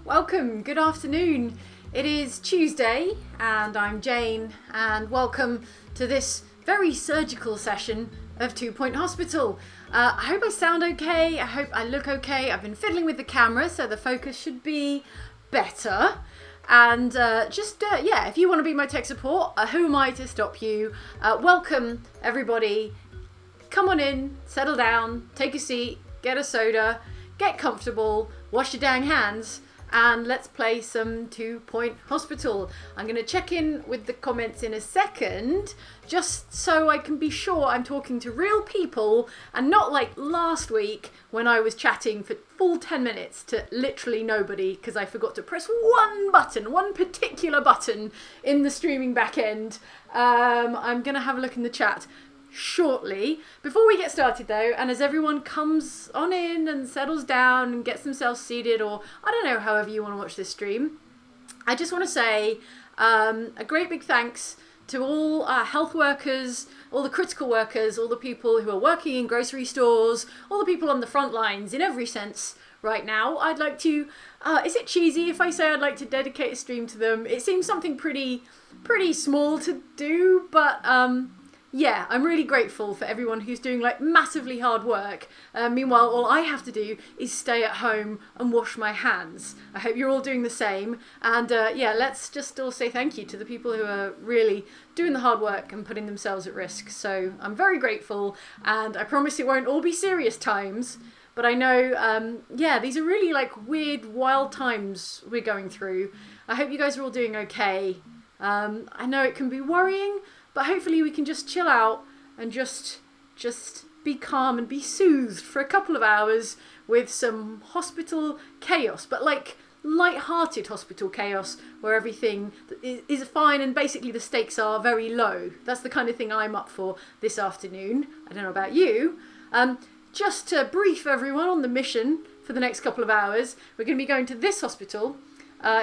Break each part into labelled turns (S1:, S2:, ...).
S1: Welcome, good afternoon. It is Tuesday and I'm Jane and welcome to this very surgical session of 2 Point Hospital. I hope I sound okay, I hope I look okay. I've been fiddling with the camera so the focus should be better. And if you want to be my tech support, who am I to stop you? Welcome everybody. Come on in, settle down, take a seat, get a soda, get comfortable, wash your dang hands, and let's play some 2 Point Hospital. I'm going to check in with the comments in a second, just so I can be sure I'm talking to real people and not like last week when I was chatting for full 10 minutes to literally nobody because I forgot to press one particular button in the streaming back end. I'm going to have a look in the chat shortly. Before we get started though, and as everyone comes on in and settles down and gets themselves seated, or I don't know, however you want to watch this stream, I just want to say a great big thanks to all our health workers, all the critical workers, all the people who are working in grocery stores, all the people on the front lines in every sense right now. I'd like to, is it cheesy if I say I'd like to dedicate a stream to them? It seems something pretty small to do, but yeah, I'm really grateful for everyone who's doing like massively hard work. Meanwhile, all I have to do is stay at home and wash my hands. I hope you're all doing the same. And let's just all say thank you to the people who are really doing the hard work and putting themselves at risk. So I'm very grateful, and I promise it won't all be serious times. But I know, these are really like weird, wild times we're going through. I hope you guys are all doing okay. I know it can be worrying, but hopefully we can just chill out and just be calm and be soothed for a couple of hours with some hospital chaos, but like light-hearted hospital chaos where everything is fine and basically the stakes are very low. That's the kind of thing I'm up for this afternoon. I don't know about you. Just to brief everyone on the mission for the next couple of hours, we're going to be going to this hospital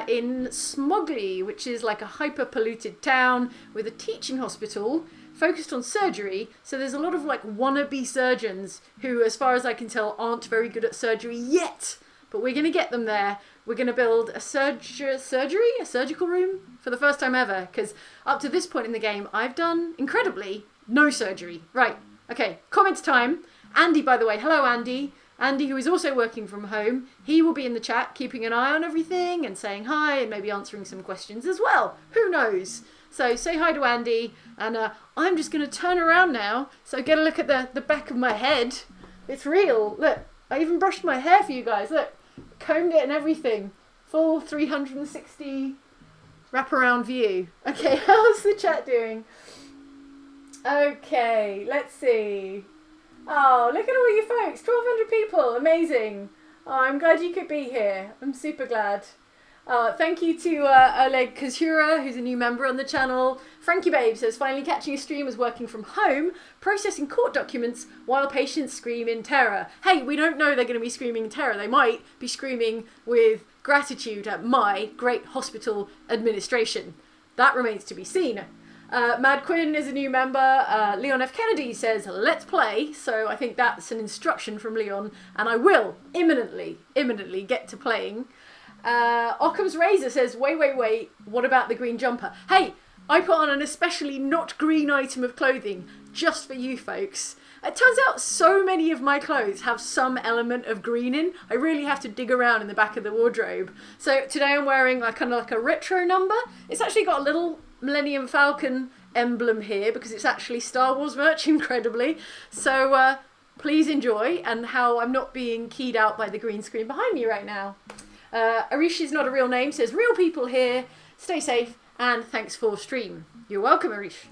S1: in Smogley, which is like a hyper-polluted town with a teaching hospital focused on surgery. So there's a lot of like wannabe surgeons who, as far as I can tell, aren't very good at surgery yet. But we're going to get them there. We're going to build a surgical room for the first time ever. Because up to this point in the game, I've done, incredibly, no surgery. Right, okay, comments time. Andy, by the way, hello Andy. Andy, who is also working from home, he will be in the chat keeping an eye on everything and saying hi and maybe answering some questions as well. Who knows? So say hi to Andy, and I'm just going to turn around now so get a look at the back of my head. It's real. Look, I even brushed my hair for you guys. Look, combed it and everything. Full 360 wraparound view. Okay, how's the chat doing? Okay, let's see. Oh, look at all you folks. 1,200 people. Amazing. Oh, I'm glad you could be here. I'm super glad. Thank you to Oleg Kazura, who's a new member on the channel. Frankie Babe says, finally catching a stream as working from home, processing court documents while patients scream in terror. Hey, we don't know they're going to be screaming in terror. They might be screaming with gratitude at my great hospital administration. That remains to be seen. Mad Quinn is a new member. Leon F. Kennedy says, let's play. So I think that's an instruction from Leon, and I will imminently get to playing. Occam's Razor says, wait, what about the green jumper? Hey, I put on an especially not green item of clothing just for you folks. It turns out so many of my clothes have some element of green in. I really have to dig around in the back of the wardrobe. So today I'm wearing kind of like a retro number. It's actually got a little Millennium Falcon emblem here because it's actually Star Wars merch, incredibly. So please enjoy, and how I'm not being keyed out by the green screen behind me right now. Arish is not a real name, says real people here. Stay safe and thanks for stream. You're welcome, Arish.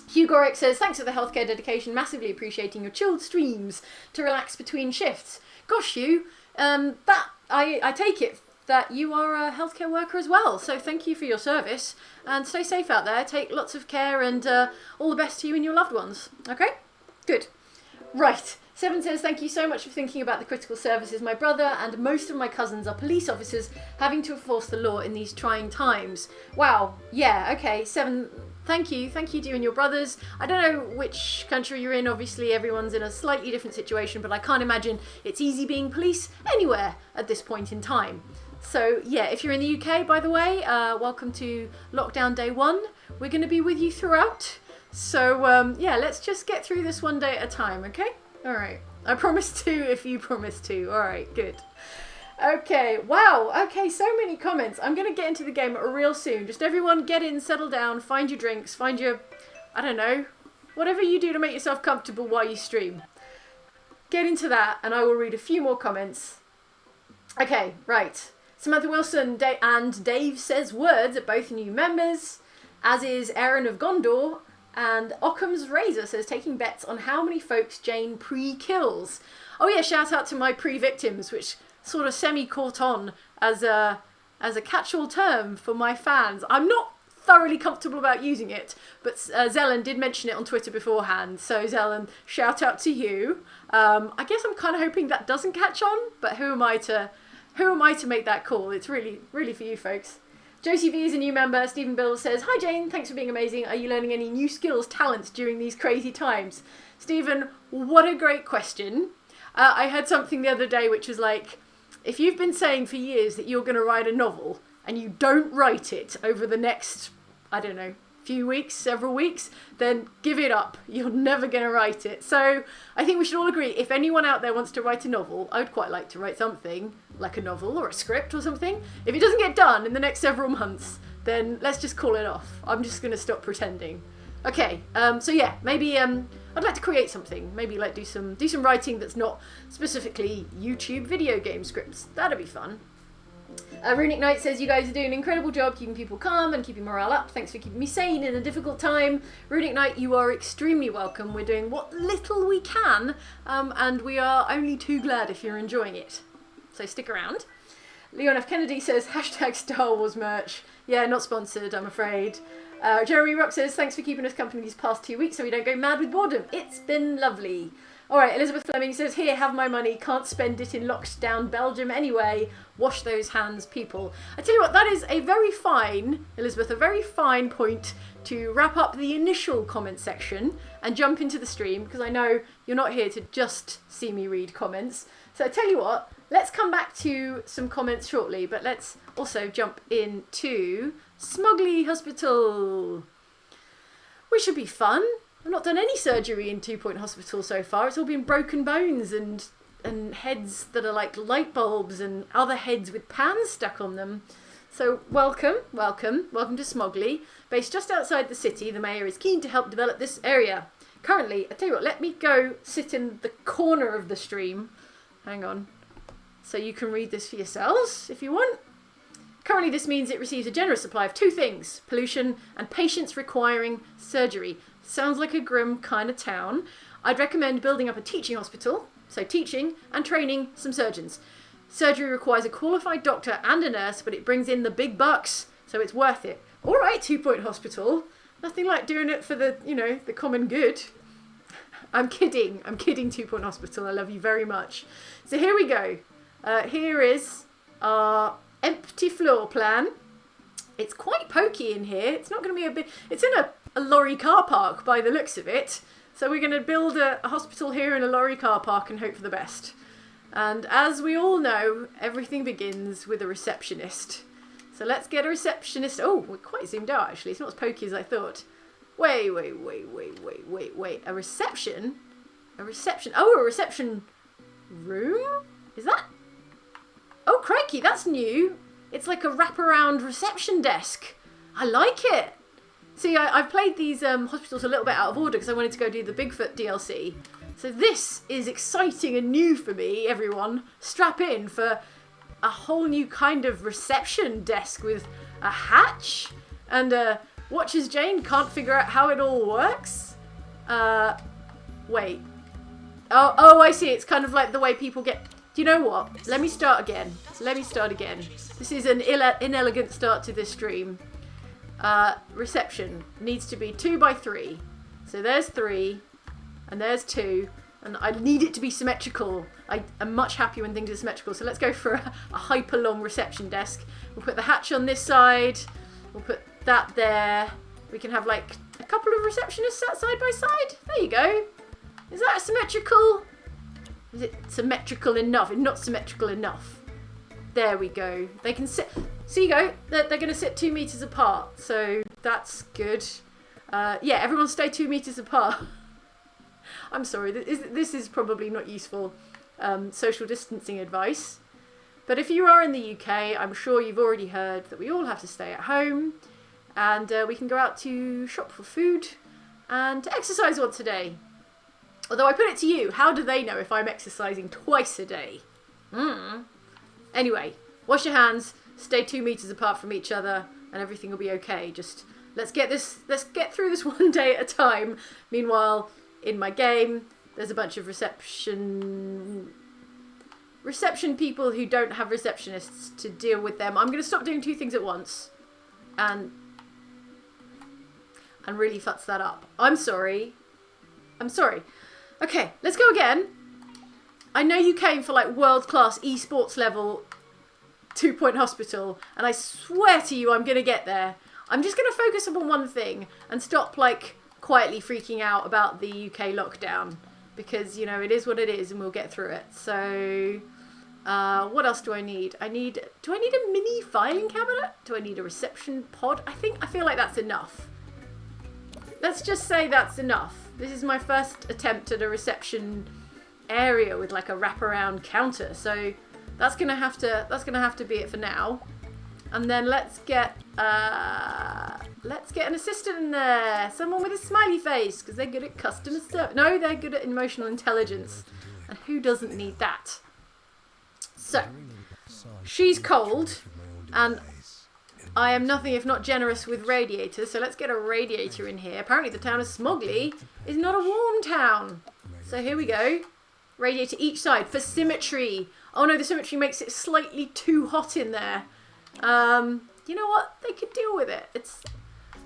S1: Hugh Gorick says, thanks for the healthcare dedication, massively appreciating your chilled streams to relax between shifts. Gosh, Hugh, I take it that you are a healthcare worker as well, so thank you for your service, and stay safe out there, take lots of care, and all the best to you and your loved ones. Okay? Good. Right. Seven says, thank you so much for thinking about the critical services. My brother and most of my cousins are police officers having to enforce the law in these trying times. Wow. Yeah, okay. Seven, thank you to you and your brothers. I don't know which country you're in. Obviously, everyone's in a slightly different situation, but I can't imagine it's easy being police anywhere at this point in time. So yeah, if you're in the UK, by the way, welcome to lockdown day 1. We're going to be with you throughout. So yeah, let's just get through this one day at a time, okay? All right. I promise to if you promise to. All right, good. Okay, wow. Okay, so many comments. I'm going to get into the game real soon. Just everyone get in, settle down, find your drinks, find your, I don't know, whatever you do to make yourself comfortable while you stream. Get into that and I will read a few more comments. Okay, right. Samantha Wilson and Dave Says Words are both new members, as is Aaron of Gondor, and Occam's Razor says taking bets on how many folks Jane pre-kills. Oh yeah, shout out to my pre-victims, which sort of semi-caught on as a catch-all term for my fans. I'm not thoroughly comfortable about using it, but Zelen did mention it on Twitter beforehand, so Zelen, shout out to you. I guess I'm kind of hoping that doesn't catch on, but who am I to make that call? It's really for you folks. Josie V is a new member. Stephen Bill says, "Hi Jane, thanks for being amazing. Are you learning any new skills, talents during these crazy times?" Stephen, what a great question. I heard something the other day which was like, if you've been saying for years that you're going to write a novel and you don't write it over the next, I don't know, few weeks, several weeks, then give it up. You're never going to write it. So I think we should all agree, if anyone out there wants to write a novel, I would quite like to write something like a novel or a script or something. If it doesn't get done in the next several months, then let's just call it off. I'm just going to stop pretending. Okay, so yeah, maybe I'd like to create something. Maybe like do some writing that's not specifically YouTube video game scripts. That'd be fun. Runic Knight says, "You guys are doing an incredible job keeping people calm and keeping morale up. Thanks for keeping me sane in a difficult time." Runic Knight, you are extremely welcome. We're doing what little we can, and we are only too glad if you're enjoying it. So stick around. Leon F. Kennedy says, hashtag Star Wars merch. Yeah, not sponsored, I'm afraid. Jeremy Rock says, "Thanks for keeping us company these past 2 weeks so we don't go mad with boredom. It's been lovely." All right, Elizabeth Fleming says, "Here, have my money. Can't spend it in locked down Belgium anyway. Wash those hands, people." I tell you what, that is a very fine, Elizabeth, a very fine point to wrap up the initial comment section and jump into the stream, because I know you're not here to just see me read comments. So I tell you what, let's come back to some comments shortly, but let's also jump into Smuggly Hospital, which should be fun. I've not done any surgery in 2 Point Hospital so far. It's all been broken bones and heads that are like light bulbs and other heads with pans stuck on them. So welcome to Smuggly. Based just outside the city, the mayor is keen to help develop this area. Currently, I tell you what, let me go sit in the corner of the stream. Hang on. So you can read this for yourselves if you want. Currently, this means it receives a generous supply of 2 things: pollution and patients requiring surgery. Sounds like a grim kind of town. I'd recommend building up a teaching hospital, so teaching and training some surgeons. Surgery requires a qualified doctor and a nurse, but it brings in the big bucks, so it's worth it. All right, 2 Point Hospital. Nothing like doing it for the common good. I'm kidding, 2 Point Hospital. I love you very much. So here we go. Here is our empty floor plan. It's quite pokey in here. It's not going to be a bit... It's in a lorry car park by the looks of it. So we're going to build a hospital here in a lorry car park and hope for the best. And as we all know, everything begins with a receptionist. So let's get a receptionist. Oh, we're quite zoomed out actually. It's not as pokey as I thought. Wait. A reception? A reception? Oh, a reception room? Is that? Oh, crikey, that's new. It's like a wraparound reception desk. I like it. See, I've played these hospitals a little bit out of order because I wanted to go do the Bigfoot DLC. So this is exciting and new for me, everyone. Strap in for a whole new kind of reception desk with a hatch. And watch as Jane can't figure out how it all works. Wait. Oh, I see. It's kind of like the way people get... Do you know what? Let me start again. This is an inelegant start to this stream. Reception needs to be 2 by 3. So there's 3, and there's 2, and I need it to be symmetrical. I am much happier when things are symmetrical. So let's go for a hyper long reception desk. We'll put the hatch on this side. We'll put that there. We can have like a couple of receptionists sat side by side. There you go. Is that symmetrical? Is it symmetrical enough? It's not symmetrical enough. There we go. They can sit. So you go. They're going to sit 2 meters apart. So that's good. Yeah, everyone stay 2 meters apart. I'm sorry. This is probably not useful social distancing advice. But if you are in the UK, I'm sure you've already heard that we all have to stay at home. And we can go out to shop for food and to exercise once a day. Although I put it to you, how do they know if I'm exercising twice a day? Anyway, wash your hands, stay 2 meters apart from each other, and everything will be okay. Just let's get through this one day at a time. Meanwhile, in my game, there's a bunch of reception people who don't have receptionists to deal with them. I'm going to stop doing 2 things at once and really futz that up. I'm sorry. Okay, let's go again. I know you came for like world-class esports level 2-point hospital, and I swear to you I'm going to get there. I'm just going to focus on one thing and stop like quietly freaking out about the UK lockdown, because, you know, it is what it is and we'll get through it. So, what else do I need? Do I need a mini filing cabinet? Do I need a reception pod? I feel like that's enough. Let's just say that's enough. This is my first attempt at a reception area with like a wraparound counter, so that's gonna have to be it for now. And then let's get an assistant in there, someone with a smiley face, because they're good at customer service. No, they're good at emotional intelligence, and who doesn't need that? So she's cold, and I am nothing if not generous with radiators, so let's get a radiator in here. Apparently the town of Smogley is not a warm town. So here we go. Radiator each side for symmetry. Oh no, the symmetry makes it slightly too hot in there. You know what? They could deal with it.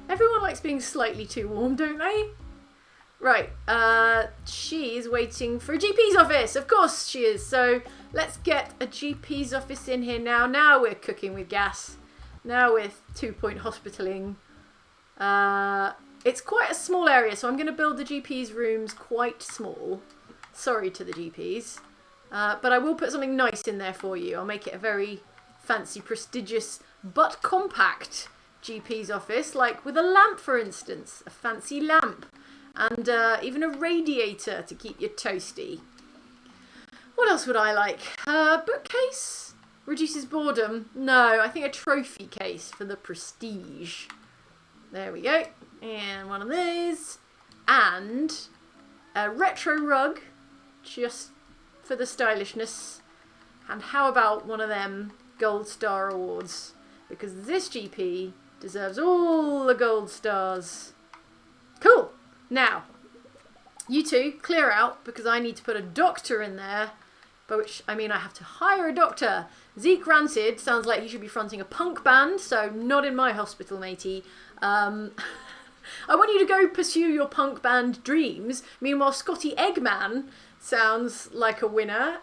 S1: Everyone likes being slightly too warm, don't they? Right, she's waiting for a GP's office. Of course she is. So let's get a GP's office in here now. Now we're cooking with gas. Now with 2-point hospitaling. It's quite a small area, so I'm going to build the GP's rooms quite small. Sorry to the GPs. But I will put something nice in there for you. I'll make it a very fancy, prestigious, but compact GP's office, like with a lamp, for instance. A fancy lamp. And even a radiator to keep you toasty. What else would I like? Bookcase? Reduces boredom. No, I think a trophy case for the prestige. There we go. And one of these. And a retro rug, just for the stylishness. And how about one of them gold star awards? Because this GP deserves all the gold stars. Cool. Now, you two clear out, because I need to put a doctor in there. By which I mean I have to hire a doctor. Zeke Rancid sounds like he should be fronting a punk band, so not in my hospital, matey. I want you to go pursue your punk band dreams. Meanwhile, Scotty Eggman sounds like a winner.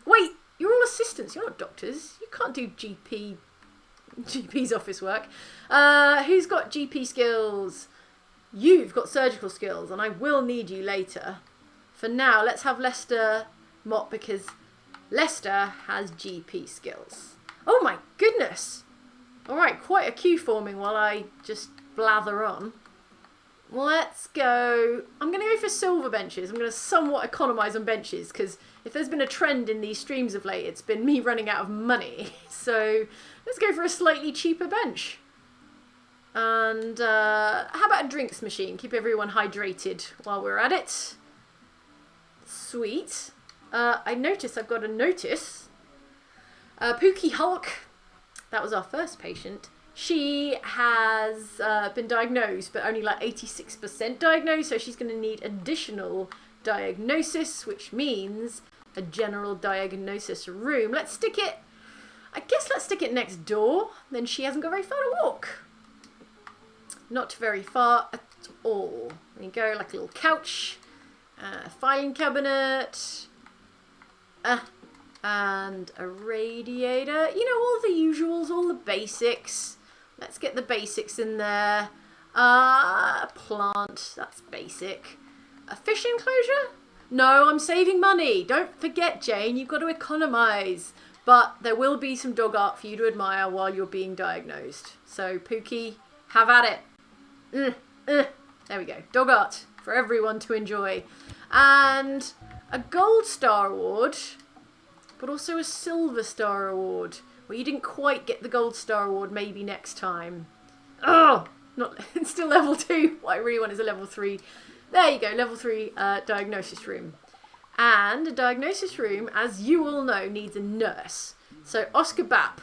S1: Wait, you're all assistants, you're not doctors. You can't do GP's office work. Who's got GP skills? You've got surgical skills, and I will need you later. For now, let's have Lester mop, because Lester has GP skills. Oh my goodness! Alright, quite a queue forming while I just blather on. Let's go. I'm going to go for silver benches. I'm going to somewhat economise on benches, because if there's been a trend in these streams of late, it's been me running out of money. So let's go for a slightly cheaper bench. And how about a drinks machine? Keep everyone hydrated while we're at it. Sweet. I notice I've got a notice. Pookie Hulk, that was our first patient. She has been diagnosed, but only like 86% diagnosed, so she's going to need additional diagnosis, which means a general diagnosis room. Let's stick it next door, then she hasn't got very far to walk. Not very far at all. There you go, like a little couch, filing cabinet, and a radiator. You know, all the usuals, all the basics. Let's get the basics in there. Plant, that's basic. A fish enclosure? No, I'm saving money. Don't forget, Jane, you've got to economise. but there will be some dog art for you to admire while you're being diagnosed. So Pookie, have at it. There we go. Dog art for everyone to enjoy. And a gold star award, but also a silver star award. Well, you didn't quite get the gold star award, maybe next time. Oh, it's still level 2. What I really want is a level 3. There you go, level 3 diagnosis room. And a diagnosis room, as you all know, needs a nurse. So Oscar Bapp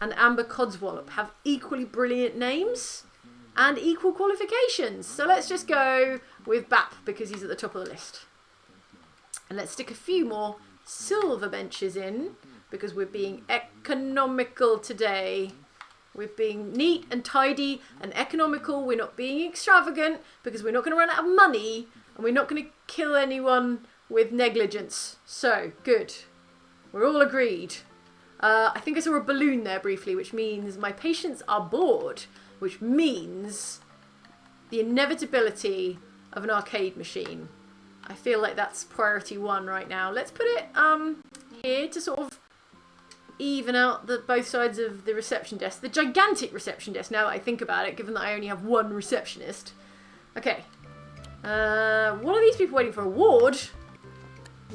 S1: and Amber Codswallop have equally brilliant names and equal qualifications. So let's just go with Bapp because he's at the top of the list. And let's stick a few more silver benches in because we're being economical today. We're being neat and tidy and economical. We're not being extravagant because we're not going to run out of money and we're not going to kill anyone with negligence. So, good. We're all agreed. I think I saw a balloon there briefly, which means my patients are bored, which means the inevitability of an arcade machine. I feel like that's priority 1 right now. Let's put it here to sort of even out both sides of the reception desk. The gigantic reception desk, now that I think about it, given that I only have one receptionist. Okay. What are these people waiting for? A ward?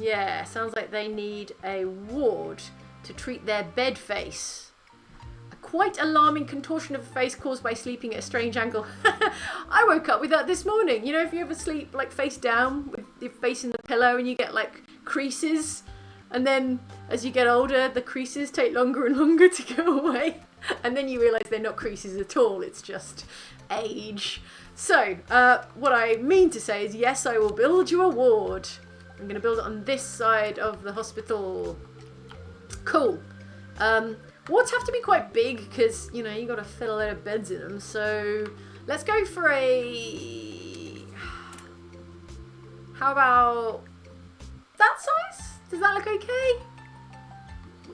S1: Yeah, sounds like they need a ward to treat their bed face. A quite alarming contortion of the face caused by sleeping at a strange angle. I woke up with that this morning. You know, if you ever sleep like face down with your face in the pillow and you get like creases, and then as you get older, the creases take longer and longer to go away. And then you realise they're not creases at all, it's just age. So, what I mean to say is, yes, I will build you a ward. I'm going to build it on this side of the hospital. Cool. Wards have to be quite big because, you know, you got to fit a load of beds in them. So let's go for a... How about that size? Does that look okay?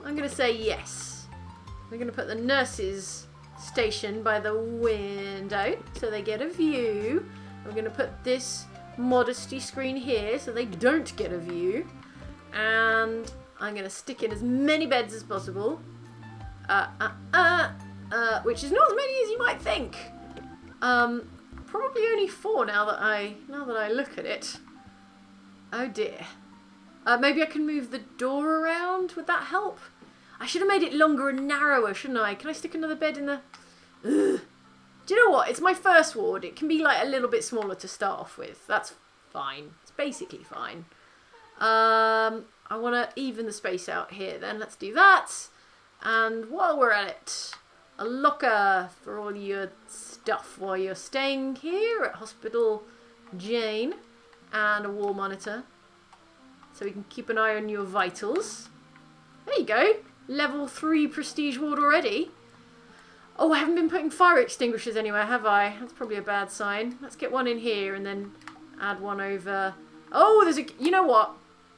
S1: I'm going to say yes. We're going to put the nurses station by the window so they get a view. We're going to put this modesty screen here so they don't get a view, and I'm going to stick in as many beds as possible, which is not as many as you might think. Probably only 4 now that I look at it. Oh dear. Maybe I can move the door around. Would that help? I should have made it longer and narrower, shouldn't I? Can I stick another bed in the... Ugh. Do you know what? It's my first ward. It can be like a little bit smaller to start off with. That's fine. It's basically fine. I want to even the space out here then. Let's do that. And while we're at it, a locker for all your stuff while you're staying here at Hospital Jane. And a wall monitor. So we can keep an eye on your vitals. There you go. Level 3 prestige ward already. Oh, I haven't been putting fire extinguishers anywhere, have I? That's probably a bad sign. Let's get one in here and then add one over. Oh, there's a... You know what?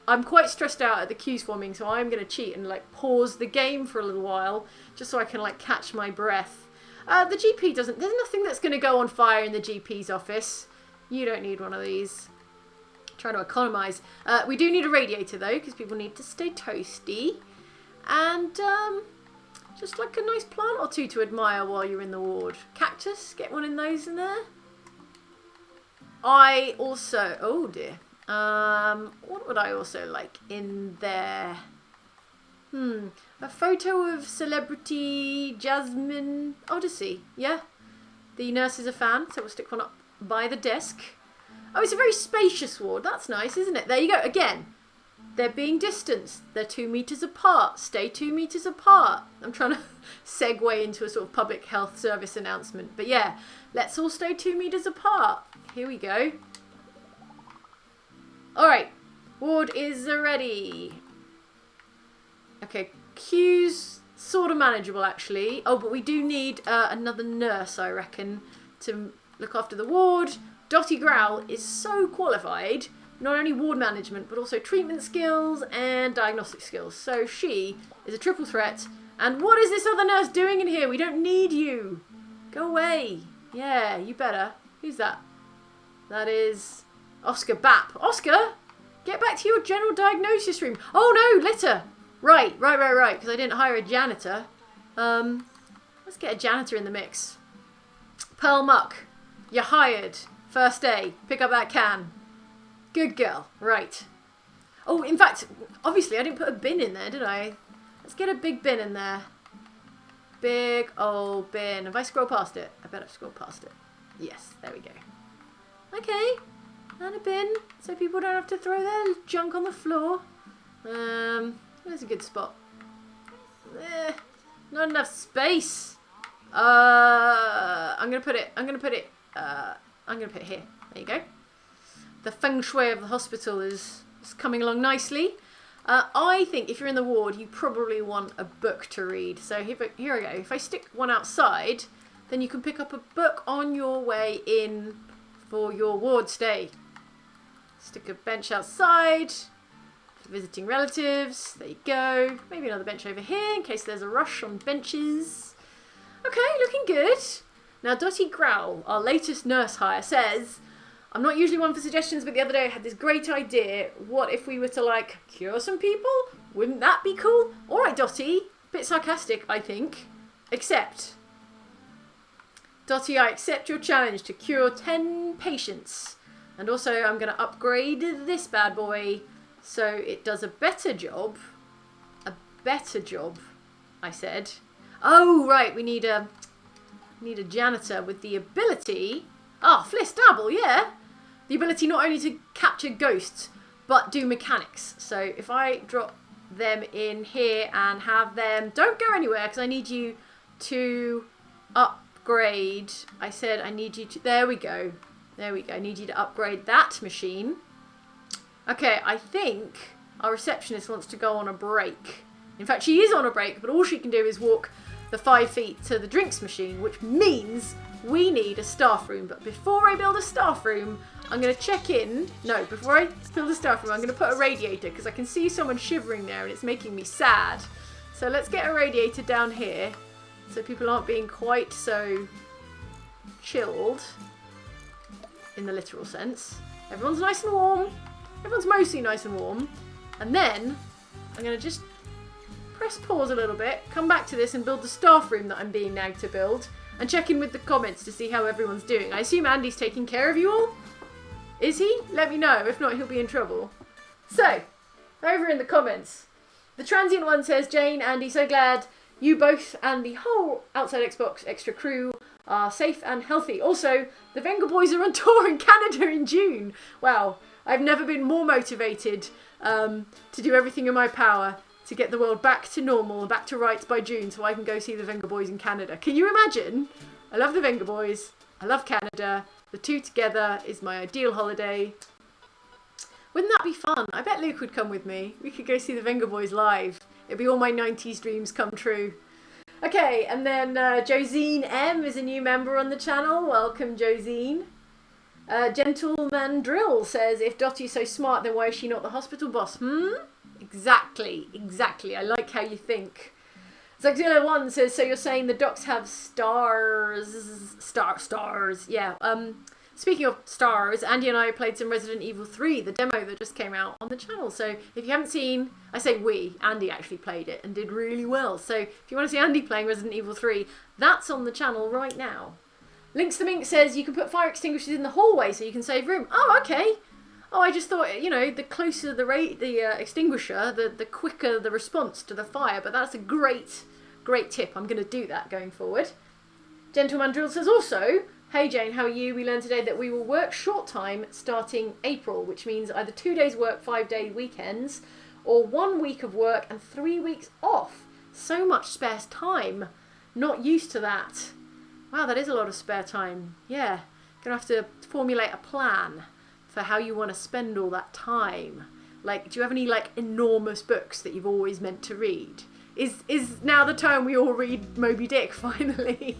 S1: I'm quite stressed out at the queues forming, so I'm going to cheat and, like, pause the game for a little while just so I can, like, catch my breath. The GP doesn't... There's nothing that's going to go on fire in the GP's office. You don't need one of these. Trying to economise. We do need a radiator, though, because people need to stay toasty. And, just like a nice plant or two to admire while you're in the ward. Cactus, get one in those in there. I also, oh dear. What would I also like in there? A photo of celebrity Jasmine Odyssey. Yeah, the nurse is a fan, so we'll stick one up by the desk. Oh, it's a very spacious ward. That's nice, isn't it? There you go. Again. They're being distanced. They're 2 meters apart. Stay 2 meters apart. I'm trying to segue into a sort of public health service announcement. But yeah, let's all stay 2 meters apart. Here we go. All right. Ward is ready. Okay. Queues sort of manageable, actually. Oh, but we do need another nurse, I reckon, to look after the ward. Dottie Growl is so qualified. Not only ward management, but also treatment skills and diagnostic skills. So she is a triple threat. And what is this other nurse doing in here? We don't need you. Go away. Yeah, you better. Who's that? That is Oscar Bapp. Oscar, get back to your general diagnosis room. Oh no, litter. Right, because I didn't hire a janitor. Let's get a janitor in the mix. Pearl Muck, you're hired. First day, pick up that can. Good girl, right. Oh, in fact, obviously I didn't put a bin in there, did I? Let's get a big bin in there. Big old bin. Have I scrolled past it? I bet I've scrolled past it. Yes, there we go. Okay, and a bin, so people don't have to throw their junk on the floor. Where's a good spot? Not enough space. I'm gonna put it here. There you go. The feng shui of the hospital is coming along nicely. I think if you're in the ward, you probably want a book to read. So here I go. If I stick one outside, then you can pick up a book on your way in for your ward stay. Stick a bench outside for visiting relatives. There you go. Maybe another bench over here in case there's a rush on benches. Okay, looking good. Now Dottie Growl, our latest nurse hire, says, I'm not usually one for suggestions, but the other day I had this great idea. What if we were to, like, cure some people? Wouldn't that be cool? All right, Dottie. Bit sarcastic, I think. Accept. Dottie, I accept your challenge to cure 10 patients. And also, I'm going to upgrade this bad boy so it does a better job. A better job, I said. Oh, right, we need a janitor with the ability... Fliss Dabble, yeah. The ability not only to capture ghosts, but do mechanics. So if I drop them in here and have them... Don't go anywhere, because I need you to upgrade. I said I need you to... There we go. There we go. I need you to upgrade that machine. Okay, I think our receptionist wants to go on a break. In fact, she is on a break, but all she can do is walk the 5 feet to the drinks machine, which means we need a staff room. But before I build a staff room, I'm going to check in. No, before I build a staff room, I'm going to put a radiator because I can see someone shivering there and it's making me sad. So let's get a radiator down here so people aren't being quite so chilled in the literal sense. Everyone's nice and warm. Everyone's mostly nice and warm. And then I'm going to just press pause a little bit, come back to this and build the staff room that I'm being nagged to build, and check in with the comments to see how everyone's doing. I assume Andy's taking care of you all? Is he? Let me know. If not, he'll be in trouble. So, over in the comments, the transient one says, Jane, Andy, so glad you both and the whole Outside Xbox extra crew are safe and healthy. Also, the Venga Boys are on tour in Canada in June. Wow, I've never been more motivated to do everything in my power to get the world back to normal and back to rights by June so I can go see the Venga Boys in Canada. Can you imagine? I love the Venga Boys. I love Canada. The two together is my ideal holiday. Wouldn't that be fun? I bet Luke would come with me. We could go see the Venga Boys live. It'd be all my 90s dreams come true. Okay, and then Josine M is a new member on the channel. Welcome, Josine. Gentleman Drill says, if Dottie's so smart, then why is she not the hospital boss? Exactly. I like how you think. Zagzilla1 says, so you're saying the docs have stars. Yeah. Speaking of stars, Andy and I played some Resident Evil 3, the demo that just came out on the channel. So if you haven't seen, I say we, Andy actually played it and did really well. So if you want to see Andy playing Resident Evil 3, that's on the channel right now. Links the Mink says you can put fire extinguishers in the hallway so you can save room. Oh, okay. Oh, I just thought, you know, the closer the extinguisher, the quicker the response to the fire. But that's a great tip. I'm going to do that going forward. Gentleman Drill says also, hey Jane, how are you? We learned today that we will work short time starting April, which means either 2 days work, 5-day weekends, or 1 week of work and 3 weeks off. So much spare time. Not used to that. Wow, that is a lot of spare time. Yeah, gonna have to formulate a plan for how you want to spend all that time. Like, do you have any like enormous books that you've always meant to read? Is now the time we all read Moby Dick finally?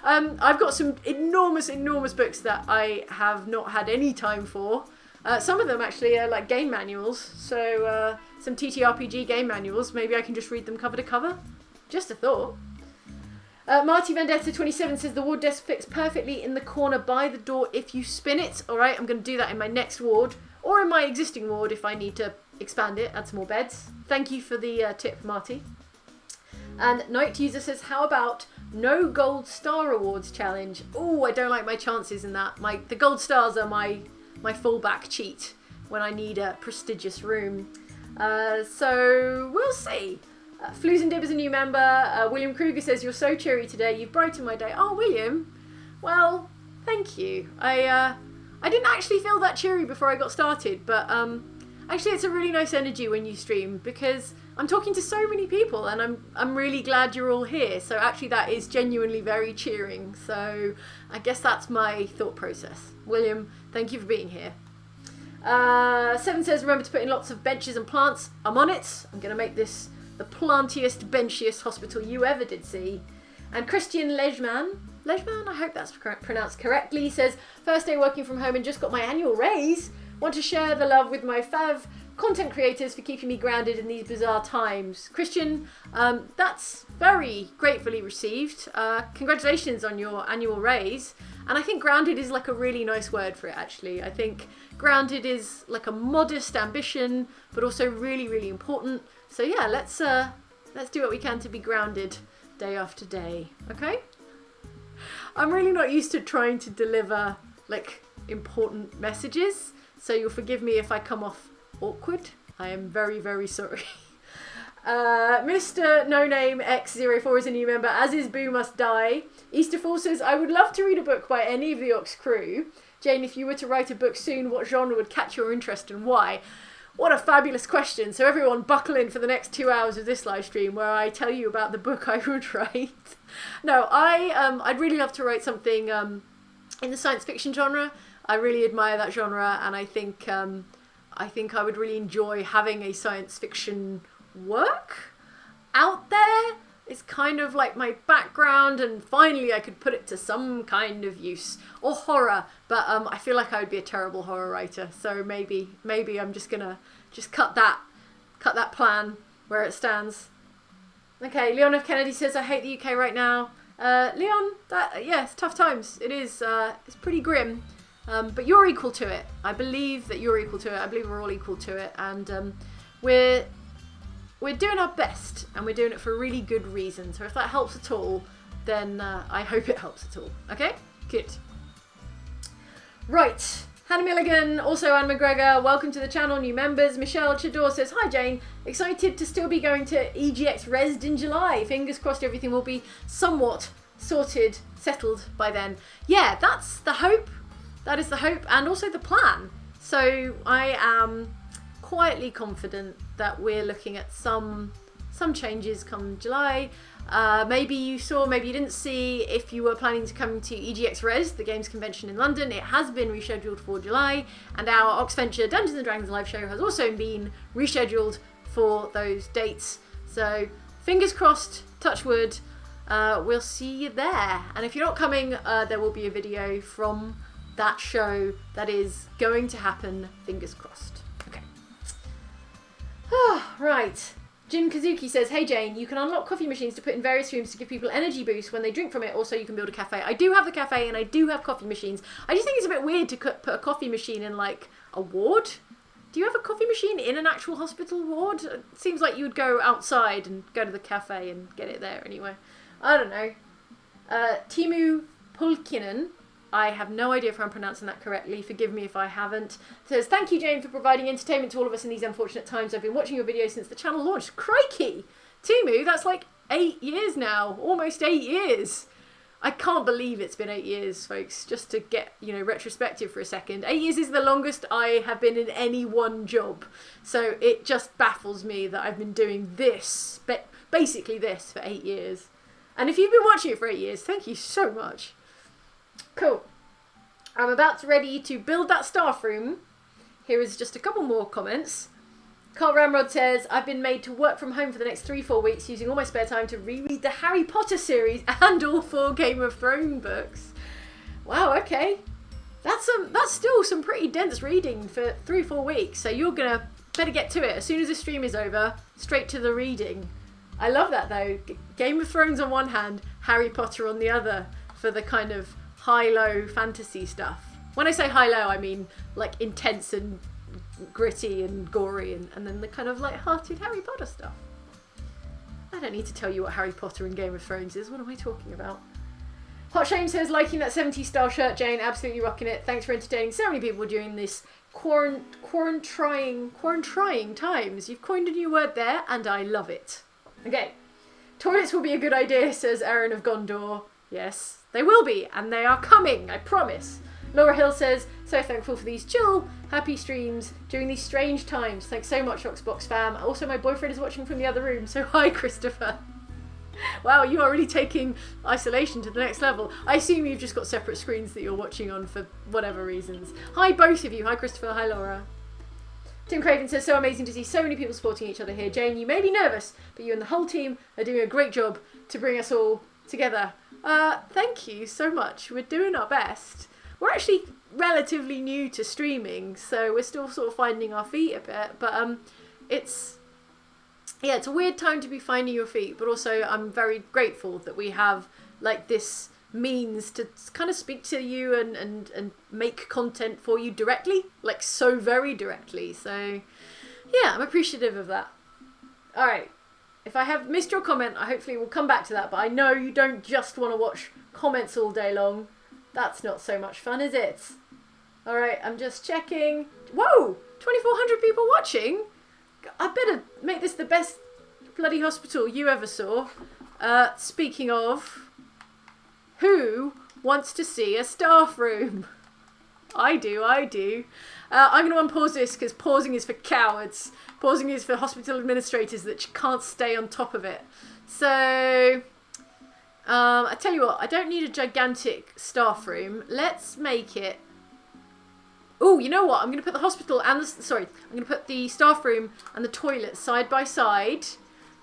S1: I've got some enormous books that I have not had any time for. Some of them actually are like game manuals. So some TTRPG game manuals. Maybe I can just read them cover to cover. Just a thought. Marty Vendetta 27 says the ward desk fits perfectly in the corner by the door if you spin it. Alright, I'm going to do that in my next ward. or in my existing ward if I need to expand it, add some more beds. Thank you for the tip, Marty. And Night User says, how about no gold star awards challenge? Oh, I don't like my chances in that. The gold stars are my fallback cheat when I need a prestigious room. So we'll see. Flues and Dib is a new member. William Kruger says, you're so cheery today. You've brightened my day. Oh, William. Well, thank you. I didn't actually feel that cheery before I got started, but actually it's a really nice energy when you stream because I'm talking to so many people and I'm really glad you're all here. So actually that is genuinely very cheering. So I guess that's my thought process. William, thank you for being here. Seven says, remember to put in lots of benches and plants. I'm on it. I'm going to make this the plantiest, benchiest hospital you ever did see. And Christian Lejman, I hope that's pronounced correctly, says, first day working from home and just got my annual raise. Want to share the love with my fav content creators for keeping me grounded in these bizarre times. Christian, that's very gratefully received. Congratulations on your annual raise. And I think grounded is like a really nice word for it, actually. I think grounded is like a modest ambition, but also really, really important. So yeah, let's do what we can to be grounded day after day, okay? I'm really not used to trying to deliver like important messages, so you'll forgive me if I come off awkward. I am very, very sorry. Mr. No Name X04 is a new member, as is Boo Must Die. Easterfall says, I would love to read a book by any of the Ox crew. Jane, if you were to write a book soon, what genre would catch your interest and why? What a fabulous question. So everyone buckle in for the next 2 hours of this live stream where I tell you about the book I would write. No, I'd really love to write something in the science fiction genre. I really admire that genre, and I think I would really enjoy having a science fiction work out there. It's kind of like my background, and finally I could put it to some kind of use. Or horror, but I feel like I would be a terrible horror writer. So maybe I'm just gonna cut that plan where it stands. Okay, Leon F. Kennedy says, I hate the UK right now. Leon, it's tough times. It is. It's pretty grim. But you're equal to it. I believe that you're equal to it. I believe we're all equal to it, and we're doing our best, and we're doing it for a really good reason. So if that helps at all, then I hope it helps at all. Okay? Good. Right. Hannah Milligan, also Anne McGregor, welcome to the channel, new members. Michelle Chador says, hi Jane, excited to still be going to EGX Resd in July. Fingers crossed everything will be somewhat settled by then. Yeah, that's the hope. That is the hope and also the plan. So I am quietly confident that we're looking at some changes come July. Maybe you saw, maybe you didn't see, if you were planning to come to EGX Res, the games convention in London, it has been rescheduled for July, and our Oxventure Dungeons & Dragons live show has also been rescheduled for those dates. So fingers crossed, touch wood, we'll see you there. And if you're not coming, there will be a video from that show that is going to happen, fingers crossed. Okay. Right. Jin Kazuki says, hey Jane, you can unlock coffee machines to put in various rooms to give people energy boost when they drink from it. Also, you can build a cafe. I do have the cafe and I do have coffee machines. I just think it's a bit weird to put a coffee machine in like a ward. Do you have a coffee machine in an actual hospital ward? It seems like you would go outside and go to the cafe and get it there anyway. I don't know. Timu Pulkinen, I have no idea if I'm pronouncing that correctly. Forgive me if I haven't. Says, thank you, Jane, for providing entertainment to all of us in these unfortunate times. I've been watching your videos since the channel launched. Crikey! Timu, that's like 8 years now. Almost 8 years. I can't believe it's been 8 years, folks. Just to get, retrospective for a second. 8 years is the longest I have been in any one job. So it just baffles me that I've been doing this, basically this, for 8 years. And if you've been watching it for 8 years, thank you so much. Cool. I'm about ready to build that staff room. Here is just a couple more comments. Carl Ramrod says, I've been made to work from home for the next 3-4 weeks using all my spare time to reread the Harry Potter series and all 4 Game of Thrones books. Wow, okay. That's still some pretty dense reading for 3-4 weeks. So you're going to better get to it. As soon as the stream is over, straight to the reading. I love that though. Game of Thrones on one hand, Harry Potter on the other for the kind of high-low fantasy stuff. When I say high-low, I mean like intense and gritty and gory, and then the kind of light-hearted Harry Potter stuff. I don't need to tell you what Harry Potter and Game of Thrones is. What am I talking about? Hot Shame says, liking that 70s style shirt, Jane. Absolutely rocking it. Thanks for entertaining so many people during this quarantine times. You've coined a new word there, and I love it. Okay. Toilets will be a good idea, says Aaron of Gondor. Yes, they will be, and they are coming, I promise. Laura Hill says, so thankful for these chill, happy streams during these strange times. Thanks so much, Oxbox fam. Also, my boyfriend is watching from the other room, so hi, Christopher. Wow, you are really taking isolation to the next level. I assume you've just got separate screens that you're watching on for whatever reasons. Hi, both of you. Hi, Christopher. Hi, Laura. Tim Craven says, so amazing to see so many people supporting each other here. Jane, you may be nervous, but you and the whole team are doing a great job to bring us all together. Thank you so much. We're doing our best. We're actually relatively new to streaming, so we're still sort of finding our feet a bit, but it's a weird time to be finding your feet, but also I'm very grateful that we have this means to kind of speak to you and make content for you directly, so very directly. So yeah, I'm appreciative of that. All right, if I have missed your comment, I hopefully will come back to that, but I know you don't just want to watch comments all day long. That's not so much fun, is it? All right, I'm just checking. Whoa, 2,400 people watching. I better make this the best bloody hospital you ever saw. Speaking of, who wants to see a staff room? I do. I'm going to unpause this because pausing is for cowards. Pausing is for hospital administrators that can't stay on top of it. So, I tell you what, I don't need a gigantic staff room. Let's make it... Oh, you know what? I'm going to put the hospital and I'm going to put the staff room and the toilet side by side.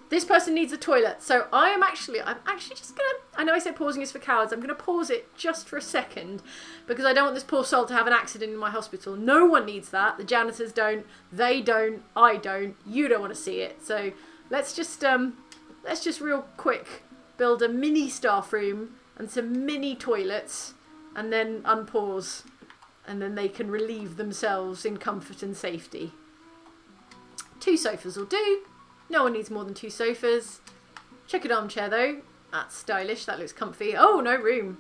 S1: This person needs a toilet. So I'm actually just going to... I know I said pausing is for cowards. I'm going to pause it just for a second because I don't want this poor soul to have an accident in my hospital. No one needs that. The janitors don't. They don't. I don't. You don't want to see it. So let's just real quick build a mini staff room and some mini toilets and then unpause. And then they can relieve themselves in comfort and safety. 2 sofas will do. No one needs more than 2 sofas. Checkered armchair though. That's stylish. That looks comfy. Oh, no room.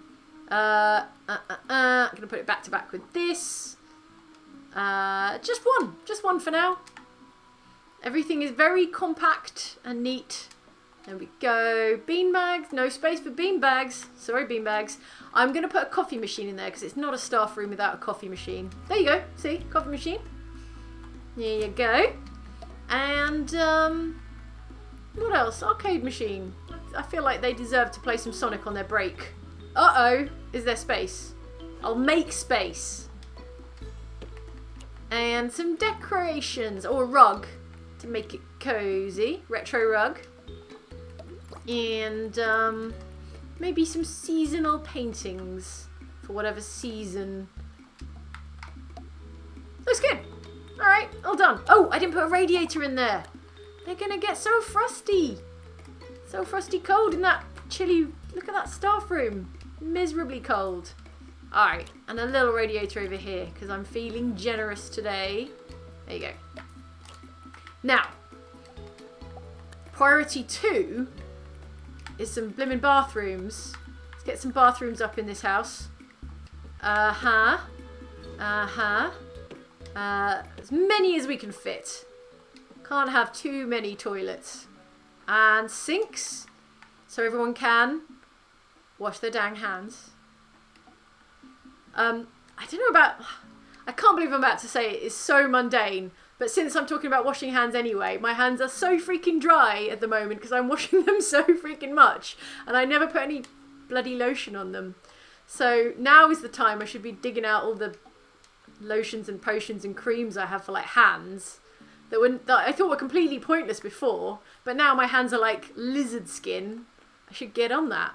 S1: I'm going to put it back to back with this. Just one. Just one for now. Everything is very compact and neat. There we go. Beanbags. No space for beanbags. Sorry, beanbags. I'm going to put a coffee machine in there because it's not a staff room without a coffee machine. There you go. See? Coffee machine. There you go. And, what else? Arcade machine. I feel like they deserve to play some Sonic on their break. Uh-oh. Is there space? I'll make space. And some decorations. Or a rug to make it cozy. Retro rug. And, maybe some seasonal paintings for whatever season. Looks good. All right, all done. Oh, I didn't put a radiator in there. They're going to get so frosty. So frosty cold in that chilly... Look at that staff room. Miserably cold. All right, and a little radiator over here because I'm feeling generous today. There you go. Now, priority 2... is some blimmin' bathrooms. Let's get some bathrooms up in this house. As many as we can fit. Can't have too many toilets. And sinks, so everyone can wash their dang hands. I don't know about... I can't believe I'm about to say it. It's so mundane. But since I'm talking about washing hands anyway, my hands are so freaking dry at the moment because I'm washing them so freaking much. And I never put any bloody lotion on them. So now is the time I should be digging out all the lotions and potions and creams I have for hands. That I thought were completely pointless before. But now my hands are like lizard skin. I should get on that.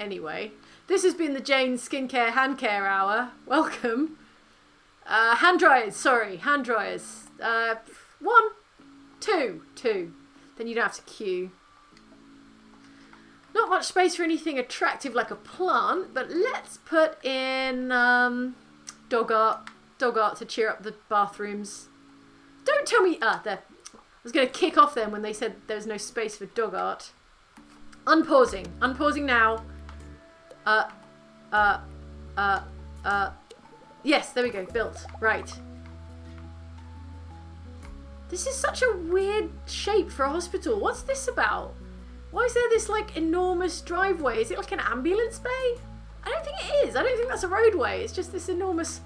S1: Anyway, this has been the Jane Skincare Hand Care Hour. Welcome. Hand dryers, hand dryers. 1, 2. Then you don't have to queue. Not much space for anything attractive like a plant, but let's put in dog art to cheer up the bathrooms. Don't tell me... there. I was going to kick off then when they said there was no space for dog art. Unpausing. Unpausing now. Yes, there we go. Built. Right. This is such a weird shape for a hospital. What's this about? Why is there this, like, enormous driveway? Is it like an ambulance bay? I don't think it is. I don't think that's a roadway. It's just this enormous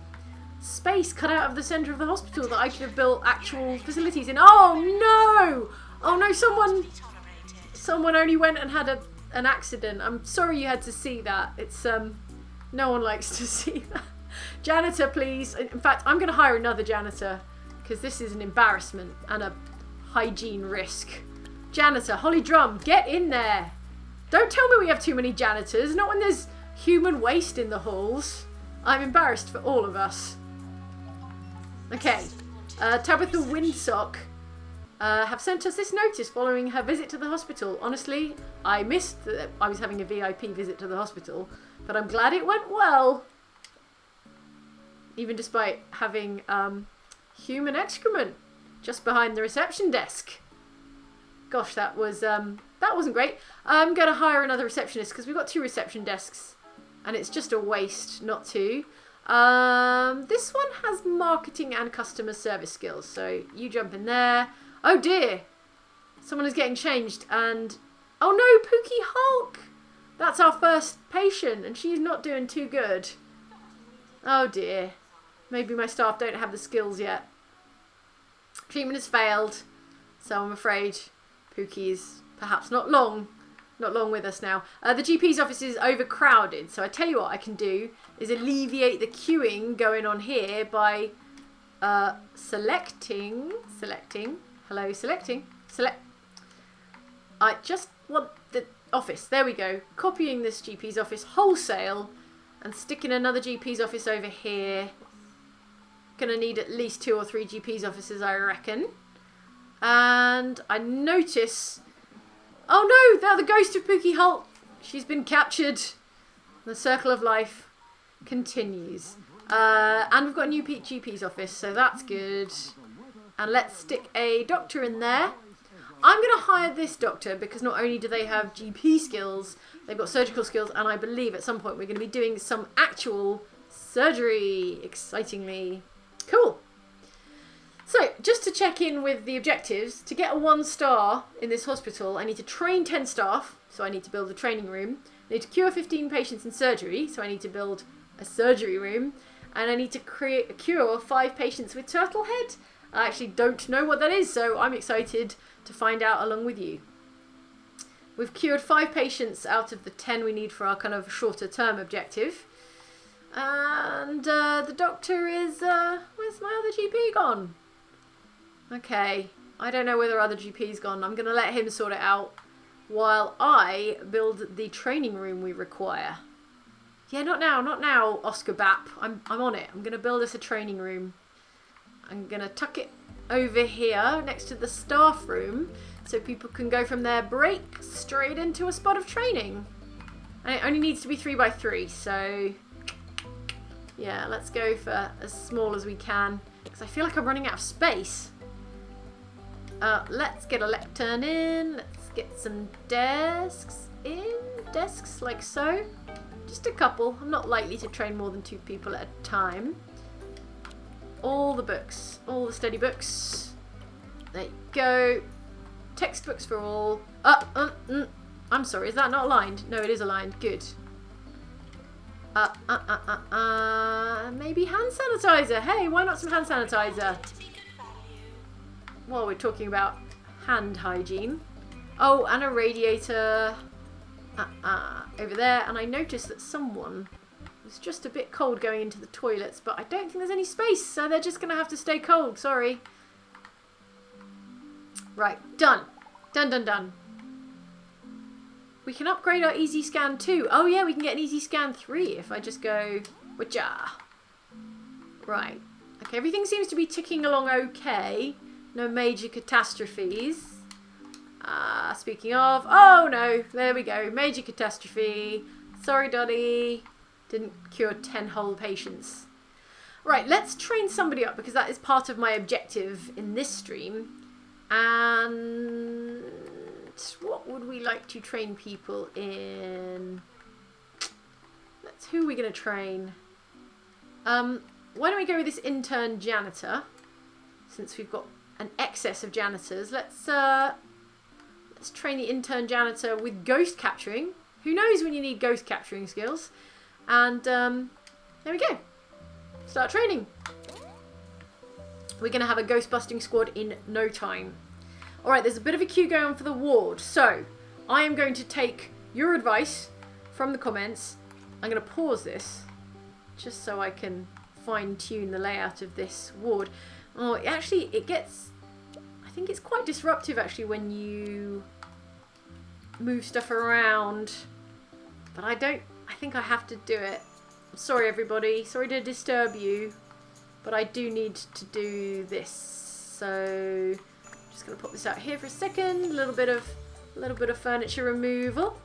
S1: space cut out of the centre of the hospital that I could have built actual facilities in. Oh, no! Oh, no, someone only went and had an accident. I'm sorry you had to see that. It's, no one likes to see that. Janitor, please. In fact, I'm going to hire another janitor because this is an embarrassment and a hygiene risk. Janitor, Holly Drum, get in there. Don't tell me we have too many janitors. Not when there's human waste in the halls. I'm embarrassed for all of us. Okay. Tabitha Windsock have sent us this notice following her visit to the hospital. Honestly, I missed that I was having a VIP visit to the hospital, but I'm glad it went well. Even despite having human excrement just behind the reception desk. Gosh, that wasn't great. I'm going to hire another receptionist because we've got 2 reception desks and it's just a waste not to. This one has marketing and customer service skills, so you jump in there. Oh dear, someone is getting changed and... Oh no, Pookie Hulk! That's our first patient and she's not doing too good. Oh dear. Maybe my staff don't have the skills yet. Treatment has failed, so I'm afraid Pookie's perhaps not long with us now. The GP's office is overcrowded, so I tell you what I can do is alleviate the queuing going on here by selecting. I just want the office. There we go. Copying this GP's office wholesale and sticking another GP's office over here. Gonna need at least 2 or 3 GP's offices, I reckon. And I notice... Oh no, they're the ghost of Pookie Holt. She's been captured. The circle of life continues. And we've got a new GP's office, so that's good. And let's stick a doctor in there. I'm going to hire this doctor because not only do they have GP skills, they've got surgical skills, and I believe at some point we're going to be doing some actual surgery, excitingly. Cool. So, just to check in with the objectives, to get a 1-star in this hospital, I need to train 10 staff, so I need to build a training room. I need to cure 15 patients in surgery, so I need to build a surgery room. And I need to cure 5 patients with turtle head. I actually don't know what that is, so I'm excited to find out along with you. We've cured 5 patients out of the 10 we need for our kind of shorter term objective. And the doctor is... where's my other GP gone? Okay, I don't know where the other GP's gone. I'm going to let him sort it out while I build the training room we require. Yeah, not now, Oscar Bapp. I'm on it. I'm going to build us a training room. I'm going to tuck it over here next to the staff room so people can go from their break straight into a spot of training. And it only needs to be 3 by 3, so yeah, let's go for as small as we can because I feel like I'm running out of space. Let's get a lectern in. Let's get some desks in. Desks like so. Just a couple. I'm not likely to train more than 2 people at a time. All the books. All the study books. There you go. Textbooks for all. I'm sorry, is that not aligned? No, it is aligned. Good. Maybe hand sanitizer. Hey, why not some hand sanitizer? While we're talking about hand hygiene. Oh, and a radiator over there. And I noticed that someone was just a bit cold going into the toilets, but I don't think there's any space, so they're just going to have to stay cold. Sorry. Right, done. Done. We can upgrade our Easy Scan 2. Oh yeah, we can get an Easy Scan 3 if I just go... Wajah. Right. Okay, everything seems to be ticking along okay. No major catastrophes. Speaking of... Oh no, there we go. Major catastrophe. Sorry, Dottie. Didn't cure 10 whole patients. Right, let's train somebody up because that is part of my objective in this stream. And what would we like to train people in? Who are we going to train? Why don't we go with this intern janitor? Since we've got an excess of janitors, let's train the intern janitor with ghost capturing. Who knows when you need ghost capturing skills? And there we go. Start training. We're going to have a ghost busting squad in no time. Alright, there's a bit of a queue going on for the ward. So, I am going to take your advice from the comments. I'm going to pause this just so I can fine-tune the layout of this ward. Oh, it gets... I think it's quite disruptive actually when you move stuff around. But I think I have to do it. I'm sorry everybody, sorry to disturb you. But I do need to do this. So, just going to put this out here for a second. A little bit of furniture removal.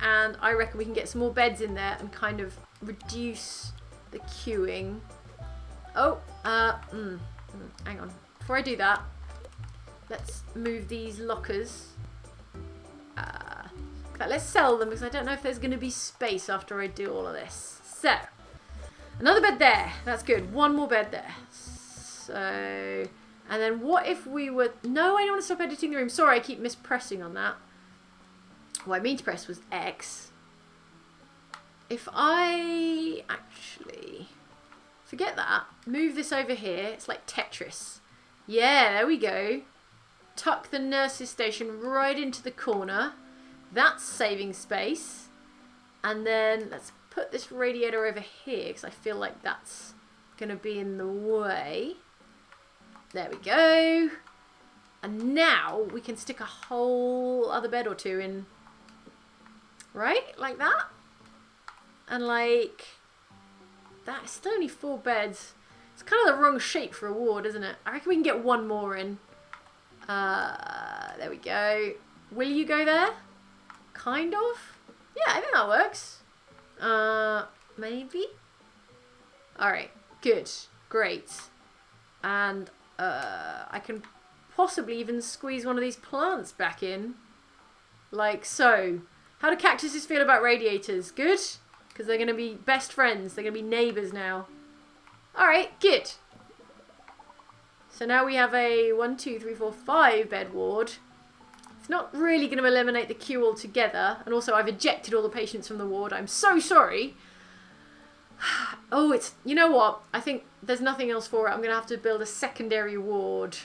S1: And I reckon we can get some more beds in there and kind of reduce the queuing. Oh, hang on. Before I do that, let's move these lockers. Let's sell them because I don't know if there's going to be space after I do all of this. So, another bed there. That's good. One more bed there. So, and then what if we were... No, I don't want to stop editing the room. Sorry, I keep mispressing on that. What I mean to press was X. If I actually forget that, move this over here. It's like Tetris. Yeah, there we go. Tuck the nurse's station right into the corner. That's saving space. And then let's put this radiator over here because I feel like that's going to be in the way. There we go. And now we can stick a whole other bed or two in. Right? Like that? And like... That's still only 4 beds. It's kind of the wrong shape for a ward, isn't it? I reckon we can get one more in. There we go. Will you go there? Kind of? Yeah, I think that works. Maybe? Alright, good. Great. And I can possibly even squeeze one of these plants back in. Like so. How do cactuses feel about radiators? Good? Because they're going to be best friends. They're going to be neighbours now. Alright, good. So now we have a 1, 2, 3, 4, 5 bed ward. It's not really going to eliminate the queue altogether. And also I've ejected all the patients from the ward. I'm so sorry. Oh, it's... You know what? I think there's nothing else for it. I'm going to have to build a secondary ward.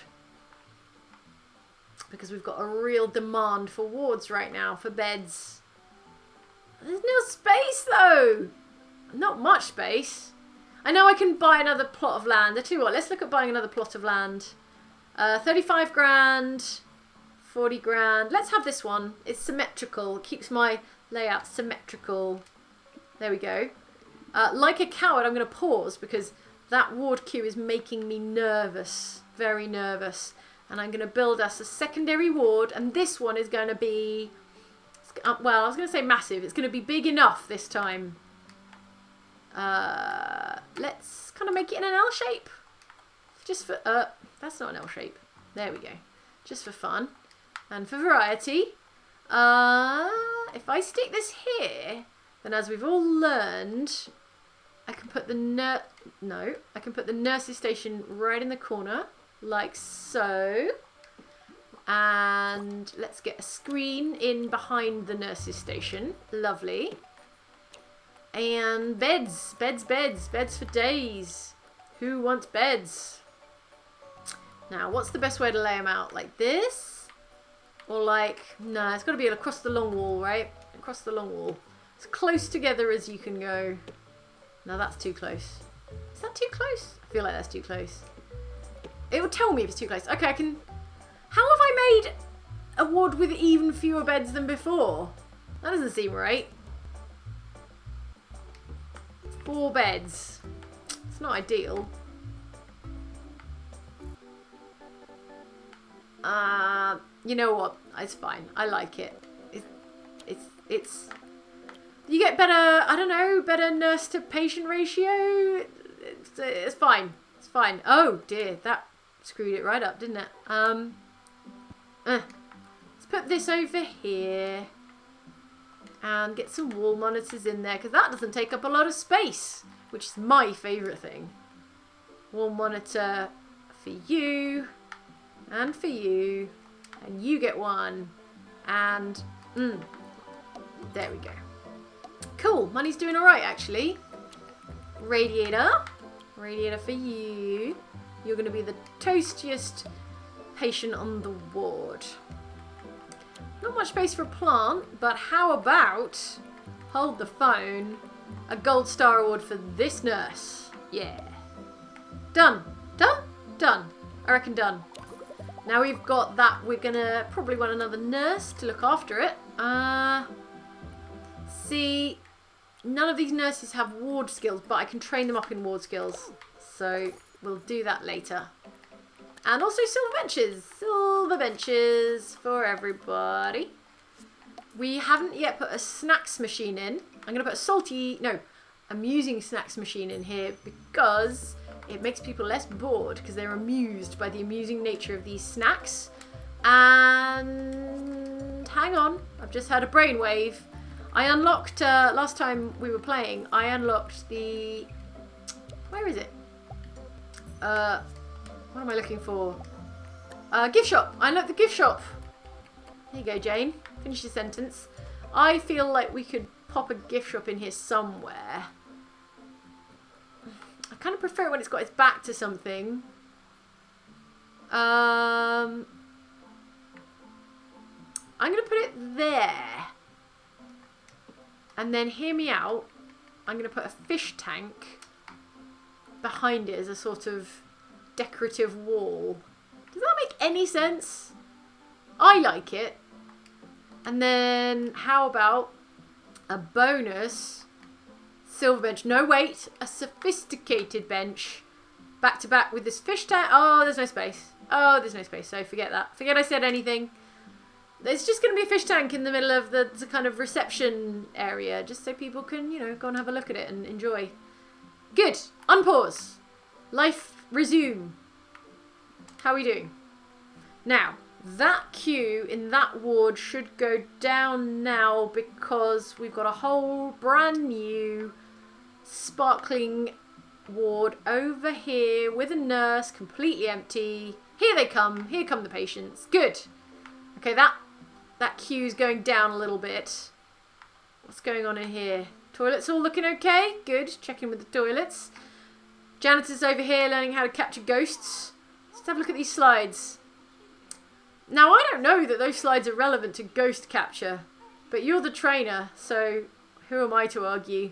S1: Because we've got a real demand for wards right now, for beds. There's no space though. Not much space. I know I can buy another plot of land. I tell you what, let's look at buying another plot of land. 35 grand, 40 grand. Let's have this one. It's symmetrical. It keeps my layout symmetrical. There we go. Like a coward, I'm going to pause because that ward queue is making me nervous. Very nervous. And I'm going to build us a secondary ward. And this one is going to be... well, I was going to say massive. It's going to be big enough this time. Let's kind of make it in an L shape. Just for... that's not an L shape. There we go. Just for fun. And for variety. If I stick this here, then as we've all learned, I can put the I can put the nurse's station right in the corner. Like so. And let's get a screen in behind the nurse's station. Lovely. And beds. Beds for days. Who wants beds? Now, what's the best way to lay them out? Like this? Or like... No, it's got to be across the long wall, right? Across the long wall. As close together as you can go. No, that's too close. Is that too close? I feel like that's too close. It will tell me if it's too close. Okay, I can... How have I made a ward with even fewer beds than before? That doesn't seem right. 4 beds. It's not ideal. You know what? It's fine. I like it. It's... You get better, I don't know, better nurse to patient ratio? It's fine. It's fine. Oh dear, that screwed it right up, didn't it? Let's put this over here and get some wall monitors in there because that doesn't take up a lot of space, which is my favourite thing. Wall monitor for you and for you, and you get one, and there we go. Cool, money's doing alright actually. Radiator for you. You're going to be the toastiest patient on the ward. Not much space for a plant, but how about, hold the phone, a gold star award for this nurse. Yeah. Done. Done. I reckon done. Now we've got that, we're going to probably want another nurse to look after it. See, none of these nurses have ward skills, but I can train them up in ward skills. So we'll do that later. And also silver benches. Silver benches for everybody. We haven't yet put a snacks machine in. I'm going to put a amusing snacks machine in here because it makes people less bored because they're amused by the amusing nature of these snacks. And hang on, I've just had a brainwave. I unlocked, last time we were playing, I unlocked the, where is it? What am I looking for? Gift shop. I unlocked the gift shop. There you go, Jane. Finish your sentence. I feel like we could pop a gift shop in here somewhere. I kind of prefer it when it's got its back to something. I'm going to put it there. And then hear me out. I'm going to put a fish tank behind it as a sort of decorative wall. Does that make any sense? I like it. And then how about a bonus silver bench? No, wait. A sophisticated bench back to back with this fish tank. Oh, there's no space. Oh, there's no space. So forget that. Forget I said anything. There's just going to be a fish tank in the middle of the kind of reception area, just so people can, you know, go and have a look at it and enjoy. Good. Unpause. Life resume. How are we doing? Now, that queue in that ward should go down now because we've got a whole brand new sparkling ward over here with a nurse, completely empty. Here they come. Here come the patients. Good. Okay, that queue's going down a little bit. What's going on in here? Toilets all looking okay? Good. Checking with the toilets. Janitor's over here learning how to capture ghosts. Let's have a look at these slides. Now, I don't know that those slides are relevant to ghost capture, but you're the trainer, so who am I to argue?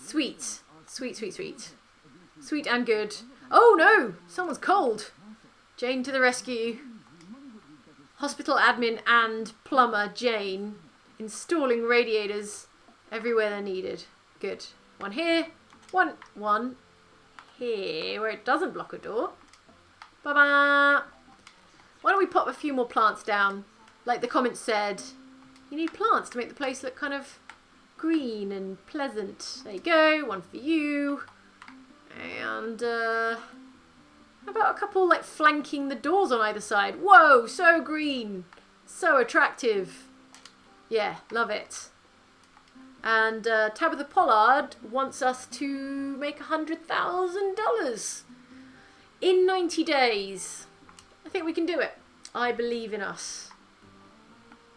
S1: Sweet. Sweet, sweet, sweet. Sweet and good. Oh no! Someone's cold. Jane to the rescue. Hospital admin and plumber Jane installing radiators everywhere they're needed. Good. One here. One here where it doesn't block a door. Ba-ba! Why don't we pop a few more plants down? Like the comment said, you need plants to make the place look kind of green and pleasant. There you go. One for you. And how about a couple like flanking the doors on either side? Whoa, so green. So attractive. Yeah, love it. And Tabitha Pollard wants us to make $100,000 in 90 days. I think we can do it. I believe in us.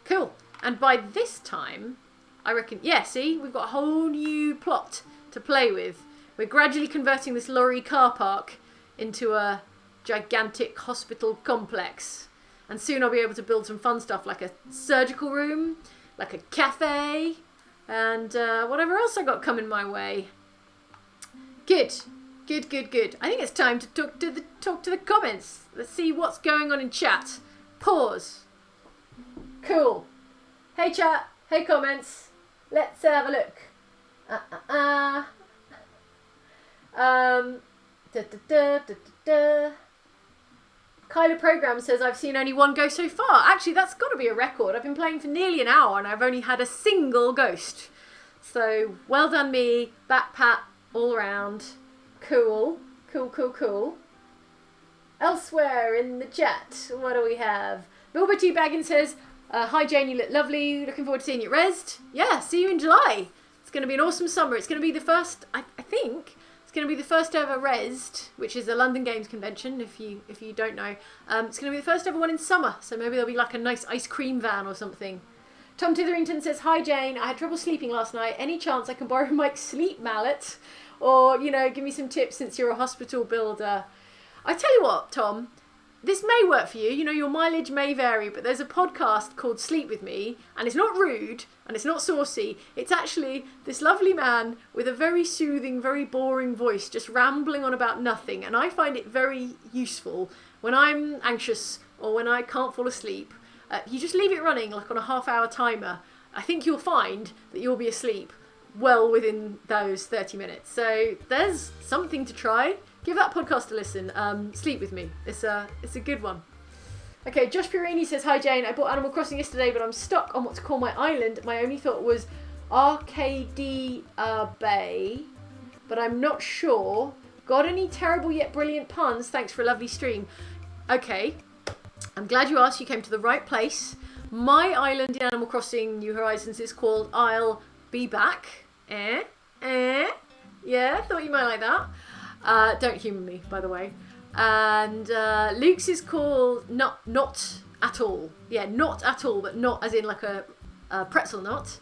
S1: Cool. And by this time, I reckon, yeah, see, we've got a whole new plot to play with. We're gradually converting this lorry car park into a gigantic hospital complex. And soon I'll be able to build some fun stuff like a surgical room, like a cafe, and whatever else I got coming my way. Good. Good, good, good. I think it's time to talk to the comments. Let's see what's going on in chat. Pause. Cool. Hey chat. Hey comments. Let's have a look. Kyla Program says I've seen only one ghost so far. Actually, that's got to be a record. I've been playing for nearly an hour and I've only had a single ghost. So well done me, back pat all around. Cool. Elsewhere in the chat, what do we have? Bilbo T. Baggins says, hi Jane, you look lovely. Looking forward to seeing you at Rezzed. Yeah, see you in July. It's going to be an awesome summer. It's going to be the first, I think, it's going to be the first ever Rezzed, which is a London Games convention, if you don't know. It's going to be the first ever one in summer, so maybe there'll be like a nice ice cream van or something. Tom Titherington says, hi Jane, I had trouble sleeping last night. Any chance I can borrow Mike's sleep mallet? Or, give me some tips since you're a hospital builder. I tell you what, Tom, this may work for you. Your mileage may vary, but there's a podcast called Sleep With Me, and it's not rude, and it's not saucy. It's actually this lovely man with a very soothing, very boring voice, just rambling on about nothing, and I find it very useful when I'm anxious or when I can't fall asleep. You just leave it running, like on a half-hour timer. I think you'll find that you'll be asleep well within those 30 minutes. So there's something to try. Give that podcast a listen. Sleep With Me. It's a good one. Okay, Josh Purini says, hi Jane, I bought Animal Crossing yesterday, but I'm stuck on what to call my island. My only thought was Arcadia Bay, but I'm not sure. Got any terrible yet brilliant puns? Thanks for a lovely stream. Okay, I'm glad you asked. You came to the right place. My island in Animal Crossing New Horizons is called I'll Be Back. Yeah, thought you might like that. Don't humour me, by the way. And Luke's is called Not At All. Yeah, Not At All, but not as in like a pretzel knot.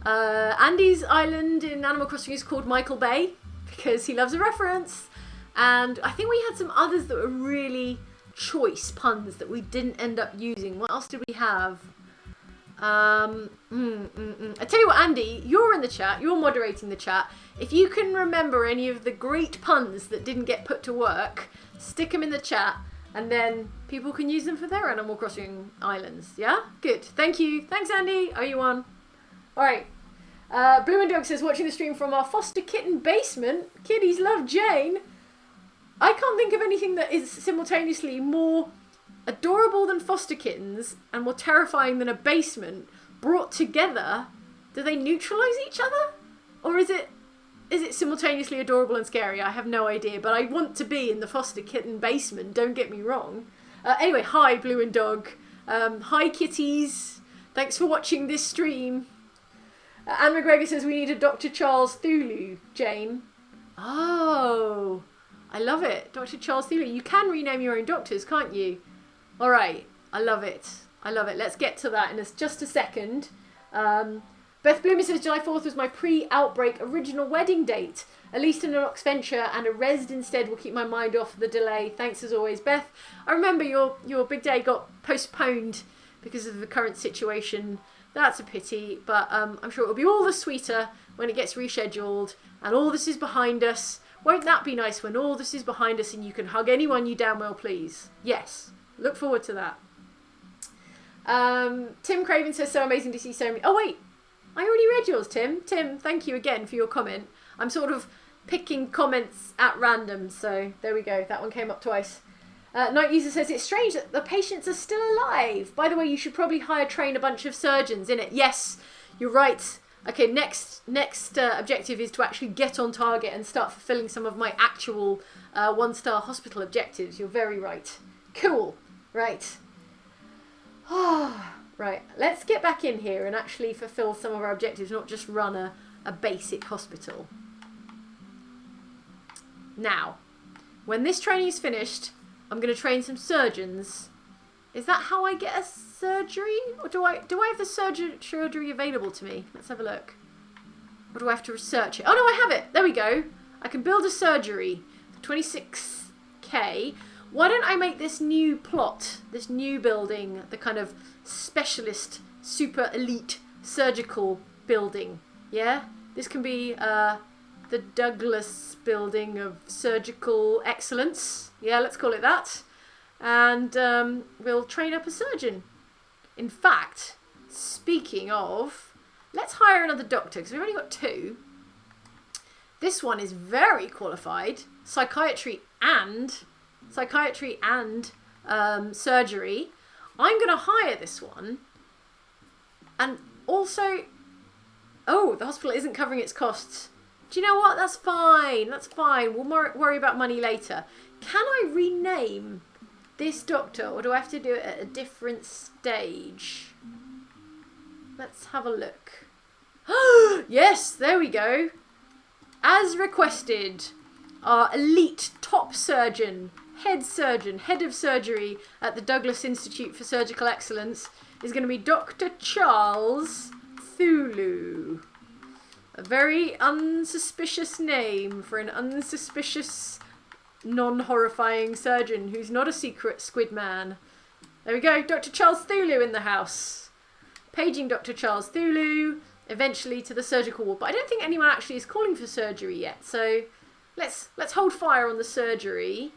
S1: Andy's island in Animal Crossing is called Michael Bay, because he loves a reference. And I think we had some others that were really choice puns that we didn't end up using. What else did we have? I tell you what, Andy, you're in the chat, you're moderating the chat. If you can remember any of the great puns that didn't get put to work, stick them in the chat, and then people can use them for their Animal Crossing islands. Yeah? Good. Thank you. Thanks, Andy. Are you on? Alright. Blue and Dog says, watching the stream from our foster kitten basement. Kitties love Jane. I can't think of anything that is simultaneously more adorable than foster kittens and more terrifying than a basement brought together. Do they neutralise each other? Or is it simultaneously adorable and scary? I have no idea, but I want to be in the foster kitten basement, don't get me wrong. Anyway, hi Blue and Dog. Hi kitties. Thanks for watching this stream. Anne McGregor says we need a Dr. Charles Thulu, Jane. Oh, I love it. Dr. Charles Thulu. You can rename your own doctors, can't you? All right. I love it. Let's get to that in just a second. Beth Bloomer says July 4th was my pre-outbreak original wedding date. At least in an Oxventure and a Rezzed instead will keep my mind off the delay. Thanks as always, Beth. I remember your big day got postponed because of the current situation. That's a pity, but I'm sure it'll be all the sweeter when it gets rescheduled and all this is behind us. Won't that be nice when all this is behind us and you can hug anyone you damn well please? Yes, look forward to that. Tim Craven says, so amazing to see so many... Oh wait, I already read yours, Tim. Tim, thank you again for your comment. I'm sort of picking comments at random, so there we go. That one came up twice. Night User says, it's strange that the patients are still alive. By the way, you should probably train a bunch of surgeons in it. Yes, you're right. Okay, next objective is to actually get on target and start fulfilling some of my actual 1-star hospital objectives. You're very right. Cool. Right. Right, let's get back in here and actually fulfill some of our objectives, not just run a basic hospital. Now, when this training is finished, I'm going to train some surgeons. Is that how I get a surgery? Or do I have the surgery available to me? Let's have a look. Or do I have to research it? Oh no, I have it. There we go. I can build a surgery for 26k. Why don't I make this new plot, this new building, the kind of specialist, super elite surgical building? Yeah? This can be the Douglas building of surgical excellence. Yeah, let's call it that. And we'll train up a surgeon. In fact, speaking of, let's hire another doctor because we've only got 2. This one is very qualified, psychiatry and surgery. I'm going to hire this one, and also Oh, the hospital isn't covering its costs. Do you know what? That's fine. That's fine. We'll worry about money later. Can I rename this doctor, or do I have to do it at a different stage? Let's have a look. Yes, there we go. As requested, our elite top surgeon, head of surgery at the Douglas Institute for Surgical Excellence is going to be Dr. Charles Thulu. A very unsuspicious name for an unsuspicious, non-horrifying surgeon who's not a secret squid man. There we go, Dr. Charles Thulu in the house. Paging Dr. Charles Thulu, eventually to the surgical ward. But I don't think anyone actually is calling for surgery yet, so let's hold fire on the surgery.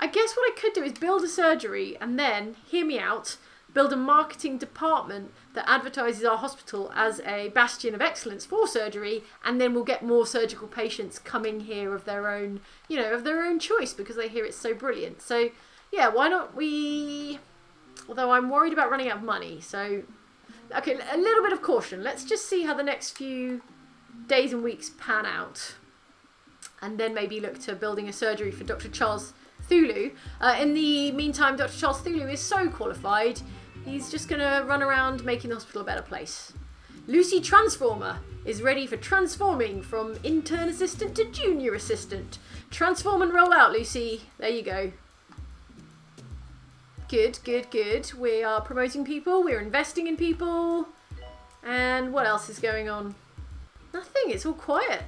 S1: I guess what I could do is build a surgery and then, hear me out, build a marketing department that advertises our hospital as a bastion of excellence for surgery, and then we'll get more surgical patients coming here of their own, of their own choice because they hear it's so brilliant. So, yeah, why not we... Although I'm worried about running out of money, so... Okay, a little bit of caution. Let's just see how the next few days and weeks pan out. And then maybe look to building a surgery for Dr. Charles Thulu. In the meantime, Dr. Charles Thulu is so qualified, he's just going to run around making the hospital a better place. Lucy Transformer is ready for transforming from intern assistant to junior assistant. Transform and roll out, Lucy. There you go. Good, good, good. We are promoting people. We're investing in people. And what else is going on? Nothing. It's all quiet.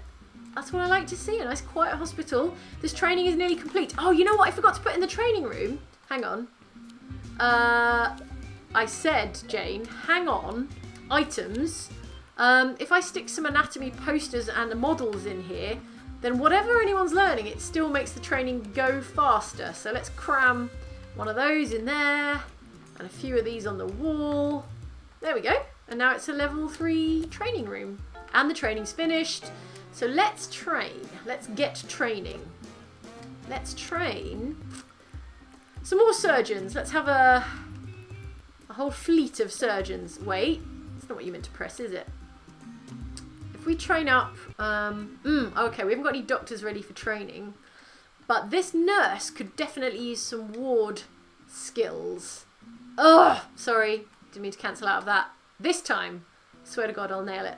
S1: That's what I like to see. A nice quiet hospital. This training is nearly complete. Oh, you know what I forgot to put in the training room? Hang on. I said, Jane, hang on. Items. If I stick some anatomy posters and the models in here, then whatever anyone's learning, it still makes the training go faster. So let's cram one of those in there and a few of these on the wall. There we go. And now it's a level 3 training room. And the training's finished. So let's train. Let's get training. Let's train some more surgeons. Let's have a whole fleet of surgeons. Wait, that's not what you meant to press, is it? If we train up... okay, we haven't got any doctors ready for training. But this nurse could definitely use some ward skills. Ugh, sorry. Didn't mean to cancel out of that. This time, swear to God, I'll nail it.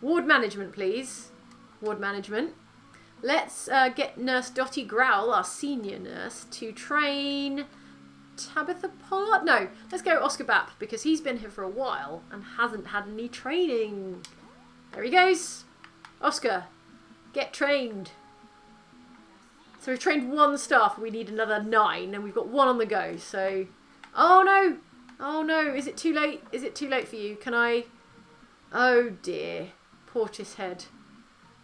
S1: Ward management, please. Ward management. Let's get Nurse Dottie Growl, our senior nurse, to train Tabitha Pollard. No, let's go Oscar Bapp because he's been here for a while and hasn't had any training. There he goes. Oscar, get trained. So we've trained 1 staff and we need another 9 and we've got 1 on the go. So, oh no. Oh no, is it too late? Is it too late for you? Can I... Oh dear. Portishead.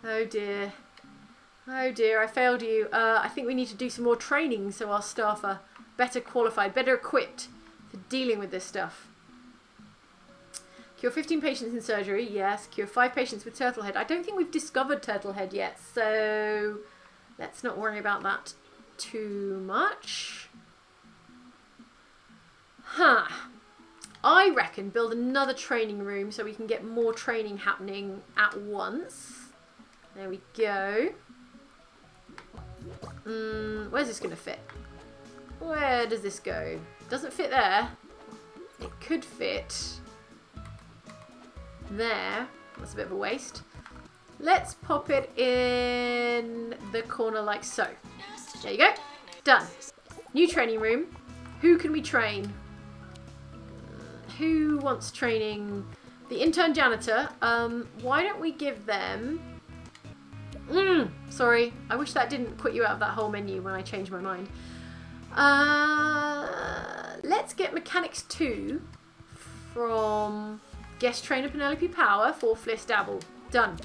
S1: Oh dear. Oh dear, I failed you. I think we need to do some more training so our staff are better qualified, better equipped for dealing with this stuff. Cure 15 patients in surgery, yes. Cure 5 patients with Turtlehead. I don't think we've discovered Turtlehead yet, so let's not worry about that too much. Huh. I reckon build another training room so we can get more training happening at once. There we go. Where's this going to fit? Where does this go? Doesn't fit there. It could fit there. That's a bit of a waste. Let's pop it in the corner like so. There you go. Done. New training room. Who can we train? Who wants training? The intern janitor. Why don't we give them... sorry. I wish that didn't quit you out of that whole menu when I changed my mind. Let's get Mechanics 2 from guest trainer Penelope Power for Fliss Dabble. Done.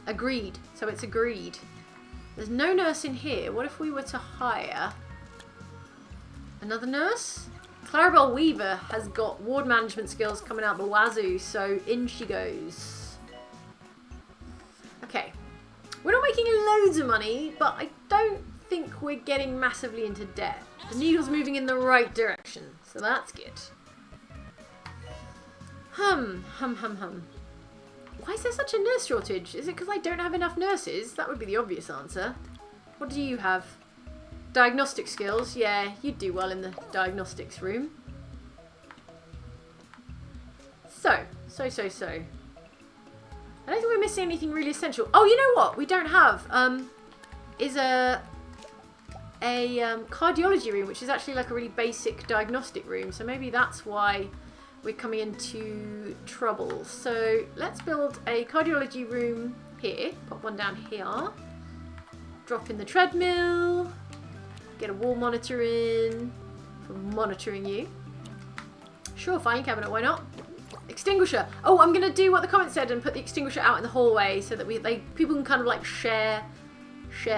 S1: Agreed. So it's agreed. There's no nurse in here. What if we were to hire another nurse? Clarabelle Weaver has got ward management skills coming out the wazoo, so in she goes. Okay. We're not making loads of money, but I don't think we're getting massively into debt. The needle's moving in the right direction, so that's good. Hum. Why is there such a nurse shortage? Is it because I don't have enough nurses? That would be the obvious answer. What do you have? Diagnostic skills. Yeah, you'd do well in the diagnostics room. So. I don't think we're missing anything really essential. Oh, you know what? We don't have is a cardiology room, which is actually like a really basic diagnostic room. So maybe that's why we're coming into trouble. So let's build a cardiology room here. Pop one down here. Drop in the treadmill. Get a wall monitor in for monitoring you. Sure, filing cabinet, why not? Extinguisher. Oh, I'm going to do what the comment said and put the extinguisher out in the hallway so that people can kind of like share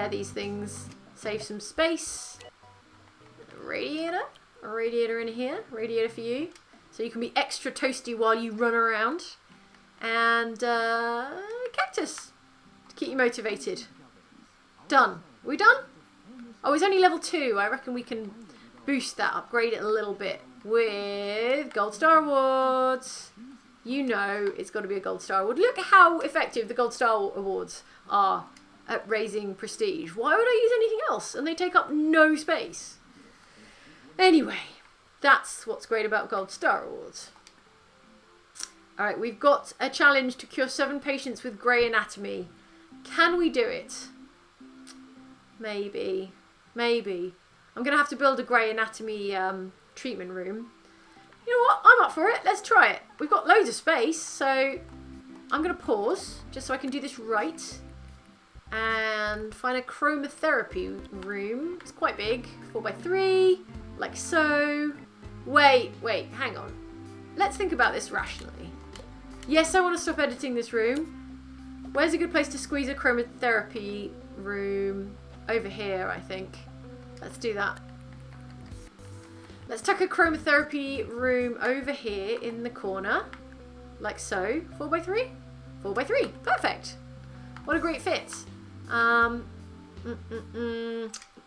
S1: these things. Save some space. Radiator. A radiator in here. Radiator for you. So you can be extra toasty while you run around. And cactus to keep you motivated. Done. Are we done? Oh, it's only level 2. I reckon we can boost that, upgrade it a little bit with Gold Star Awards. You know it's got to be a Gold Star Award. Look how effective the Gold Star Awards are at raising prestige. Why would I use anything else? And they take up no space. Anyway, that's what's great about Gold Star Awards. Alright, we've got a challenge to cure 7 patients with grey anatomy. Can we do it? Maybe. I'm going to have to build a grey anatomy treatment room. You know what? I'm up for it. Let's try it. We've got loads of space, so I'm going to pause just so I can do this right. And find a chromotherapy room. It's quite big. 4x3. Like so. Wait, hang on. Let's think about this rationally. Yes, I want to stop editing this room. Where's a good place to squeeze a chromotherapy room? Over here, I think. Let's do that. Let's tuck a chromotherapy room over here in the corner. Like so. 4x3? 4x3. Perfect. What a great fit.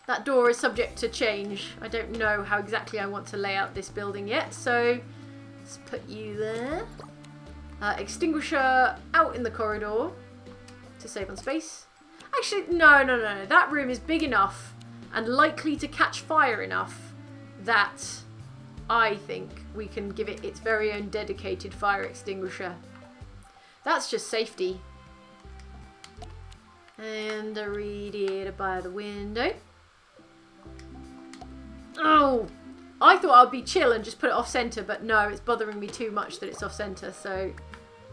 S1: That door is subject to change. I don't know how exactly I want to lay out this building yet. So let's put you there. Extinguisher out in the corridor to save on space. Actually, no. That room is big enough and likely to catch fire enough that I think we can give it its very own dedicated fire extinguisher. That's just safety. And a radiator by the window. Oh, I thought I'd be chill and just put it off center, but no, it's bothering me too much that it's off center. So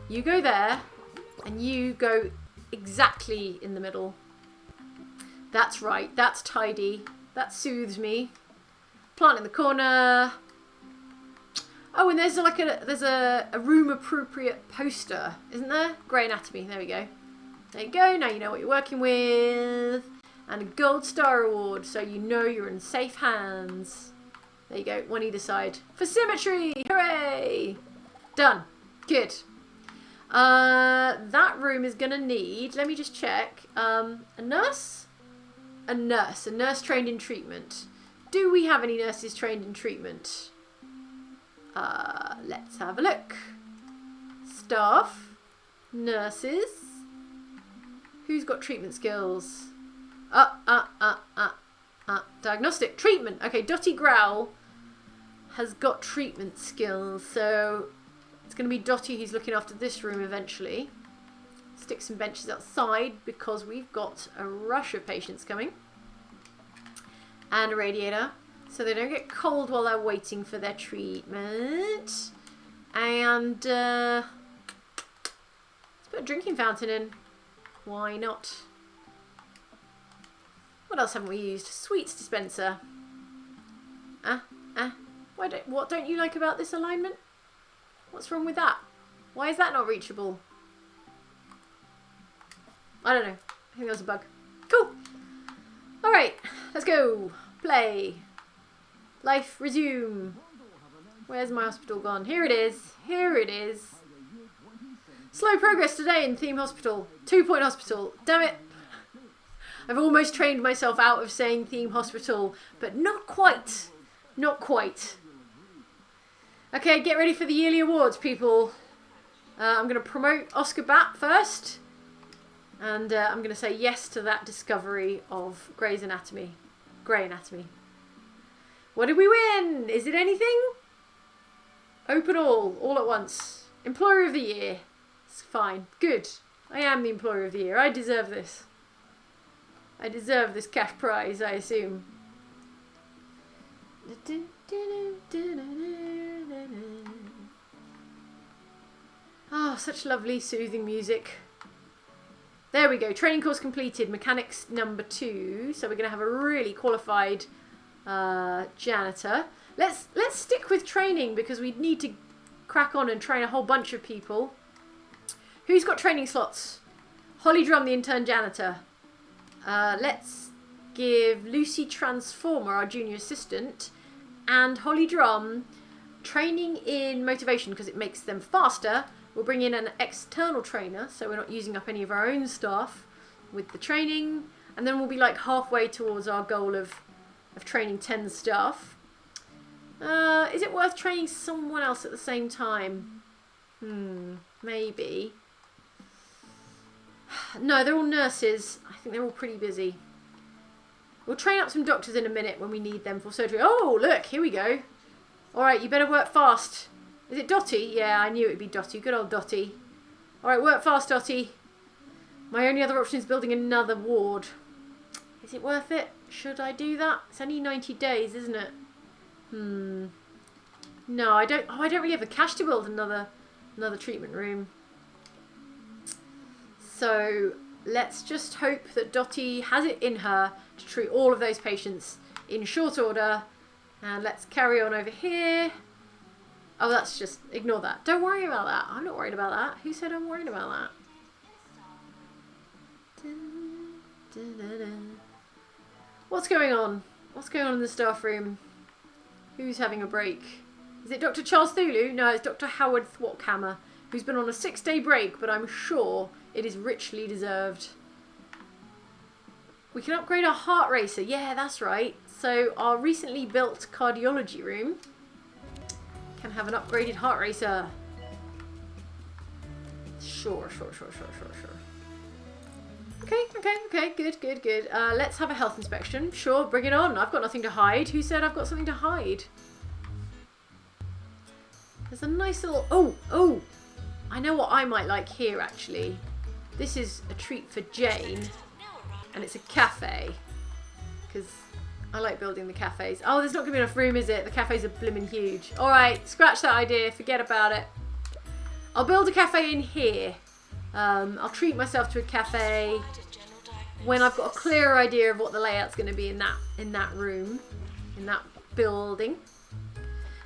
S1: you go there and you go exactly in the middle. That's right. That's tidy. That soothes me. Plant in the corner. Oh, and there's a room appropriate poster, isn't there? Grey anatomy. There we go. There you go. Now you know what you're working with. And a Gold Star Award, so you know you're in safe hands. There you go. One either side. For symmetry! Hooray! Done. Good. That room is going to need, let me just check, a nurse? A nurse trained in treatment. Do we have any nurses trained in treatment? Let's have a look. Staff. Nurses. Who's got treatment skills? Diagnostic. Treatment. Okay, Dottie Growl has got treatment skills, so it's going to be Dottie who's looking after this room eventually. Stick some benches outside because we've got a rush of patients coming. And a radiator so they don't get cold while they're waiting for their treatment. And let's put a drinking fountain in. Why not? What else haven't we used? Sweets dispenser. What don't you like about this alignment? What's wrong with that? Why is that not reachable? I don't know. I think that was a bug. Cool. Alright, let's go. Play. Life resume. Where's my hospital gone? Here it is. Here it is. Slow progress today in Theme Hospital. 2-point hospital. Damn it. I've almost trained myself out of saying Theme Hospital, but not quite. Not quite. Okay, get ready for the yearly awards, people. I'm going to promote Oscar Bat first. And I'm going to say yes to that discovery of Grey's Anatomy. Grey Anatomy. What did we win? Is it anything? Open all at once. Employer of the Year. It's fine. Good. I am the Employer of the Year. I deserve this. I deserve this cash prize, I assume. Oh, such lovely, soothing music. There we go. Training course completed. Mechanics number 2. So we're going to have a really qualified janitor. Let's stick with training because we need to crack on and train a whole bunch of people. Who's got training slots? Holly Drum, the intern janitor. Let's give Lucy Transformer, our junior assistant, and Holly Drum training in motivation because it makes them faster. We'll bring in an external trainer, so we're not using up any of our own staff with the training. And then we'll be like halfway towards our goal of training 10 staff. Is it worth training someone else at the same time? Maybe. No, they're all nurses. I think they're all pretty busy. We'll train up some doctors in a minute when we need them for surgery. Oh, look, here we go. All right, you better work fast. Is it Dottie? Yeah, I knew it would be Dottie. Good old Dottie. All right, work fast, Dottie. My only other option is building another ward. Is it worth it? Should I do that? It's only 90 days, isn't it? No, I don't. Oh, I don't really have the cash to build another treatment room. So let's just hope that Dottie has it in her to treat all of those patients in short order. And let's carry on over here. Oh, that's just, ignore that. Don't worry about that. I'm not worried about that. Who said I'm worried about that? What's going on? What's going on in the staff room? Who's having a break? Is it Dr. Charles Thulu? No, it's Dr. Howard Thwathammer, who's been on a 6-day break, but I'm sure it is richly deserved. We can upgrade our heart racer. Yeah, that's right. So our recently built cardiology room can have an upgraded heart racer. Sure. Okay, good. Let's have a health inspection. Sure, bring it on. I've got nothing to hide. Who said I've got something to hide? There's a nice little... Oh! I know what I might like here, actually. This is a treat for Jane. And it's a cafe. Because I like building the cafes. Oh, there's not going to be enough room, is it? The cafes are blimmin' huge. Alright, scratch that idea. Forget about it. I'll build a cafe in here. I'll treat myself to a cafe when I've got a clearer idea of what the layout's going to be in that room, in that building.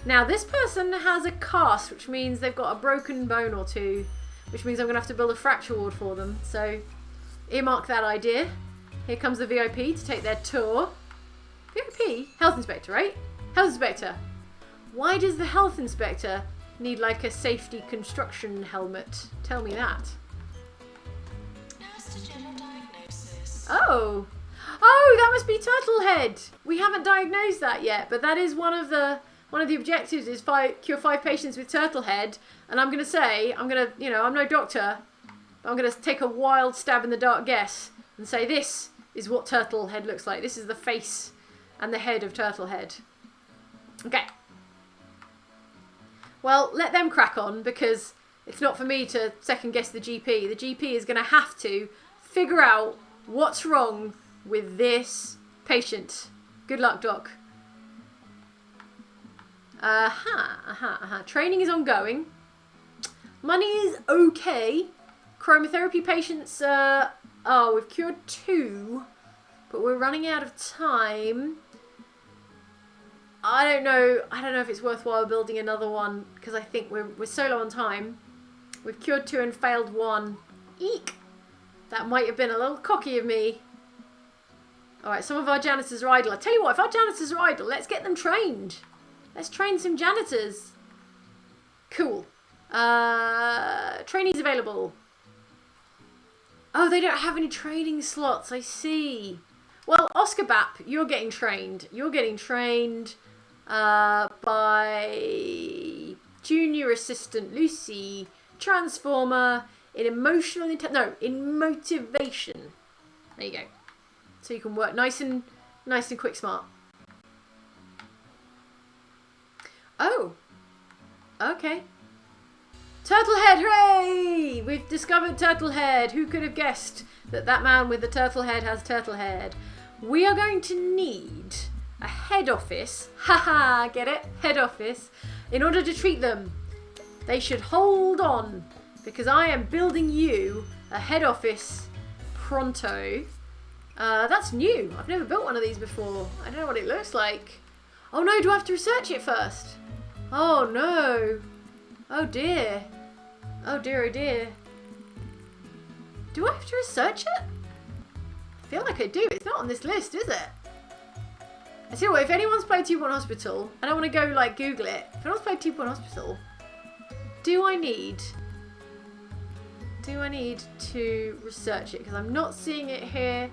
S1: Now, this person has a cast, which means they've got a broken bone or two, which means I'm going to have to build a fracture ward for them. So, earmark that idea. Here comes the VIP to take their tour. VIP? Health inspector, right? Health inspector. Why does the health inspector need like a safety construction helmet? Tell me that. Oh, that must be Turtlehead. We haven't diagnosed that yet, but that is one of the objectives is cure 5 patients with Turtlehead. And I'm no doctor, but I'm gonna take a wild stab in the dark guess and say this is what Turtlehead looks like. This is the face and the head of Turtlehead. Okay. Well, let them crack on because it's not for me to second guess the GP. The GP is gonna have to figure out what's wrong with this patient. Good luck, Doc. Training is ongoing. Money is okay. Chromotherapy patients, we've cured 2, but we're running out of time. I don't know if it's worthwhile building another one because I think we're so low on time. We've cured 2 and failed 1. Eek! That might have been a little cocky of me. Alright, some of our janitors are idle. I tell you what, if our janitors are idle, let's get them trained. Let's train some janitors. Cool. Trainees available. Oh, they don't have any training slots. I see. Well, Oscar Bap, you're getting trained. You're getting trained by junior assistant Lucy transformer, in emotional in motivation. There you go. So you can work nice and quick, smart. Oh. Okay. Turtle head, hooray! We've discovered turtle head. Who could have guessed that that man with the turtle head has turtle head? We are going to need a head office. Haha, get it? Head office. In order to treat them. They should hold on, because I am building you a head office pronto. That's new. I've never built one of these before. I don't know what it looks like. Oh no, do I have to research it first? Oh no. Oh dear. Oh dear, oh dear. Do I have to research it? I feel like I do. It's not on this list, is it? I tell you what, if anyone's played 2 Point Hospital, I don't want to go like Google it. If anyone's played 2 Point Hospital, do I need to research it? Because I'm not seeing it here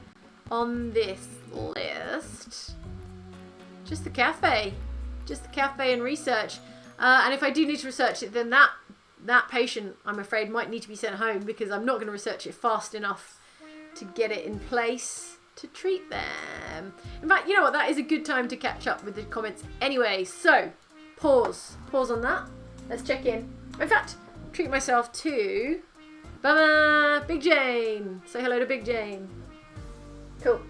S1: on this list. Just the cafe. Just the cafe and research. And if I do need to research it, then that patient, I'm afraid, might need to be sent home, because I'm not going to research it fast enough to get it in place to treat them. In fact, you know what? That is a good time to catch up with the comments anyway. So, pause on that. Let's check in. In fact, treat myself to Big Jane. Say hello to Big Jane. Cool.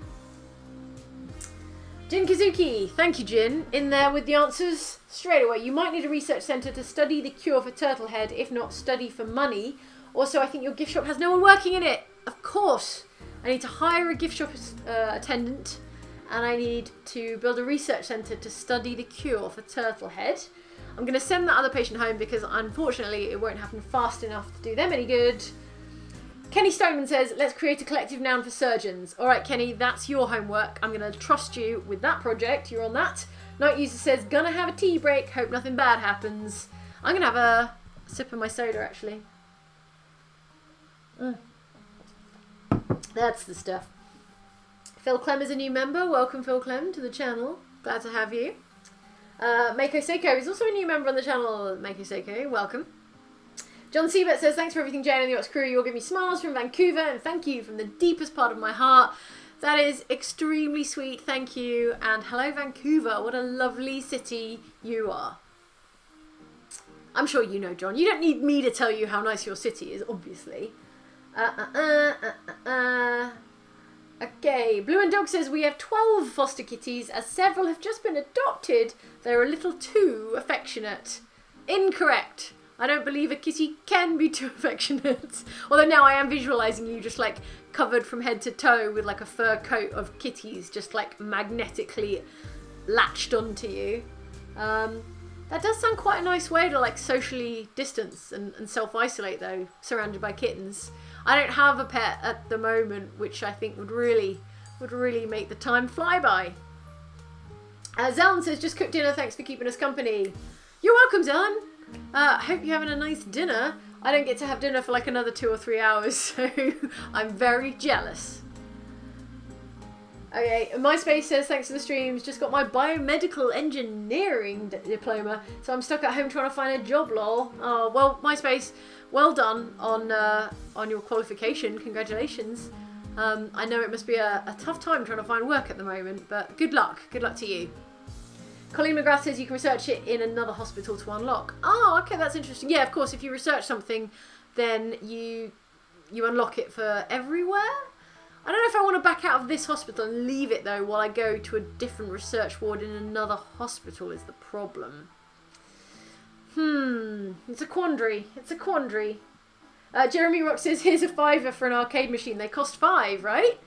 S1: Jin Kazuki, thank you, Jin. In there with the answers straight away. You might need a research centre to study the cure for turtlehead, if not study for money. Also, I think your gift shop has no one working in it. Of course. I need to hire a gift shop attendant, and I need to build a research centre to study the cure for turtlehead. I'm going to send that other patient home because unfortunately it won't happen fast enough to do them any good. Kenny Stoneman says, let's create a collective noun for surgeons. All right, Kenny, that's your homework. I'm going to trust you with that project. You're on that. Night User says, gonna have a tea break. Hope nothing bad happens. I'm going to have a sip of my soda, actually. That's the stuff. Phil Clem is a new member. Welcome, Phil Clem, to the channel. Glad to have you. Mako Seiko is also a new member on the channel. Mako Seiko, welcome. John Siebert says, thanks for everything, Jane and the Ox crew. You all give me smiles from Vancouver, and thank you from the deepest part of my heart. That is extremely sweet. Thank you. And hello, Vancouver. What a lovely city you are. I'm sure you know, John. You don't need me to tell you how nice your city is, obviously. Okay, Blue and Dog says, we have 12 foster kitties, as several have just been adopted. They're a little too affectionate. Incorrect. I don't believe a kitty can be too affectionate. Although now I am visualising you just like covered from head to toe with like a fur coat of kitties just like magnetically latched onto you. That does sound quite a nice way to like socially distance and self-isolate though, surrounded by kittens. I don't have a pet at the moment, which I think would really make the time fly by. Zelen says, just cooked dinner, thanks for keeping us company. You're welcome, Zelen. Hope you're having a nice dinner. I don't get to have dinner for like another 2 or 3 hours, so I'm very jealous. Okay, MySpace says, thanks for the streams. Just got my biomedical engineering diploma, so I'm stuck at home trying to find a job, lol. Oh, well, MySpace, well done on your qualification. Congratulations. I know it must be a tough time trying to find work at the moment, but good luck. Good luck to you. Colleen McGrath says you can research it in another hospital to unlock. Oh, okay, that's interesting. Yeah, of course, if you research something, then you unlock it for everywhere. I don't know if I want to back out of this hospital and leave it, though, while I go to a different research ward in another hospital is the problem. It's a quandary. It's a quandary. Jeremy Rock says, here's a £5 for an arcade machine. They cost £5, right?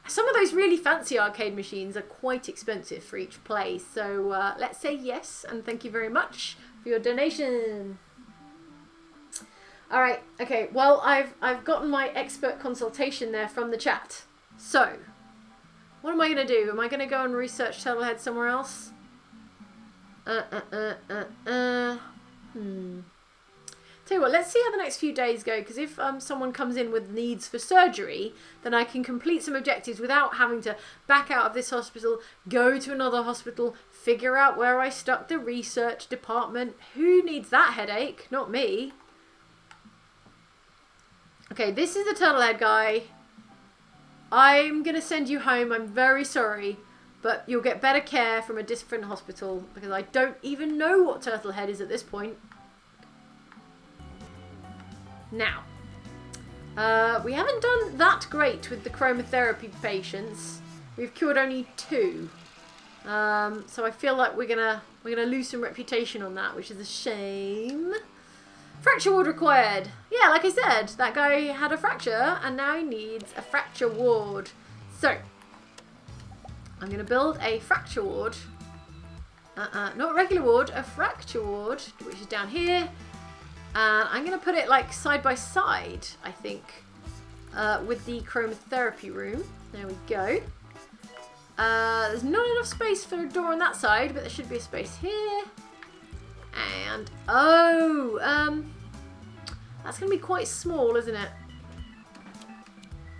S1: Some of those really fancy arcade machines are quite expensive for each play, so let's say yes, and thank you very much for your donation. All right, okay. Well, I've gotten my expert consultation there from the chat. So, what am I going to do? Am I going to go and research Turtlehead somewhere else? Tell you what, let's see how the next few days go, because if someone comes in with needs for surgery, then I can complete some objectives without having to back out of this hospital, go to another hospital, figure out where I stuck the research department. Who needs that headache? Not me. Okay, this is the turtle head guy. I'm going to send you home. I'm very sorry. But you'll get better care from a different hospital. Because I don't even know what turtle head is at this point. Now. We haven't done that great with the chromotherapy patients. We've cured only 2. So I feel like we're gonna lose some reputation on that, which is a shame. Fracture ward required. Yeah, like I said, that guy had a fracture and now he needs a fracture ward. So I'm gonna build a fracture ward. Not a regular ward, a fracture ward, which is down here. And I'm gonna put it like side by side, I think, with the chromotherapy room. There we go. There's not enough space for a door on that side, but there should be a space here. And, that's going to be quite small, isn't it?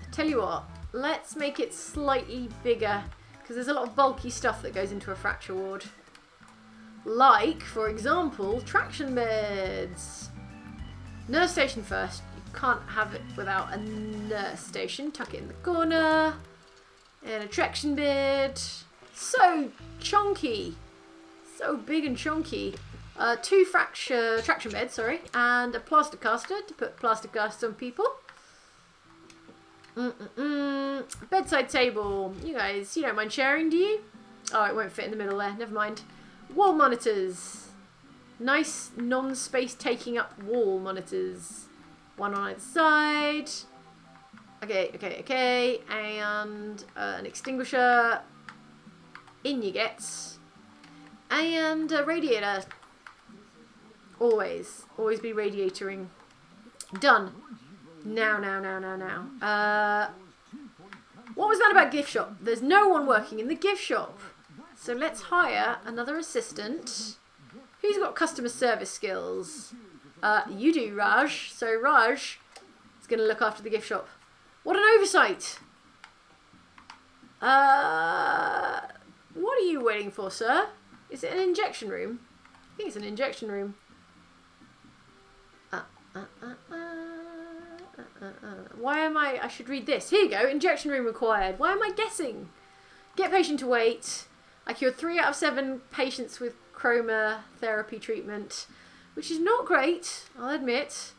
S1: I tell you what, let's make it slightly bigger, because there's a lot of bulky stuff that goes into a fracture ward. Like, for example, traction beds. Nurse station first. You can't have it without a nurse station. Tuck it in the corner. And a traction bed. So chunky. So big and chunky. 2 traction beds, sorry. And a plaster caster to put plaster casts on people. Bedside table. You guys, you don't mind sharing, do you? Oh, it won't fit in the middle there. Never mind. Wall monitors. Nice non-space taking up wall monitors. 1 on either side. Okay. And an extinguisher. In you get. And a radiator. Always be radiatoring. Done. Now. What was that about gift shop? There's no one working in the gift shop. So let's hire another assistant. Who's got customer service skills? You do, Raj. So Raj is going to look after the gift shop. What an oversight! What are you waiting for, sir? Is it an injection room? I think it's an injection room. Why am I should read this. Here you go. Injection room required. Why am I guessing? Get patient to wait. I cured 3 out of 7 patients with chromotherapy treatment, which is not great, I'll admit.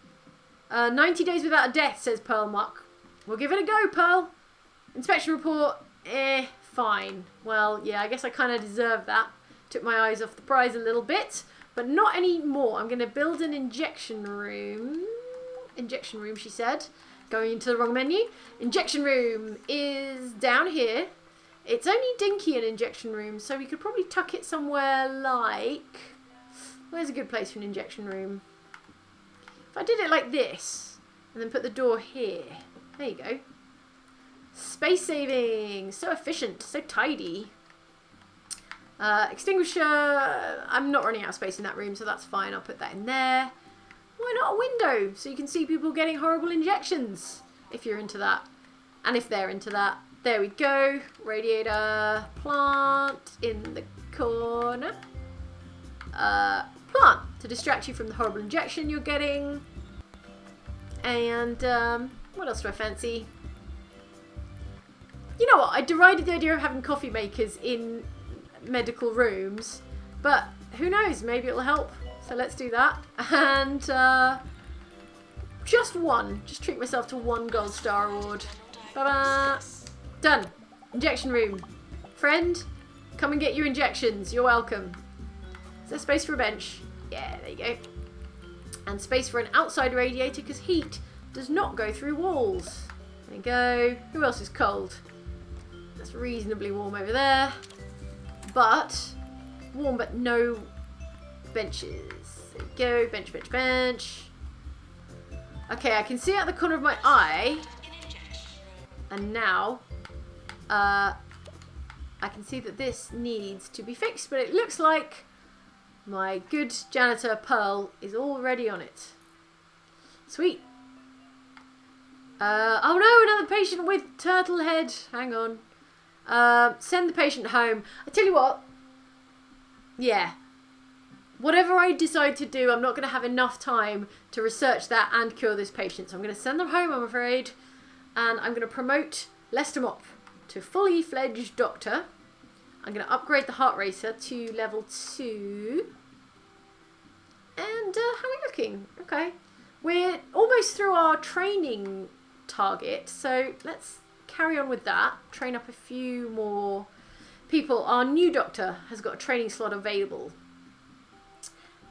S1: 90 days without a death, says Pearl Muck. We'll give it a go, Pearl. Inspection report, fine. Well, yeah, I guess I kind of deserve that. Took my eyes off the prize a little bit, but not anymore. I'm going to build an injection room. Injection room, she said. Going into the wrong menu. Injection room is down here. It's only dinky an injection room, so we could probably tuck it somewhere like... Where's a good place for an injection room? If I did it like this, and then put the door here. There you go. Space saving. So efficient. So tidy. Extinguisher. I'm not running out of space in that room, so that's fine. I'll put that in there. Why not a window? So you can see people getting horrible injections. If you're into that. And if they're into that. There we go. Radiator. Plant in the corner. Plant. To distract you from the horrible injection you're getting. And what else do I fancy? You know what? I derided the idea of having coffee makers in medical rooms. But who knows? Maybe it'll help. So let's do that. And just one. Just treat myself to 1 gold star award. Ba-ba! Done. Injection room. Friend, come and get your injections. You're welcome. Is there space for a bench? Yeah, there you go. And space for an outside radiator because heat does not go through walls. There you go. Who else is cold? That's reasonably warm over there. But warm but no benches. There you go. Bench, bench, bench. Okay, I can see out the corner of my eye. And now I can see that this needs to be fixed, but it looks like my good janitor Pearl is already on it. Sweet. Oh no, another patient with turtle head. Hang on. Send the patient home. I tell you what. Yeah. whatever I decide to do, I'm not going to have enough time to research that and cure this patient. So I'm going to send them home, I'm afraid. And I'm going to promote Lester Mop to fully fledged doctor. I'm going to upgrade the heart racer to level 2. And how are we looking? Okay. We're almost through our training target. So let's carry on with that. Train up a few more people. Our new doctor has got a training slot available.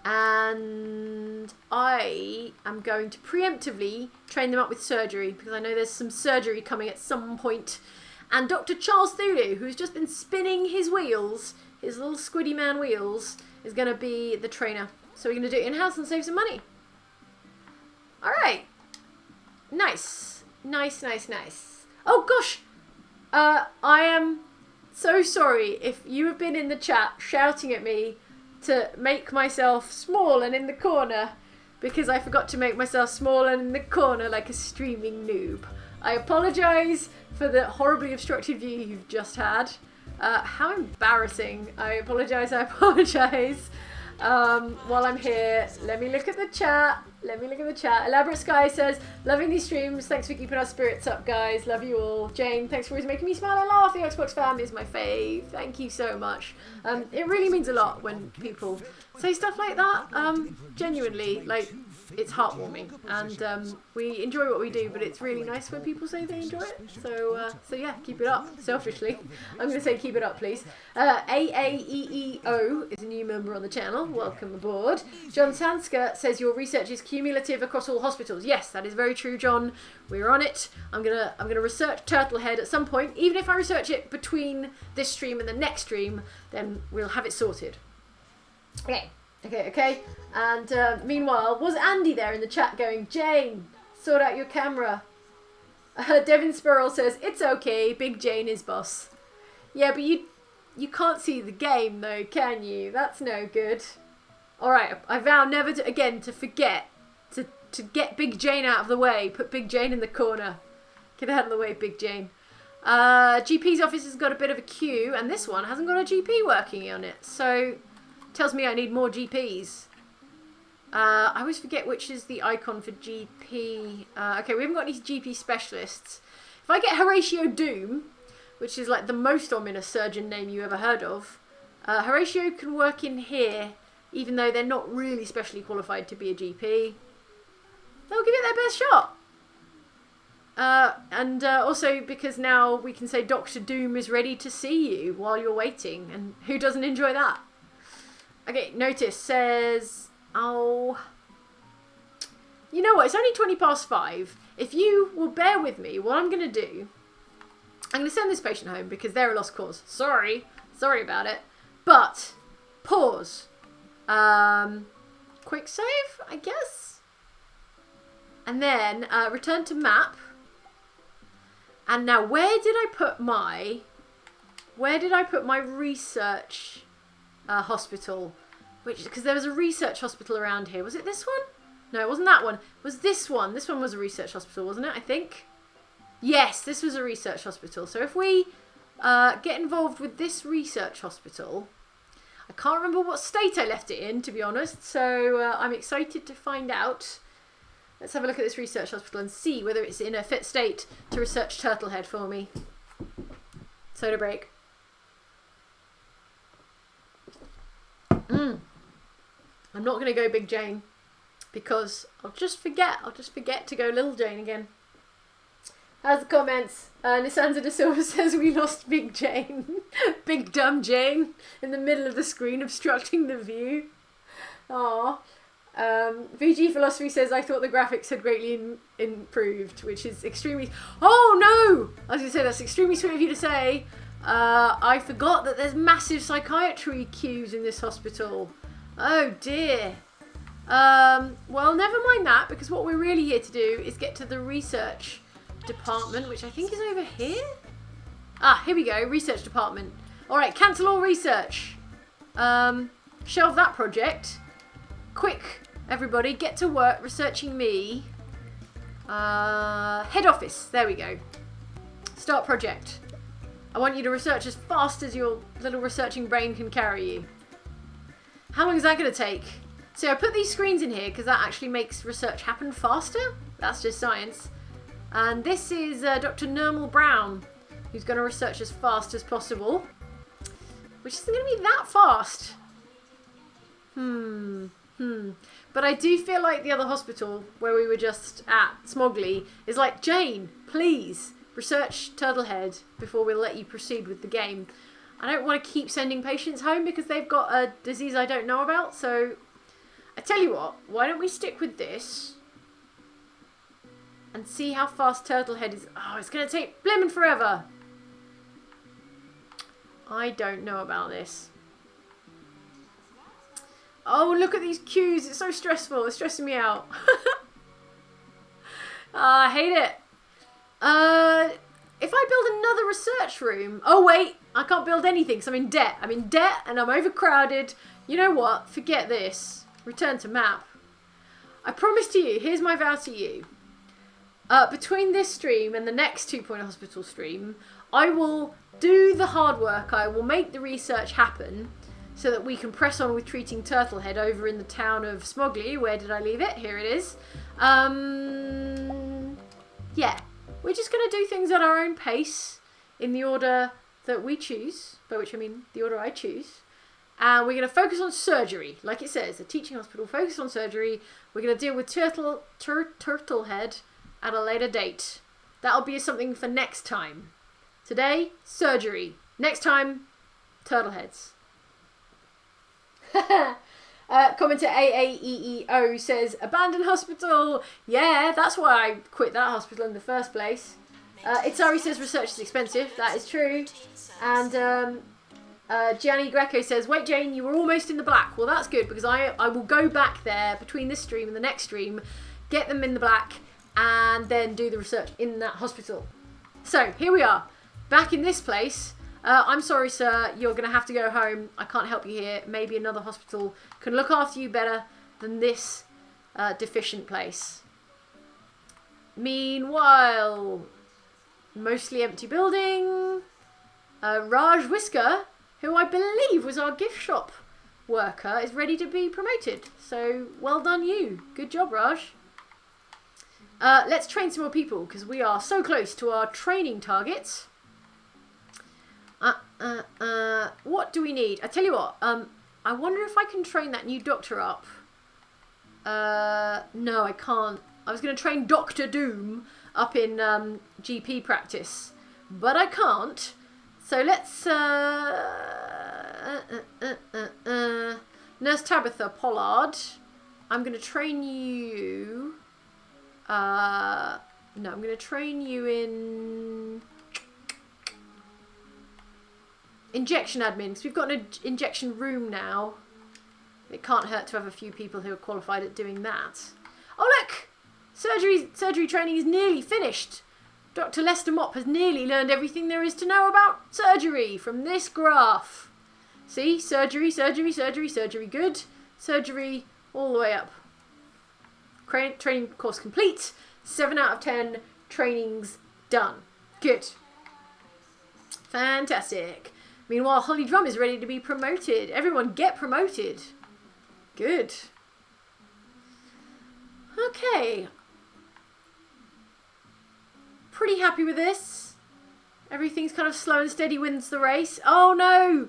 S1: And I am going to preemptively train them up with surgery because I know there's some surgery coming at some point. And Dr. Charles Thulu, who's just been spinning his wheels, his little squiddy man wheels, is going to be the trainer. So we're going to do it in-house and save some money. Alright. Nice. Nice, nice, nice. Oh gosh! I am so sorry if you have been in the chat shouting at me to make myself small and in the corner because I forgot to make myself small and in the corner like a streaming noob. I apologise for the horribly obstructed view you've just had. How embarrassing. I apologise, I apologise. While I'm here, let me look at the chat. Elaborate Sky says, loving these streams. Thanks for keeping our spirits up, guys. Love you all. Jane, thanks for always making me smile and laugh. The Xbox family is my fave. Thank you so much. It really means a lot when people say stuff like that. Genuinely, like, it's heartwarming. And we enjoy what we do, but it's really nice when people say they enjoy it. So yeah, keep it up. Selfishly, I'm going to say keep it up, please. AAEEO is a new member on the channel. Welcome aboard. John Sanska says your research is cumulative across all hospitals. Yes, that is very true, John. We're on it. I'm gonna research Turtlehead at some point. Even if I research it between this stream and the next stream, then we'll have it sorted. Okay. And meanwhile, was Andy there in the chat going, Jane, sort out your camera? Devin Spurrell says, it's okay, Big Jane is boss. Yeah, but you can't see the game though, can you? That's no good. Alright, I vow never to, again to forget to get Big Jane out of the way. Put Big Jane in the corner. Get out of the way, Big Jane. GP's office has got a bit of a queue, and this one hasn't got a GP working on it. So, tells me I need more GPs. I always forget which is the icon for GP. Okay, we haven't got any GP specialists. If I get Horatio Doom, which is like the most ominous surgeon name you ever heard of, Horatio can work in here, even though they're not really specially qualified to be a GP. They'll give it their best shot. And also because now we can say Dr. Doom is ready to see you while you're waiting. And who doesn't enjoy that? Okay, Notice says, oh, you know what? It's only 5:20. If you will bear with me, what I'm going to do, I'm going to send this patient home because they're a lost cause. Sorry about it. But, pause. Quick save, I guess. And then return to map. And now where did I put my research hospital? Because there was a research hospital around here. Was it this one? No, it wasn't that one. It was this one. This one was a research hospital, wasn't it? I think. Yes, this was a research hospital. So if we get involved with this research hospital, I can't remember what state I left it in, to be honest. So I'm excited to find out. Let's have a look at this research hospital and see whether it's in a fit state to research Turtlehead for me. Soda break. I'm not going to go Big Jane because I'll just forget. I'll just forget to go Little Jane again. How's the comments? Nisanza de Silva says we lost Big Jane. Big dumb Jane in the middle of the screen obstructing the view. Aww. VG Philosophy says I thought the graphics had greatly improved, which is extremely... Oh no! I was going to say that's extremely sweet of you to say. I forgot that there's massive psychiatry queues in this hospital. Oh dear. Well, never mind that, because what we're really here to do is get to the research department, which I think is over here. Ah, here we go, research department. Alright, cancel all research. Shelve that project. Quick, everybody, get to work researching me. Head office, there we go. Start project. I want you to research as fast as your little researching brain can carry you. How long is that going to take? So I put these screens in here because that actually makes research happen faster. That's just science. And this is Dr. Nermal Brown, who's going to research as fast as possible. Which isn't going to be that fast. But I do feel like the other hospital, where we were just at, Smogley, is like, Jane, please, research Turtlehead before we'll let you proceed with the game. I don't want to keep sending patients home because they've got a disease I don't know about, so I tell you what, why don't we stick with this and see how fast Turtlehead is. Oh, it's going to take blimmin' forever. I don't know about this. Oh, look at these queues. It's so stressful. It's stressing me out. I hate it. If I build another research room... Oh, wait. I can't build anything because I'm in debt. I'm in debt and I'm overcrowded. You know what? Forget this. Return to map. I promise to you, here's my vow to you. Between this stream and the next 2 Point Hospital stream, I will do the hard work. I will make the research happen so that we can press on with treating Turtlehead over in the town of Smogley. Where did I leave it? Here it is. Yeah. We're just going to do things at our own pace in the order that we choose, by which I mean the order I choose. And we're going to focus on surgery, like it says, a teaching hospital, focus on surgery. We're going to deal with Turtlehead at a later date. That'll be something for next time. Today, surgery. Next time, Turtleheads. Commenter AAEEO says, abandoned hospital. Yeah, that's why I quit that hospital in the first place. Itzari says research is expensive. That is true. And Gianni Greco says, wait Jane, you were almost in the black. Well, that's good because I will go back there between this stream and the next stream, get them in the black, and then do the research in that hospital. So, here we are. Back in this place. I'm sorry, sir. You're going to have to go home. I can't help you here. Maybe another hospital can look after you better than this deficient place. Meanwhile, mostly empty building. Raj Whisker, who I believe was our gift shop worker, is ready to be promoted. So, well done you. Good job, Raj. Let's train some more people because we are so close to our training targets. What do we need? I tell you what, I wonder if I can train that new doctor up. No, I can't. I was going to train Dr. Doom up in GP practice, but I can't. So let's Nurse Tabitha Pollard. I'm going to train you. No, I'm going to train you in injection admin, because we've got an injection room now. It can't hurt to have a few people who are qualified at doing that. Oh look! Surgery training is nearly finished. Dr. Lester Mop has nearly learned everything there is to know about surgery from this graph. See? Surgery, surgery, surgery, surgery. Good. Surgery all the way up. Training course complete. 7 out of 10 trainings done. Good. Fantastic. Meanwhile, Holly Drum is ready to be promoted. Everyone get promoted. Good. Okay. Pretty happy with this. Everything's kind of slow and steady wins the race. Oh no!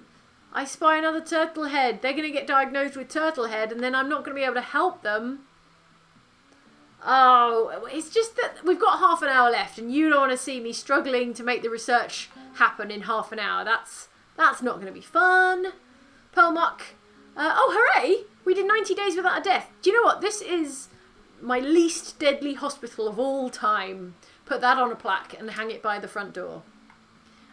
S1: I spy another Turtlehead. They're going to get diagnosed with Turtlehead and then I'm not going to be able to help them. Oh, it's just that we've got half an hour left and you don't want to see me struggling to make the research happen in half an hour. That's not going to be fun. Pearl Muck. Oh, hooray! We did 90 days without a death. Do you know what? This is my least deadly hospital of all time. Put that on a plaque and hang it by the front door.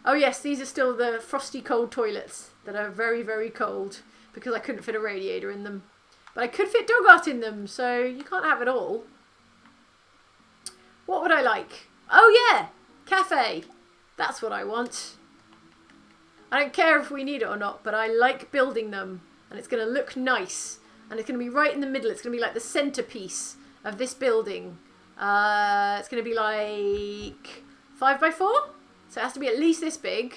S1: Oh yes, these are still the frosty cold toilets that are very, very cold because I couldn't fit a radiator in them. But I could fit dog art in them, so you can't have it all. What would I like? Oh yeah! Cafe! That's what I want. I don't care if we need it or not, but I like building them. And it's going to look nice. And it's going to be right in the middle. It's going to be like the centerpiece of this building. It's going to be like 5x4. So it has to be at least this big.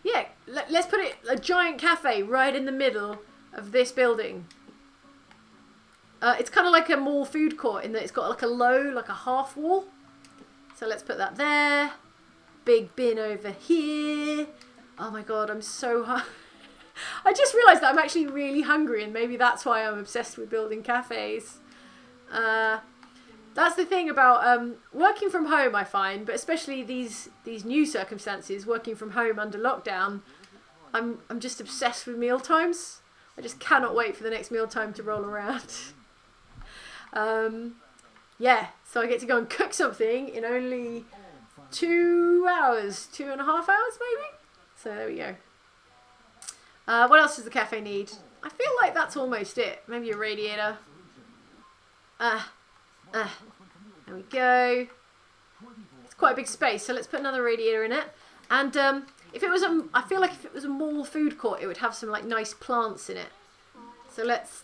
S1: Yeah, let's put it a giant cafe right in the middle of this building. It's kind of like a mall food court in that it's got like a low, like a half wall. So let's put that there. Big bin over here. Oh my god, I'm so hungry. I just realised that I'm actually really hungry, and maybe that's why I'm obsessed with building cafes. That's the thing about working from home, I find, but especially these new circumstances, working from home under lockdown, I'm just obsessed with meal times. I just cannot wait for the next mealtime to roll around. Yeah, so I get to go and cook something in only 2 hours, 2.5 hours maybe? So there we go. What else does the cafe need? I feel like that's almost it. Maybe a radiator. There we go. It's quite a big space, so let's put another radiator in it. And if it was I feel like if it was a mall food court, it would have some like nice plants in it. So let's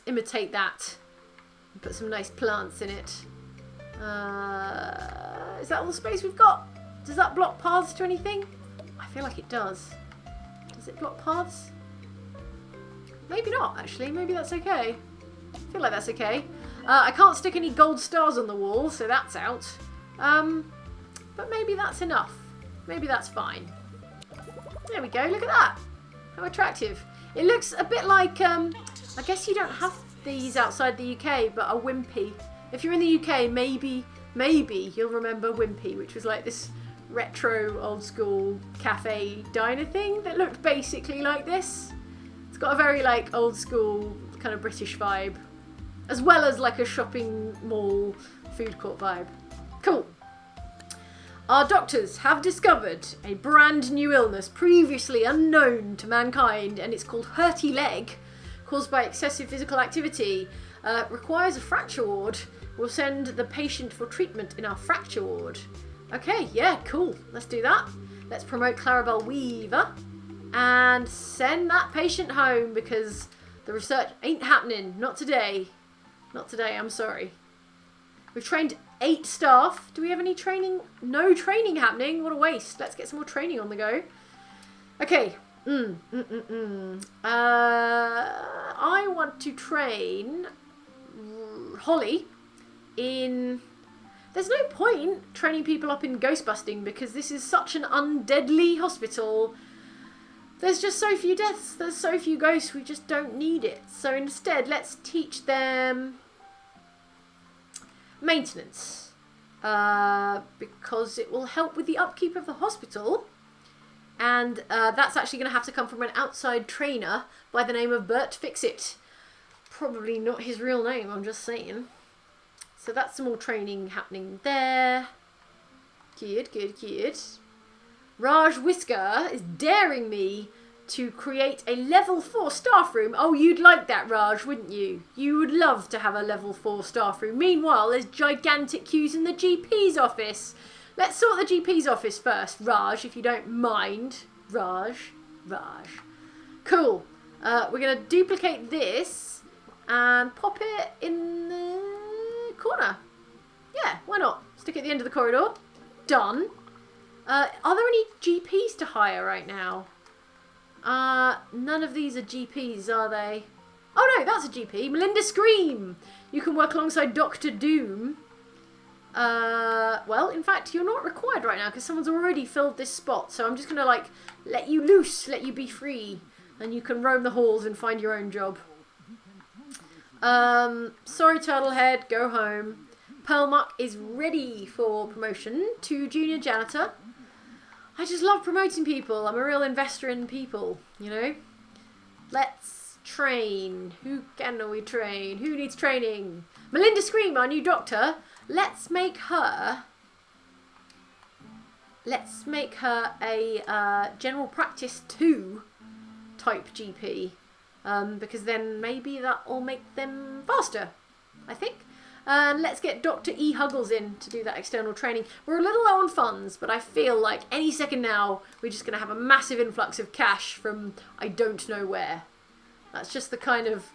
S1: imitate that and put some nice plants in it. Is that all the space we've got? Does that block paths to anything? I feel like it does. Does it block paths? Maybe not, actually. Maybe that's okay. I feel like that's okay. I can't stick any gold stars on the wall, so that's out. But maybe that's enough. Maybe that's fine. There we go. Look at that. How attractive. It looks a bit like, I guess you don't have these outside the UK, but a Wimpy. If you're in the UK, maybe you'll remember Wimpy, which was like this retro old school cafe diner thing that looked basically like this. It's got a very like old school kind of British vibe, as well as like a shopping mall food court vibe. Cool. Our doctors have discovered a brand new illness previously unknown to mankind, and it's called hurty leg, caused by excessive physical activity. Requires a fracture ward. We'll send the patient for treatment in our fracture ward. Okay, yeah, cool. Let's do that. Let's promote Clarabelle Weaver and send that patient home because the research ain't happening. Not today. Not today, I'm sorry. We've trained 8 staff. Do we have any training? No training happening. What a waste. Let's get some more training on the go. Okay. I want to train Holly in... There's no point training people up in ghost busting because this is such an undeadly hospital. There's just so few deaths. There's so few ghosts. We just don't need it. So instead, let's teach them maintenance. Because it will help with the upkeep of the hospital. And that's actually going to have to come from an outside trainer by the name of Bert Fixit. Probably not his real name, I'm just saying. So that's some more training happening there. Good, good, good. Raj Whisker is daring me to create a level 4 staff room. Oh, you'd like that, Raj, wouldn't you? You would love to have a level 4 staff room. Meanwhile, there's gigantic queues in the GP's office. Let's sort the GP's office first, Raj, if you don't mind. Raj. Cool. We're going to duplicate this and pop it in the corner. Yeah, why not? Stick it at the end of the corridor. Done. Are there any GPs to hire right now? None of these are GPs, are they? Oh no, that's a GP. Melinda Scream. You can work alongside Dr. Doom. Well, in fact, you're not required right now because someone's already filled this spot. So I'm just going to, like, let you loose, let you be free. And you can roam the halls and find your own job. Sorry, Turtlehead, go home. Pearlmuck is ready for promotion to junior janitor. I just love promoting people. I'm a real investor in people, you know. Let's train. Who can we train? Who needs training? Melinda Scream, our new doctor. Let's make her a general practice 2 type GP. Because then maybe that will make them faster, I think. And let's get Dr. E. Huggles in to do that external training. We're a little low on funds, but I feel like any second now we're just going to have a massive influx of cash from I don't know where. That's just the kind of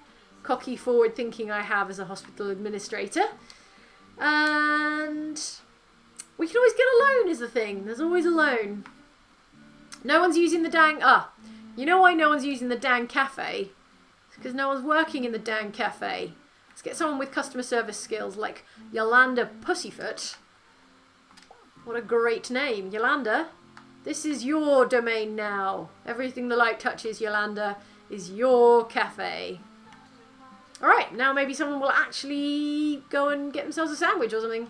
S1: cocky forward thinking I have as a hospital administrator. And we can always get a loan is the thing. There's always a loan. No one's using the dang... you know why no one's using the dang cafe? It's because no one's working in the damn cafe. Let's get someone with customer service skills like Yolanda Pussyfoot. What a great name. Yolanda, this is your domain now. Everything the light touches, Yolanda, is your cafe. Alright, now maybe someone will actually go and get themselves a sandwich or something.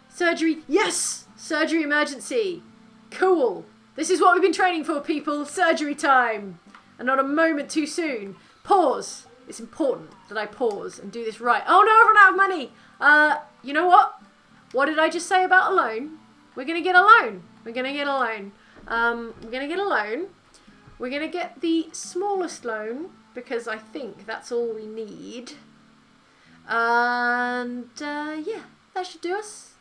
S1: Surgery. Yes! Surgery emergency. Cool. This is what we've been training for, people. Surgery time. And not a moment too soon. Pause. It's important that I pause and do this right. Oh no, I've run out of money. You know what? What did I just say about a loan? We're going to get a loan. We're going to get a loan. We're going to get a loan. We're going to get the smallest loan because I think that's all we need. And yeah, that should do us.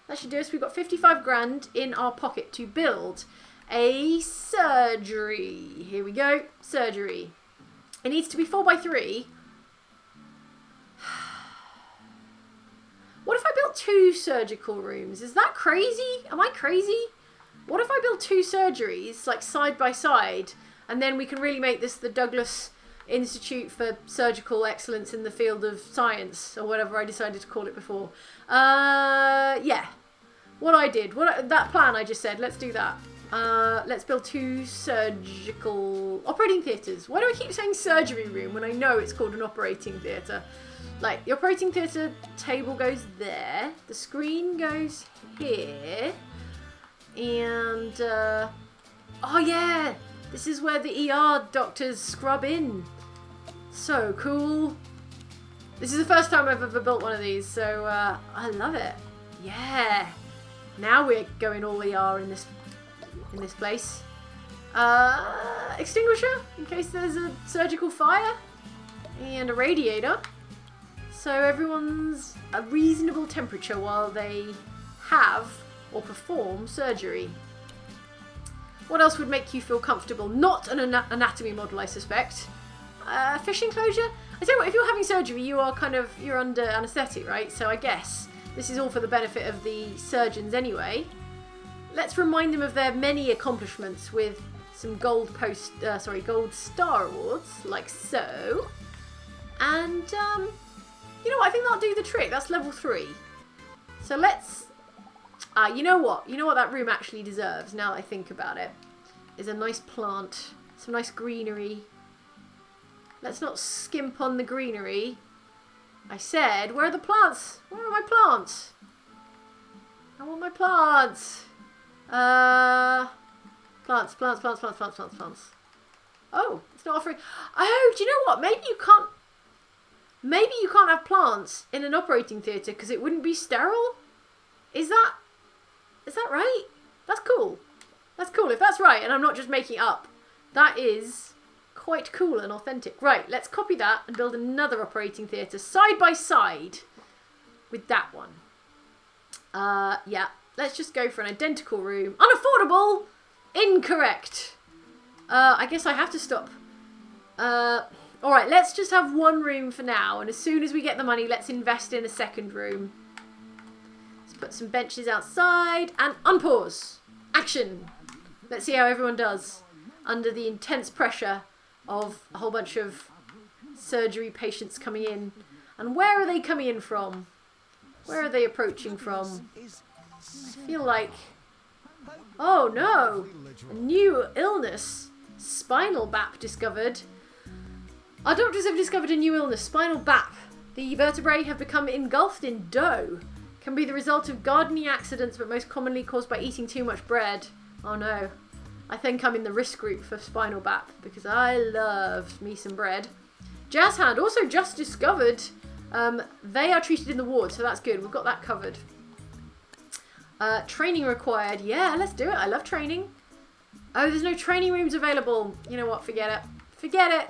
S1: That should do us. We've got 55 grand in our pocket to build a surgery. Here we go. Surgery. It needs to be 4x3. What if I built 2 surgical rooms? Is that crazy? Am I crazy? What if I build 2 surgeries, like side by side, and then we can really make this the Douglas Institute for Surgical Excellence in the Field of Science, or whatever I decided to call it before. Yeah. That plan I just said, let's do that. Let's build 2 surgical operating theatres. Why do I keep saying surgery room when I know it's called an operating theatre? Like, the operating theatre table goes there, the screen goes here, and, oh yeah, this is where the ER doctors scrub in. So cool. This is the first time I've ever built one of these, so, I love it. Yeah. Now we're going all ER in this place. Extinguisher, in case there's a surgical fire, and a radiator. So everyone's a reasonable temperature while they have or perform surgery. What else would make you feel comfortable? Not an anatomy model, I suspect. Fish enclosure? I tell you what, if you're having surgery, you're under anaesthetic, right? So I guess this is all for the benefit of the surgeons anyway. Let's remind them of their many accomplishments with some gold star awards, like so. And, you know what? I think that'll do the trick. That's level 3. So let's... you know what? You know what that room actually deserves, now that I think about it? Is a nice plant. Some nice greenery. Let's not skimp on the greenery. I said, where are the plants? Where are my plants? I want my plants. Plants. Oh, it's not offering... Oh, do you know what? Maybe you can't have plants in an operating theatre because it wouldn't be sterile? Is that right? That's cool. That's cool. If that's right, and I'm not just making it up, that is quite cool and authentic. Right, let's copy that and build another operating theatre side by side with that one. Yeah, let's just go for an identical room. Unaffordable! Incorrect. I guess I have to stop. Alright, let's just have one room for now, and as soon as we get the money, let's invest in a second room. Let's put some benches outside, and unpause. Action! Let's see how everyone does under the intense pressure of a whole bunch of surgery patients coming in. And where are they coming in from? Where are they approaching from? I feel like... Oh no! A new illness. Spinal BAP discovered. Our doctors have discovered a new illness, spinal BAP. The vertebrae have become engulfed in dough. Can be the result of gardening accidents, but most commonly caused by eating too much bread. Oh no. I think I'm in the risk group for spinal BAP, because I love me some bread. Jazz hand, also just discovered. They are treated in the ward, so that's good. We've got that covered. Training required. Yeah, let's do it. I love training. Oh, there's no training rooms available. You know what? Forget it. Forget it.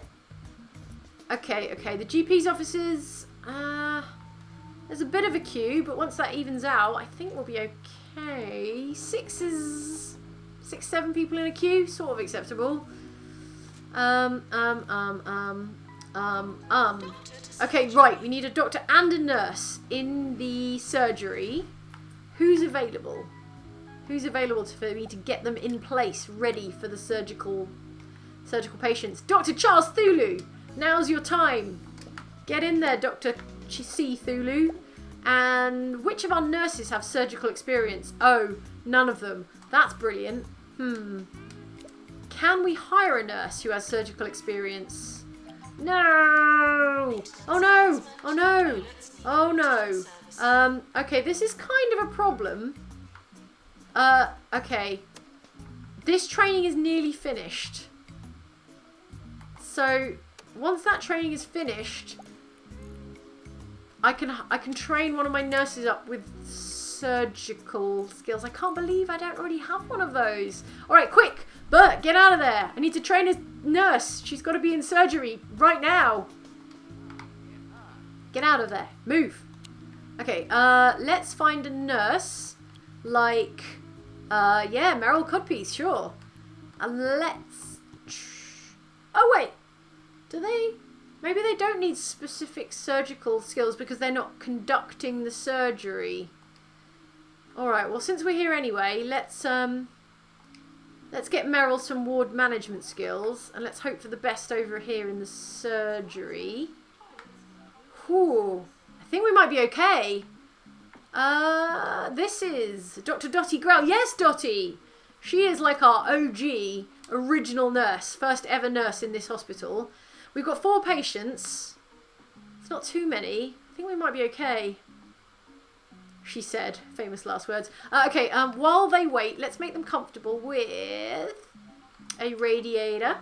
S1: Okay. The GP's offices. There's a bit of a queue, but once that evens out, I think we'll be okay. 7 people in a queue, sort of acceptable. Okay, right. We need a doctor and a nurse in the surgery. Who's available? Who's available for me to get them in place, ready for the surgical patients? Dr. Charles Thulu. Now's your time. Get in there, Dr. Cthulhu. And which of our nurses have surgical experience? Oh, none of them. That's brilliant. Can we hire a nurse who has surgical experience? No! Oh no! Oh no! Oh no! Okay, this is kind of a problem. Okay. This training is nearly finished. So, once that training is finished, I can train one of my nurses up with surgical skills. I can't believe I don't already have one of those. Alright, quick! Bert, get out of there! I need to train a nurse. She's got to be in surgery right now. Get out of there. Move. Okay, let's find a nurse. Like, yeah, Meryl Codpiece, sure. And let's... Oh, wait. Do they... Maybe they don't need specific surgical skills because they're not conducting the surgery. Alright, well, since we're here anyway, let's get Meryl some ward management skills. And let's hope for the best over here in the surgery. Whew. I think we might be okay. This is Dr. Dottie Grell. Yes, Dottie! She is like our OG, original nurse. First ever nurse in this hospital. We've got 4 patients. It's not too many. I think we might be okay. She said. Famous last words. Okay, while they wait, let's make them comfortable with a radiator.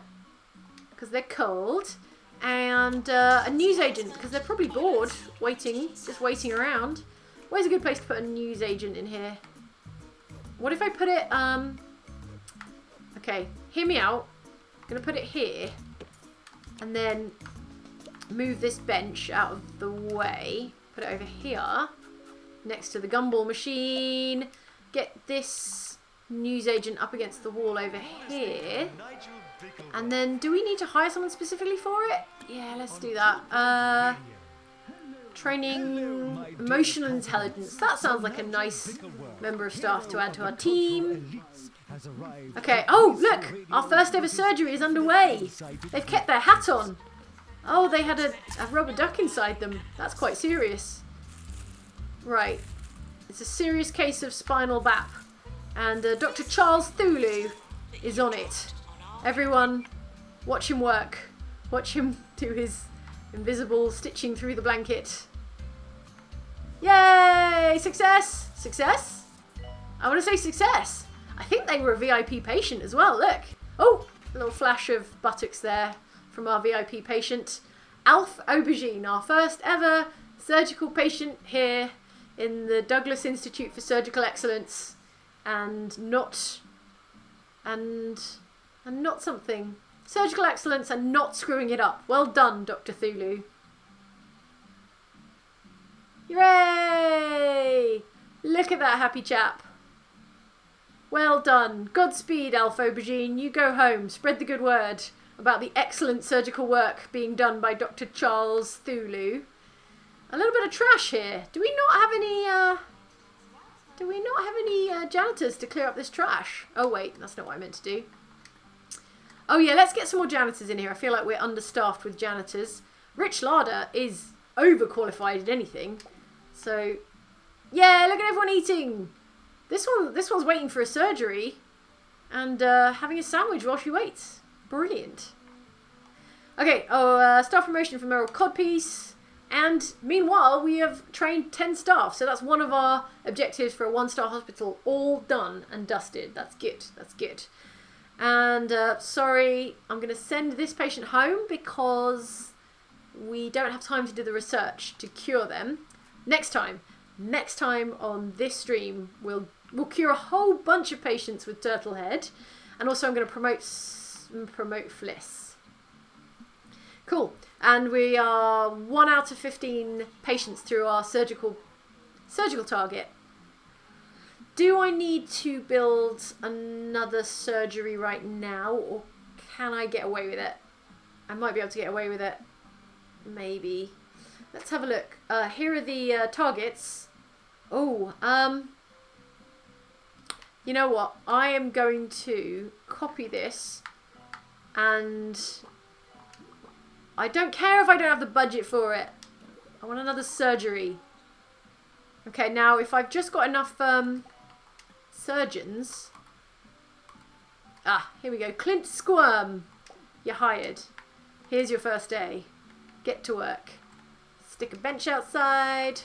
S1: Because they're cold. And a newsagent. Because they're probably bored. Waiting. Just waiting around. Where's a good place to put a newsagent in here? What if I put it... Okay, hear me out. I'm going to put it here. And then move this bench out of the way. Put it over here. Next to the gumball machine. Get this newsagent up against the wall over here. And then, do we need to hire someone specifically for it? Yeah, let's do that. Training emotional intelligence. That sounds like a nice member of staff to add to our team. Okay, oh, look! Our first ever surgery is underway. They've kept their hat on. Oh, they had a rubber duck inside them. That's quite serious. Right. It's a serious case of spinal BAP. And Dr. Charles Thulu is on it. Everyone, watch him work. Watch him do his invisible stitching through the blanket. Yay! Success! Success? I want to say success. I think they were a VIP patient as well, look. Oh, a little flash of buttocks there from our VIP patient. Alf Aubergine, our first ever surgical patient here in the Douglas Institute for Surgical Excellence. And not something. Surgical excellence and not screwing it up. Well done, Dr. Thulu. Hooray! Look at that happy chap. Well done. Godspeed, Alf Aubergine. You go home. Spread the good word about the excellent surgical work being done by Dr. Charles Thulu. A little bit of trash here. Do we not have any janitors to clear up this trash? Oh wait, that's not what I meant to do. Oh yeah, let's get some more janitors in here. I feel like we're understaffed with janitors. Rich Larder is overqualified at anything. So, yeah, look at everyone eating. This one's waiting for a surgery and having a sandwich while she waits. Brilliant. Okay, staff promotion for Meryl Codpiece. And meanwhile, we have trained 10 staff. So that's one of our objectives for a 1-star hospital. All done and dusted. That's good. That's good. And sorry, I'm going to send this patient home because we don't have time to do the research to cure them. Next time on this stream, we'll cure a whole bunch of patients with turtle head. And also I'm going to promote Fliss. Cool. And we are 1 out of 15 patients through our surgical target. Do I need to build another surgery right now, or can I get away with it? I might be able to get away with it. Maybe. Let's have a look. Here are the targets. Oh, you know what? I am going to copy this and I don't care if I don't have the budget for it. I want another surgery. Okay, now if I've just got enough surgeons. Ah, here we go. Clint Squirm. You're hired. Here's your first day. Get to work. Stick a bench outside.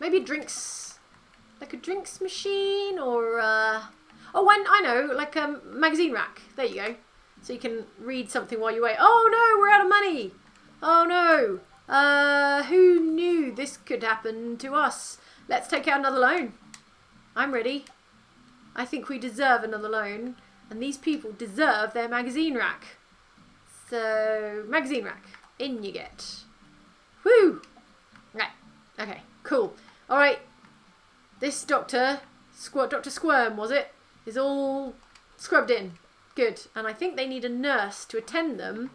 S1: Maybe drinks, like a drinks machine or, oh, I know, like a magazine rack. There you go. So you can read something while you wait. Oh no, we're out of money. Oh no. Who knew this could happen to us? Let's take out another loan. I'm ready. I think we deserve another loan. And these people deserve their magazine rack. So, magazine rack. In you get. Woo! Right. Okay, cool. Alright. This Dr. Squirm, was it? Is all scrubbed in. Good. And I think they need a nurse to attend them.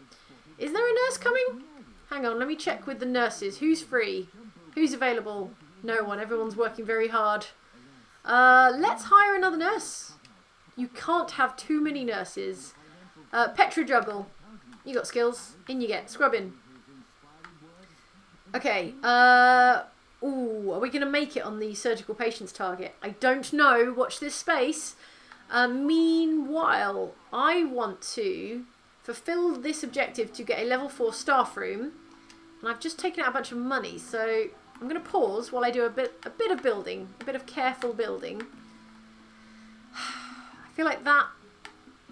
S1: Is there a nurse coming? Hang on, let me check with the nurses. Who's free? Who's available? No one. Everyone's working very hard. Let's hire another nurse. You can't have too many nurses. Petra Juggle. You got skills. In you get. Scrub in. Okay. Ooh, are we going to make it on the surgical patients target? I don't know. Watch this space. Meanwhile, I want to fulfill this objective to get a level 4 staff room. And I've just taken out a bunch of money, so I'm going to pause while I do a bit of building, a bit of careful building. I feel like is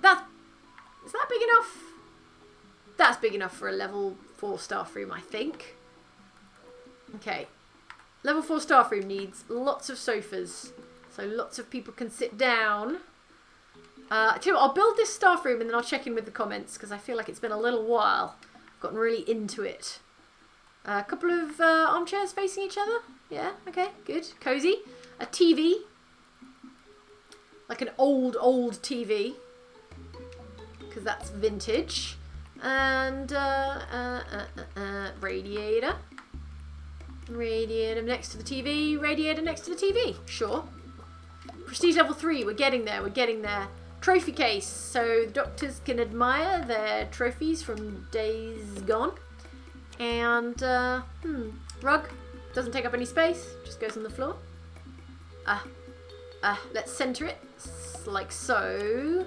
S1: that big enough? That's big enough for a level 4 staff room, I think. Okay. Level 4 staff room needs lots of sofas, so lots of people can sit down. I tell you what, I'll build this staff room and then I'll check in with the comments because I feel like it's been a little while. I've gotten really into it. A couple of armchairs facing each other. Yeah, okay, good. Cozy. A TV. Like an old TV. Because that's vintage. And radiator. Radiator next to the TV. Radiator next to the TV. Sure. Prestige level 3. We're getting there. We're getting there. Trophy case. So the doctors can admire their trophies from days gone. And, rug. Doesn't take up any space. Just goes on the floor. Let's center it. Like so.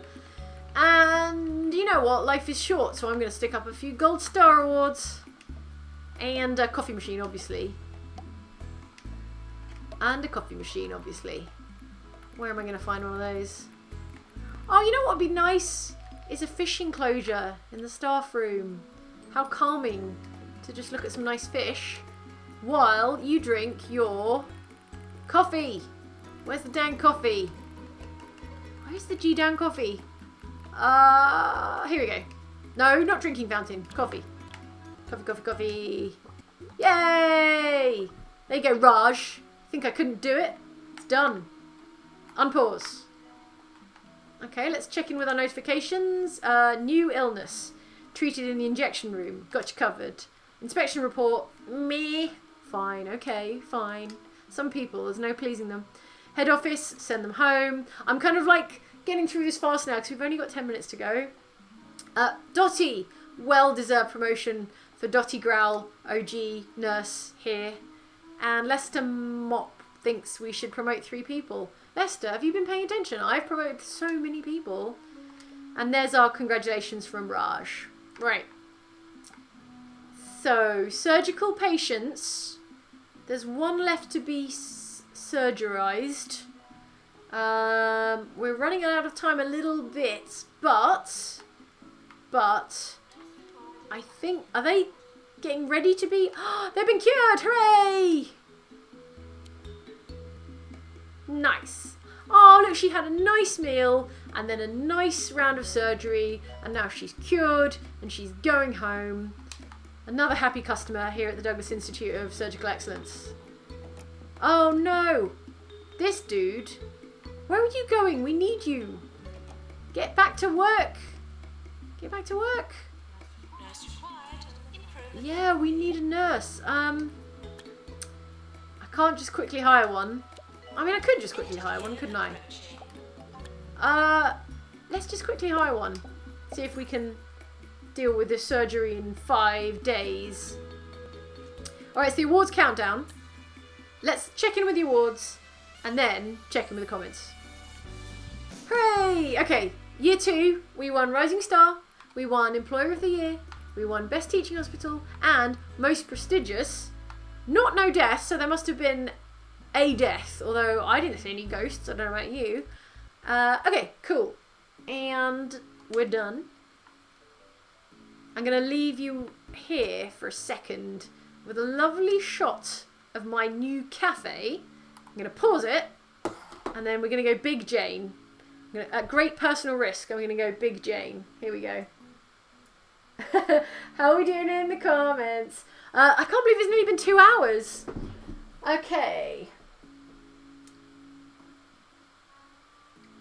S1: And you know what? Life is short, so I'm going to stick up a few gold star awards. And a coffee machine, obviously. And a coffee machine, obviously. Where am I going to find one of those? Oh, you know what would be nice? Is a fish enclosure in the staff room. How calming to just look at some nice fish while you drink your coffee. Where's the dang coffee? Where's the G-down coffee? Here we go. No, not drinking fountain. Coffee. Coffee, coffee, coffee. Yay! There you go, Raj. Think I couldn't do it? It's done. Unpause. Okay, let's check in with our notifications. New illness. Treated in the injection room. Got you covered. Inspection report. Me. Fine, okay, fine. Some people, there's no pleasing them. Head office, send them home. I'm kind of like getting through this fast now because we've only got 10 minutes to go. Dottie. Well-deserved promotion for Dottie Growl, OG nurse here. And Lester Mop thinks we should promote 3 people. Lester, have you been paying attention? I've promoted so many people. And there's our congratulations from Raj. Right. So, surgical patients. There's one left to be surgerized. We're running out of time a little bit, but I think, are they getting ready to be? Oh, they've been cured! Hooray! Nice. Oh, look, she had a nice meal and then a nice round of surgery, and now she's cured and she's going home. Another happy customer here at the Douglas Institute of Surgical Excellence. Oh no! This dude, where are you going? We need you. Get back to work. Get back to work.
S2: Nurse required.
S1: Yeah, we need a nurse. I can't just quickly hire one. I mean, I could just quickly hire one, couldn't I? Let's just quickly hire one. See if we can deal with this surgery in 5 days. Alright, it's the awards countdown. Let's check in with the awards and then check in with the comments. Hooray! Okay, year 2, we won Rising Star, we won Employer of the Year, we won Best Teaching Hospital, and most prestigious, not no death, so there must have been a death, although I didn't see any ghosts, I don't know about you. Okay, cool. And we're done. I'm going to leave you here for a second with a lovely shot of my new cafe. I'm going to pause it, and then we're going to go Big Jane. At great personal risk, I'm going to go Big Jane. Here we go. How are we doing in the comments? I can't believe it's nearly been 2 hours. Okay.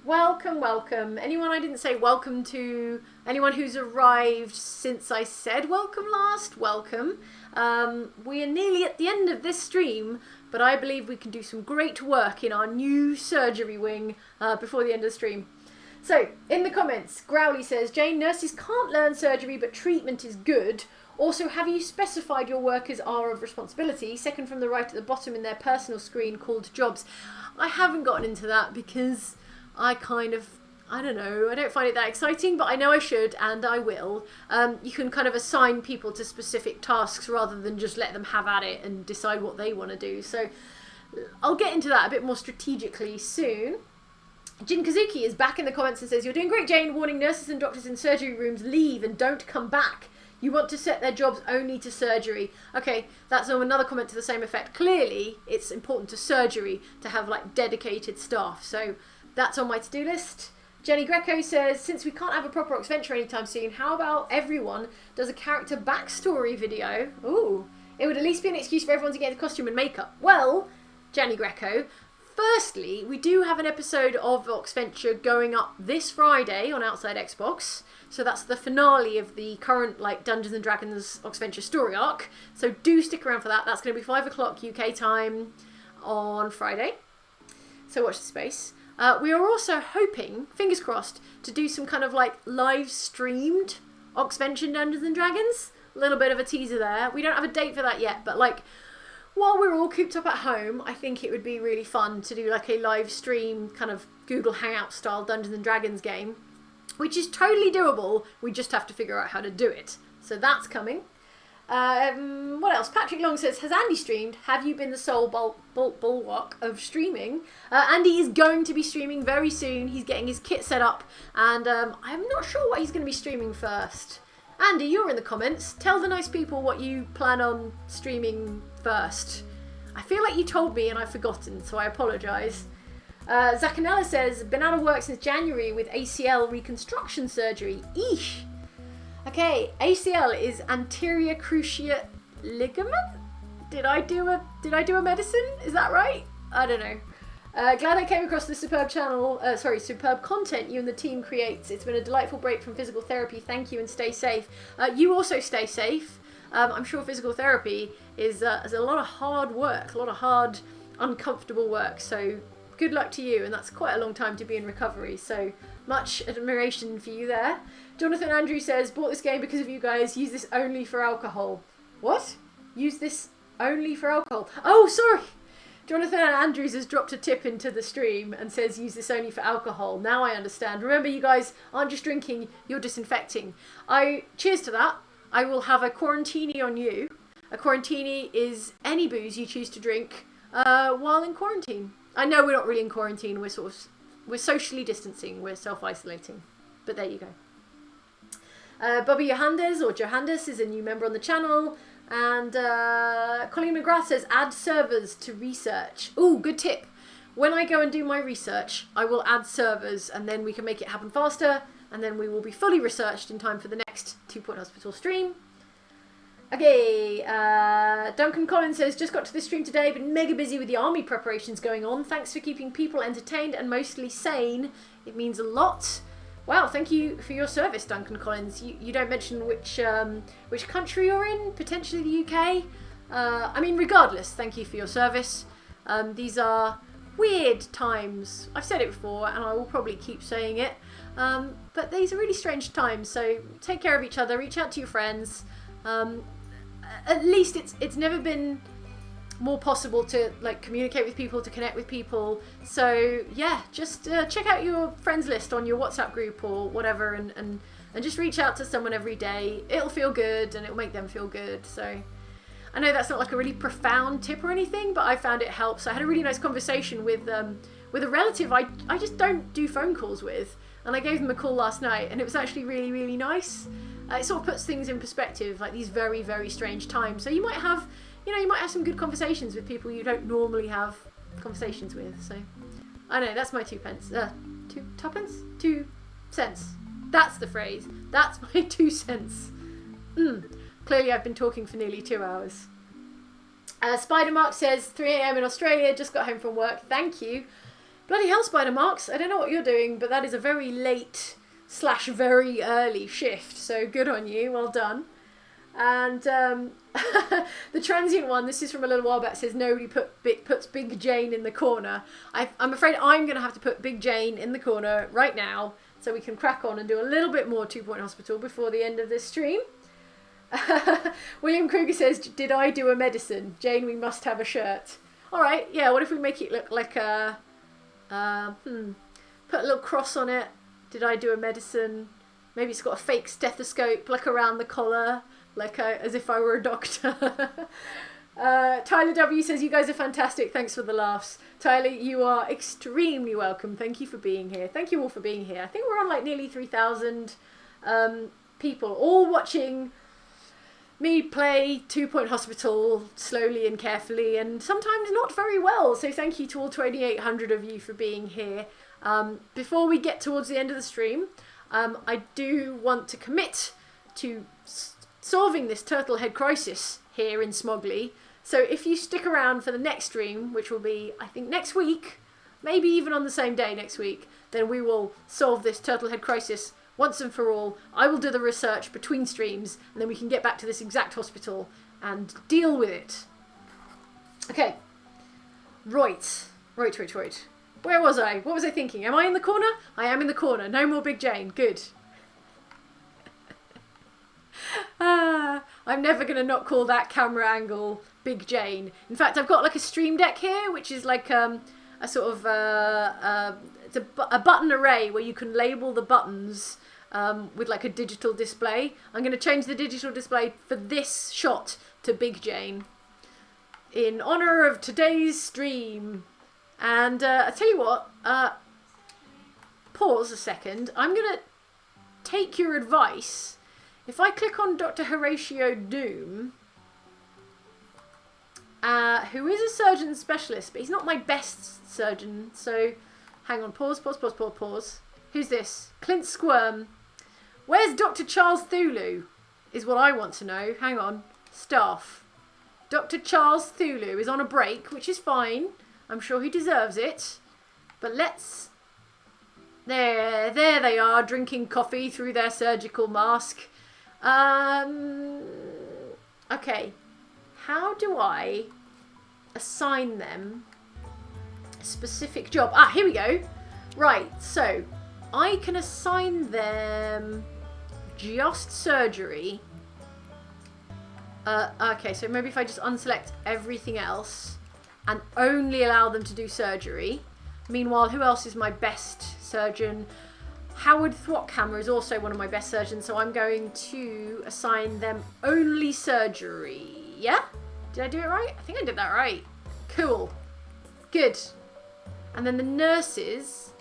S1: Welcome, welcome. Anyone I didn't say welcome to? Anyone who's arrived since I said welcome last? Welcome. We are nearly at the end of this stream, but I believe we can do some great work in our new surgery wing before the end of the stream. So, in the comments, Growly says, Jane, nurses can't learn surgery, but treatment is good. Also, have you specified your workers are of responsibility? Second from the right at the bottom in their personal screen called jobs. I haven't gotten into that because I don't know, I don't find it that exciting, but I know I should and I will. You can kind of assign people to specific tasks rather than just let them have at it and decide what they want to do. So I'll get into that a bit more strategically soon. Jin Kazuki is back in the comments and says, you're doing great, Jane. Warning, nurses and doctors in surgery rooms, leave and don't come back. You want to set their jobs only to surgery. Okay, that's another comment to the same effect. Clearly, it's important to surgery to have like dedicated staff. So that's on my to-do list. Jenny Greco says, since we can't have a proper Oxventure anytime soon, how about everyone does a character backstory video? Ooh, it would at least be an excuse for everyone to get into costume and makeup. Well, Jenny Greco, firstly, we do have an episode of Oxventure going up this Friday on outsidexbox. So that's the finale of the current like Dungeons and Dragons Oxventure story arc. So do stick around for that. That's going to be 5 o'clock UK time on Friday. So watch the space. We are also hoping, fingers crossed, to do some kind of like live streamed Oxventure Dungeons and Dragons. A little bit of a teaser there. We don't have a date for that yet, but like while we're all cooped up at home, I think it would be really fun to do like a live stream kind of Google Hangout style Dungeons and Dragons game, which is totally doable. We just have to figure out how to do it. So that's coming. What else? Patrick Long says, has Andy streamed? Have you been the sole bulwark of streaming? Andy is going to be streaming very soon. He's getting his kit set up, and I'm not sure what he's going to be streaming first. Andy, you're in the comments. Tell the nice people what you plan on streaming first. I feel like you told me and I've forgotten, so I apologise. Zachanella says, been out of work since January with ACL reconstruction surgery. Eesh. Okay, ACL is anterior cruciate ligament? Did I do a medicine? Is that right? I don't know. Glad I came across the superb superb content you and the team creates. It's been a delightful break from physical therapy. Thank you and stay safe. You also stay safe. I'm sure physical therapy is a lot of hard work, a lot of hard, uncomfortable work. So good luck to you, and that's quite a long time to be in recovery. So much admiration for you there. Jonathan Andrew says, bought this game because of you guys. Use this only for alcohol. What? Use this only for alcohol? Oh, sorry. Jonathan Andrews has dropped a tip into the stream and says use this only for alcohol. Now I understand. Remember, you guys aren't just drinking, you're disinfecting. Cheers to that. I will have a quarantini on you. A quarantini is any booze you choose to drink while in quarantine. I know we're not really in quarantine. We're socially distancing. We're self-isolating. But there you go. Bobby Johandes is a new member on the channel. And Colleen McGrath says, add servers to research. Ooh, good tip. When I go and do my research, I will add servers and then we can make it happen faster. And then we will be fully researched in time for the next 2 Point Hospital stream. Okay, Duncan Collins says, just got to the stream today, been mega busy with the army preparations going on. Thanks for keeping people entertained and mostly sane. It means a lot. Wow, thank you for your service, Duncan Collins. You don't mention which country you're in, potentially the UK. I mean, regardless, thank you for your service. These are weird times. I've said it before, and I will probably keep saying it. But these are really strange times, so take care of each other, reach out to your friends. At least it's never been more possible to like communicate with people, to connect with people. So yeah, just check out your friends list on your WhatsApp group or whatever, and just reach out to someone every day. It'll feel good and it'll make them feel good. So I know that's not like a really profound tip or anything, but I found it helps. I had a really nice conversation with a relative I just don't do phone calls with, and I gave them a call last night, and it was actually really, really nice. It sort of puts things in perspective, like these very, very strange times. So you might have some good conversations with people you don't normally have conversations with. So I know, that's my 2 pence. 2 cents. That's the phrase. That's my 2 cents. Clearly I've been talking for nearly 2 hours. Spider-Mark says 3 a.m. in Australia, just got home from work. Thank you. Bloody hell, Spider-Marks. I don't know what you're doing, but that is a very late / very early shift. So good on you. Well done. And the transient one, this is from a little while back, says nobody puts Big Jane in the corner. I'm afraid I'm going to have to put Big Jane in the corner right now so we can crack on and do a little bit more 2 Point Hospital before the end of this stream. William Kruger says, did I do a medicine? Jane, we must have a shirt. All right, yeah, what if we make it look like a... put a little cross on it. Did I do a medicine? Maybe it's got a fake stethoscope, like around the collar, like as if I were a doctor. Tyler W says, you guys are fantastic. Thanks for the laughs. Tyler, you are extremely welcome. Thank you for being here. Thank you all for being here. I think we're on like nearly 3,000 people, all watching me play 2 Point Hospital slowly and carefully, and sometimes not very well. So thank you to all 2,800 of you for being here. Before we get towards the end of the stream, I do want to commit to solving this turtle head crisis here in Smogley. So if you stick around for the next stream, which will be, I think, next week, maybe even on the same day next week, then we will solve this turtle head crisis once and for all. I will do the research between streams, and then we can get back to this exact hospital and deal with it. Okay. Right. Where was I? What was I thinking? Am I in the corner? I am in the corner. No more Big Jane. Good. I'm never going to not call that camera angle Big Jane. In fact, I've got like a stream deck here, which is like a sort of it's a button array where you can label the buttons with like a digital display. I'm going to change the digital display for this shot to Big Jane in honour of today's stream. And I tell you what, pause a second. I'm going to take your advice. If I click on Dr. Horatio Doom, who is a surgeon specialist, but he's not my best surgeon, so hang on, pause. Who's this? Clint Squirm. Where's Dr. Charles Thulu, is what I want to know. Hang on. Staff. Dr. Charles Thulu is on a break, which is fine. I'm sure he deserves it. But let's... There they are, drinking coffee through their surgical mask. Okay. How do I assign them a specific job? Ah, here we go. Right, so I can assign them just surgery. Okay, so maybe if I just unselect everything else and only allow them to do surgery. Meanwhile, who else is my best surgeon? Howard Thwatkammer is also one of my best surgeons, so I'm going to assign them only surgery. Yeah? Did I do it right? I think I did that right. Cool. Good. And then the nurses.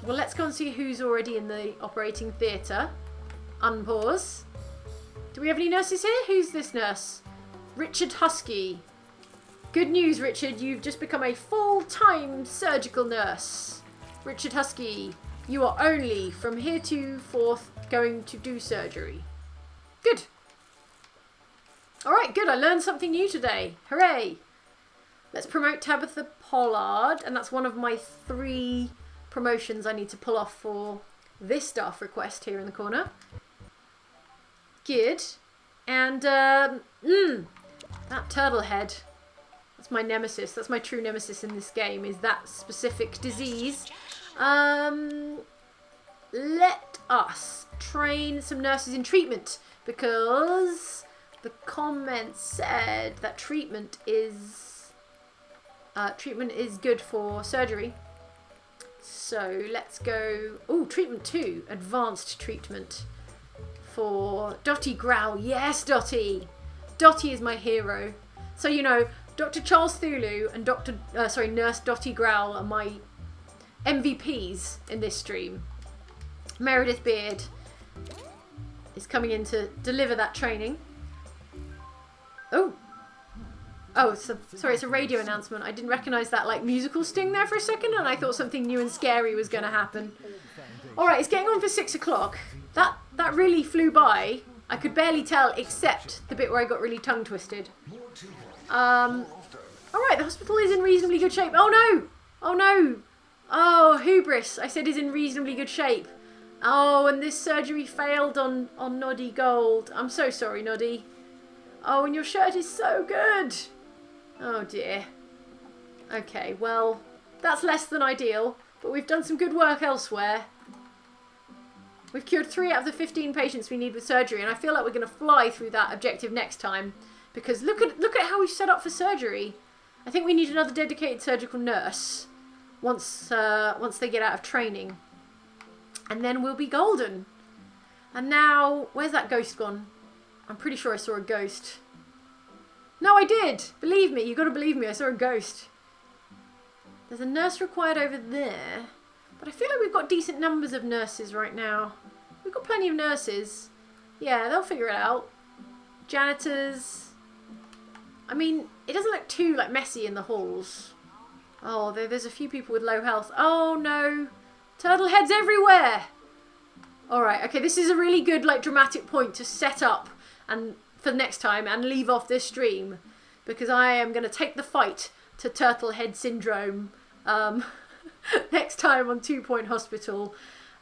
S1: Well, let's go and see who's already in the operating theatre. Unpause. Do we have any nurses here? Who's this nurse? Richard Husky. Good news, Richard. You've just become a full-time surgical nurse. Richard Husky, you are only from heretofore going to do surgery. Good. All right, good. I learned something new today. Hooray. Let's promote Tabitha Pollard. And that's one of my 3 promotions I need to pull off for this staff request here in the corner. Good. And, that turtle head. That's my nemesis. That's my true nemesis in this game, is that specific disease. let us train some nurses in treatment, because the comment said that treatment is good for surgery. So let's go. Oh, treatment 2, advanced treatment for Dottie Growl. Yes, Dottie. Dottie is my hero. So you know, Dr. Charles Thulu and Nurse Dottie Growl are my MVPs in this stream. Meredith Beard is coming in to deliver that training. Sorry, it's a radio announcement. I didn't recognise that like musical sting there for a second, and I thought something new and scary was going to happen. Alright, it's getting on for 6 o'clock. That really flew by. I could barely tell, except the bit where I got really tongue twisted. Alright, the hospital is in reasonably good shape. Oh no! Oh no! Oh, hubris. I said is in reasonably good shape. Oh, and this surgery failed on Noddy Gold. I'm so sorry, Noddy. Oh, and your shirt is so good. Oh dear. Okay, well, that's less than ideal, but we've done some good work elsewhere. We've cured 3 out of the 15 patients we need with surgery, and I feel like we're going to fly through that objective next time, because look at how we've set up for surgery. I think we need another dedicated surgical nurse once they get out of training, and then we'll be golden. And now, where's that ghost gone? I'm pretty sure I saw a ghost. No, I did. Believe me, you got to believe me. I saw a ghost. There's a nurse required over there. But I feel like we've got decent numbers of nurses right now. We've got plenty of nurses. Yeah, they'll figure it out. Janitors. I mean, it doesn't look too like messy in the halls. Oh, there's a few people with low health. Oh no. Turtle heads everywhere. Alright, okay, this is a really good like dramatic point to set up and for next time and leave off this stream, because I am going to take the fight to turtle head syndrome next time on 2 Point Hospital.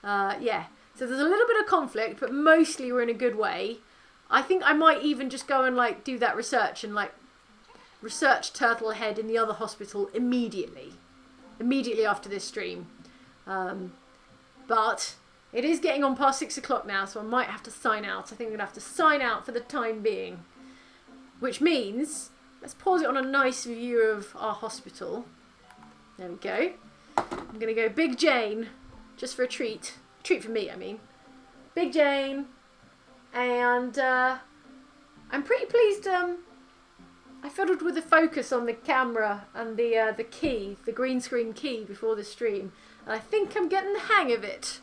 S1: Yeah, so there's a little bit of conflict, but mostly we're in a good way. I think I might even just go and like do that research and like research turtle head in the other hospital immediately after this stream. But it is getting on past 6 o'clock now, so I might have to sign out. I think I'm going to have to sign out for the time being. Which means, let's pause it on a nice view of our hospital. There we go. I'm going to go Big Jane, just for a treat. Treat for me, I mean. Big Jane. And I'm pretty pleased. I fiddled with the focus on the camera and the key, the green screen key before the stream. And I think I'm getting the hang of it.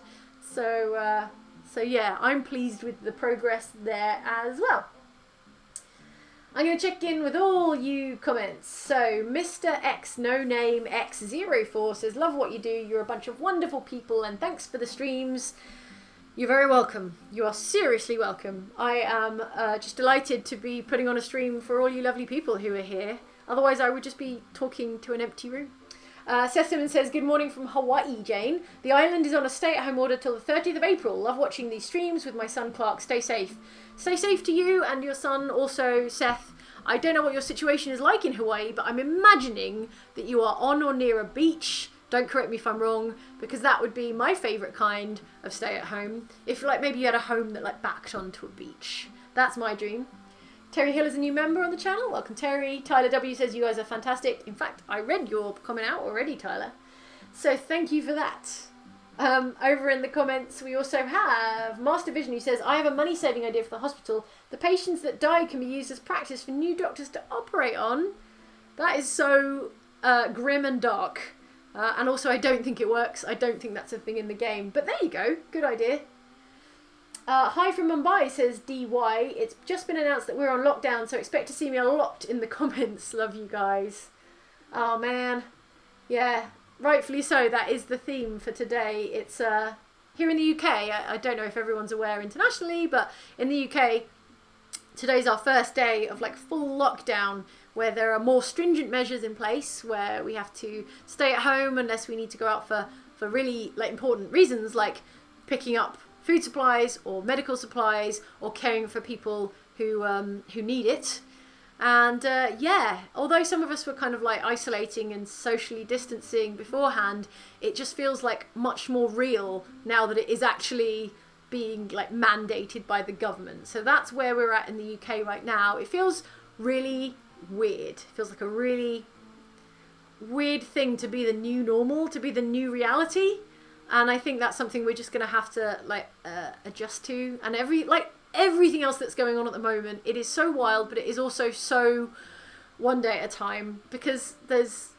S1: So yeah, I'm pleased with the progress there as well. I'm going to check in with all you comments. So Mr. X No Name X04 says, love what you do. You're a bunch of wonderful people and thanks for the streams. You're very welcome. You are seriously welcome. I am just delighted to be putting on a stream for all you lovely people who are here. Otherwise I would just be talking to an empty room. Seth Simmons says, good morning from Hawaii, Jane. The island is on a stay-at-home order till the 30th of April. Love watching these streams with my son Clark. Stay safe. Stay safe to you and your son also, Seth. I don't know what your situation is like in Hawaii, but I'm imagining that you are on or near a beach. Don't correct me if I'm wrong, because that would be my favourite kind of stay-at-home. If like maybe you had a home that like backed onto a beach. That's my dream. Terry Hill is a new member on the channel. Welcome, Terry. Tyler W says you guys are fantastic. In fact, I read your comment out already, Tyler. So thank you for that. Over in the comments, we also have Master Vision who says, I have a money-saving idea for the hospital. The patients that die can be used as practice for new doctors to operate on. That is so grim and dark. And also, I don't think it works. I don't think that's a thing in the game. But there you go. Good idea. Hi from Mumbai, says DY. It's just been announced that we're on lockdown, so expect to see me a lot in the comments. Love you guys. Oh, man. Yeah, rightfully so. That is the theme for today. It's here in the UK. I don't know if everyone's aware internationally, but in the UK, today's our first day of like full lockdown, where there are more stringent measures in place, where we have to stay at home unless we need to go out for really like important reasons, like picking up food supplies or medical supplies or caring for people who need it. And although some of us were kind of like isolating and socially distancing beforehand, it just feels like much more real now that it is actually being like mandated by the government. So that's where we're at in the UK right now. It feels really weird. It feels like a really weird thing to be the new normal, to be the new reality. And I think that's something we're just going to have to adjust to. And everything else that's going on at the moment, it is so wild, but it is also so one day at a time, because there's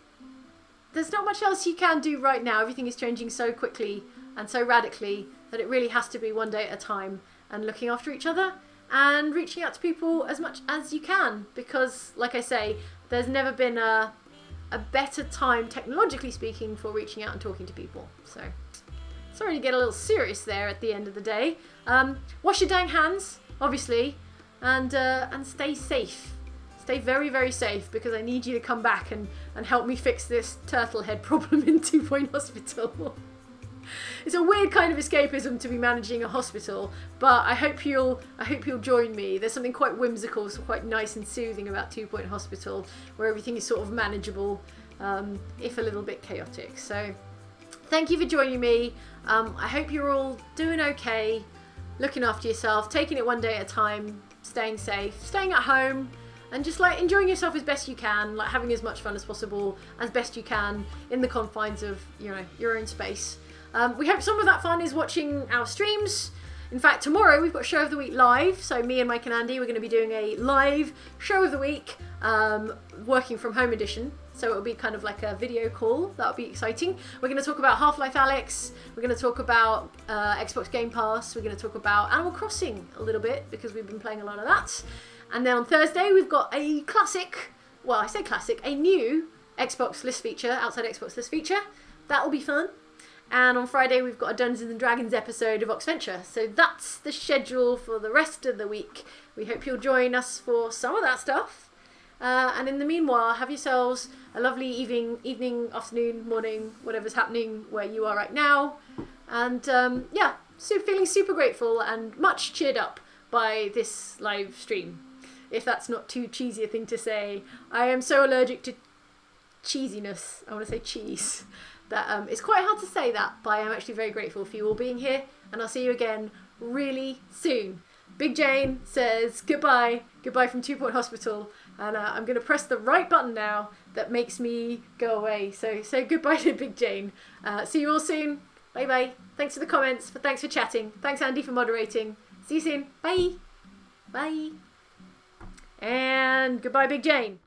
S1: not much else you can do right now. Everything is changing so quickly and so radically that it really has to be one day at a time, and looking after each other and reaching out to people as much as you can, because like I say, there's never been a better time, technologically speaking, for reaching out and talking to people. So sorry to get a little serious there at the end of the day. Wash your dang hands, obviously, and stay safe. Stay very, very safe, because I need you to come back and help me fix this turtle head problem in 2 Point Hospital. It's a weird kind of escapism to be managing a hospital, but I hope you'll join me. There's something quite whimsical, so quite nice and soothing about 2 Point Hospital, where everything is sort of manageable, if a little bit chaotic. So thank you for joining me. I hope you're all doing okay, looking after yourself, taking it one day at a time, staying safe, staying at home, and just like enjoying yourself as best you can, like having as much fun as possible as best you can in the confines of your own space. We hope some of that fun is watching our streams. In fact, tomorrow we've got Show of the Week live. So me and Mike and Andy, we're going to be doing a live Show of the Week, working from home edition. So it'll be kind of like a video call. That'll be exciting. We're going to talk about Half-Life Alyx. We're going to talk about Xbox Game Pass. We're going to talk about Animal Crossing a little bit, because we've been playing a lot of that. And then on Thursday we've got a classic, well, I say classic, a new Xbox list feature, outside Xbox list feature. That'll be fun. And on Friday we've got a Dungeons and Dragons episode of Oxventure. So that's the schedule for the rest of the week. We hope you'll join us for some of that stuff. And in the meanwhile, have yourselves a lovely evening, afternoon, morning, whatever's happening where you are right now. And feeling super grateful and much cheered up by this live stream. If that's not too cheesy a thing to say. I am so allergic to cheesiness. I want to say cheese. That it's quite hard to say that, but I am actually very grateful for you all being here, and I'll see you again really soon. Big Jane says goodbye from 2 Point Hospital, and I'm going to press the right button now that makes me go away. So say goodbye to Big Jane. See you all soon. Bye bye. Thanks for the comments. Thanks for chatting. Thanks Andy for moderating. See you soon. Bye. Bye. And goodbye, Big Jane.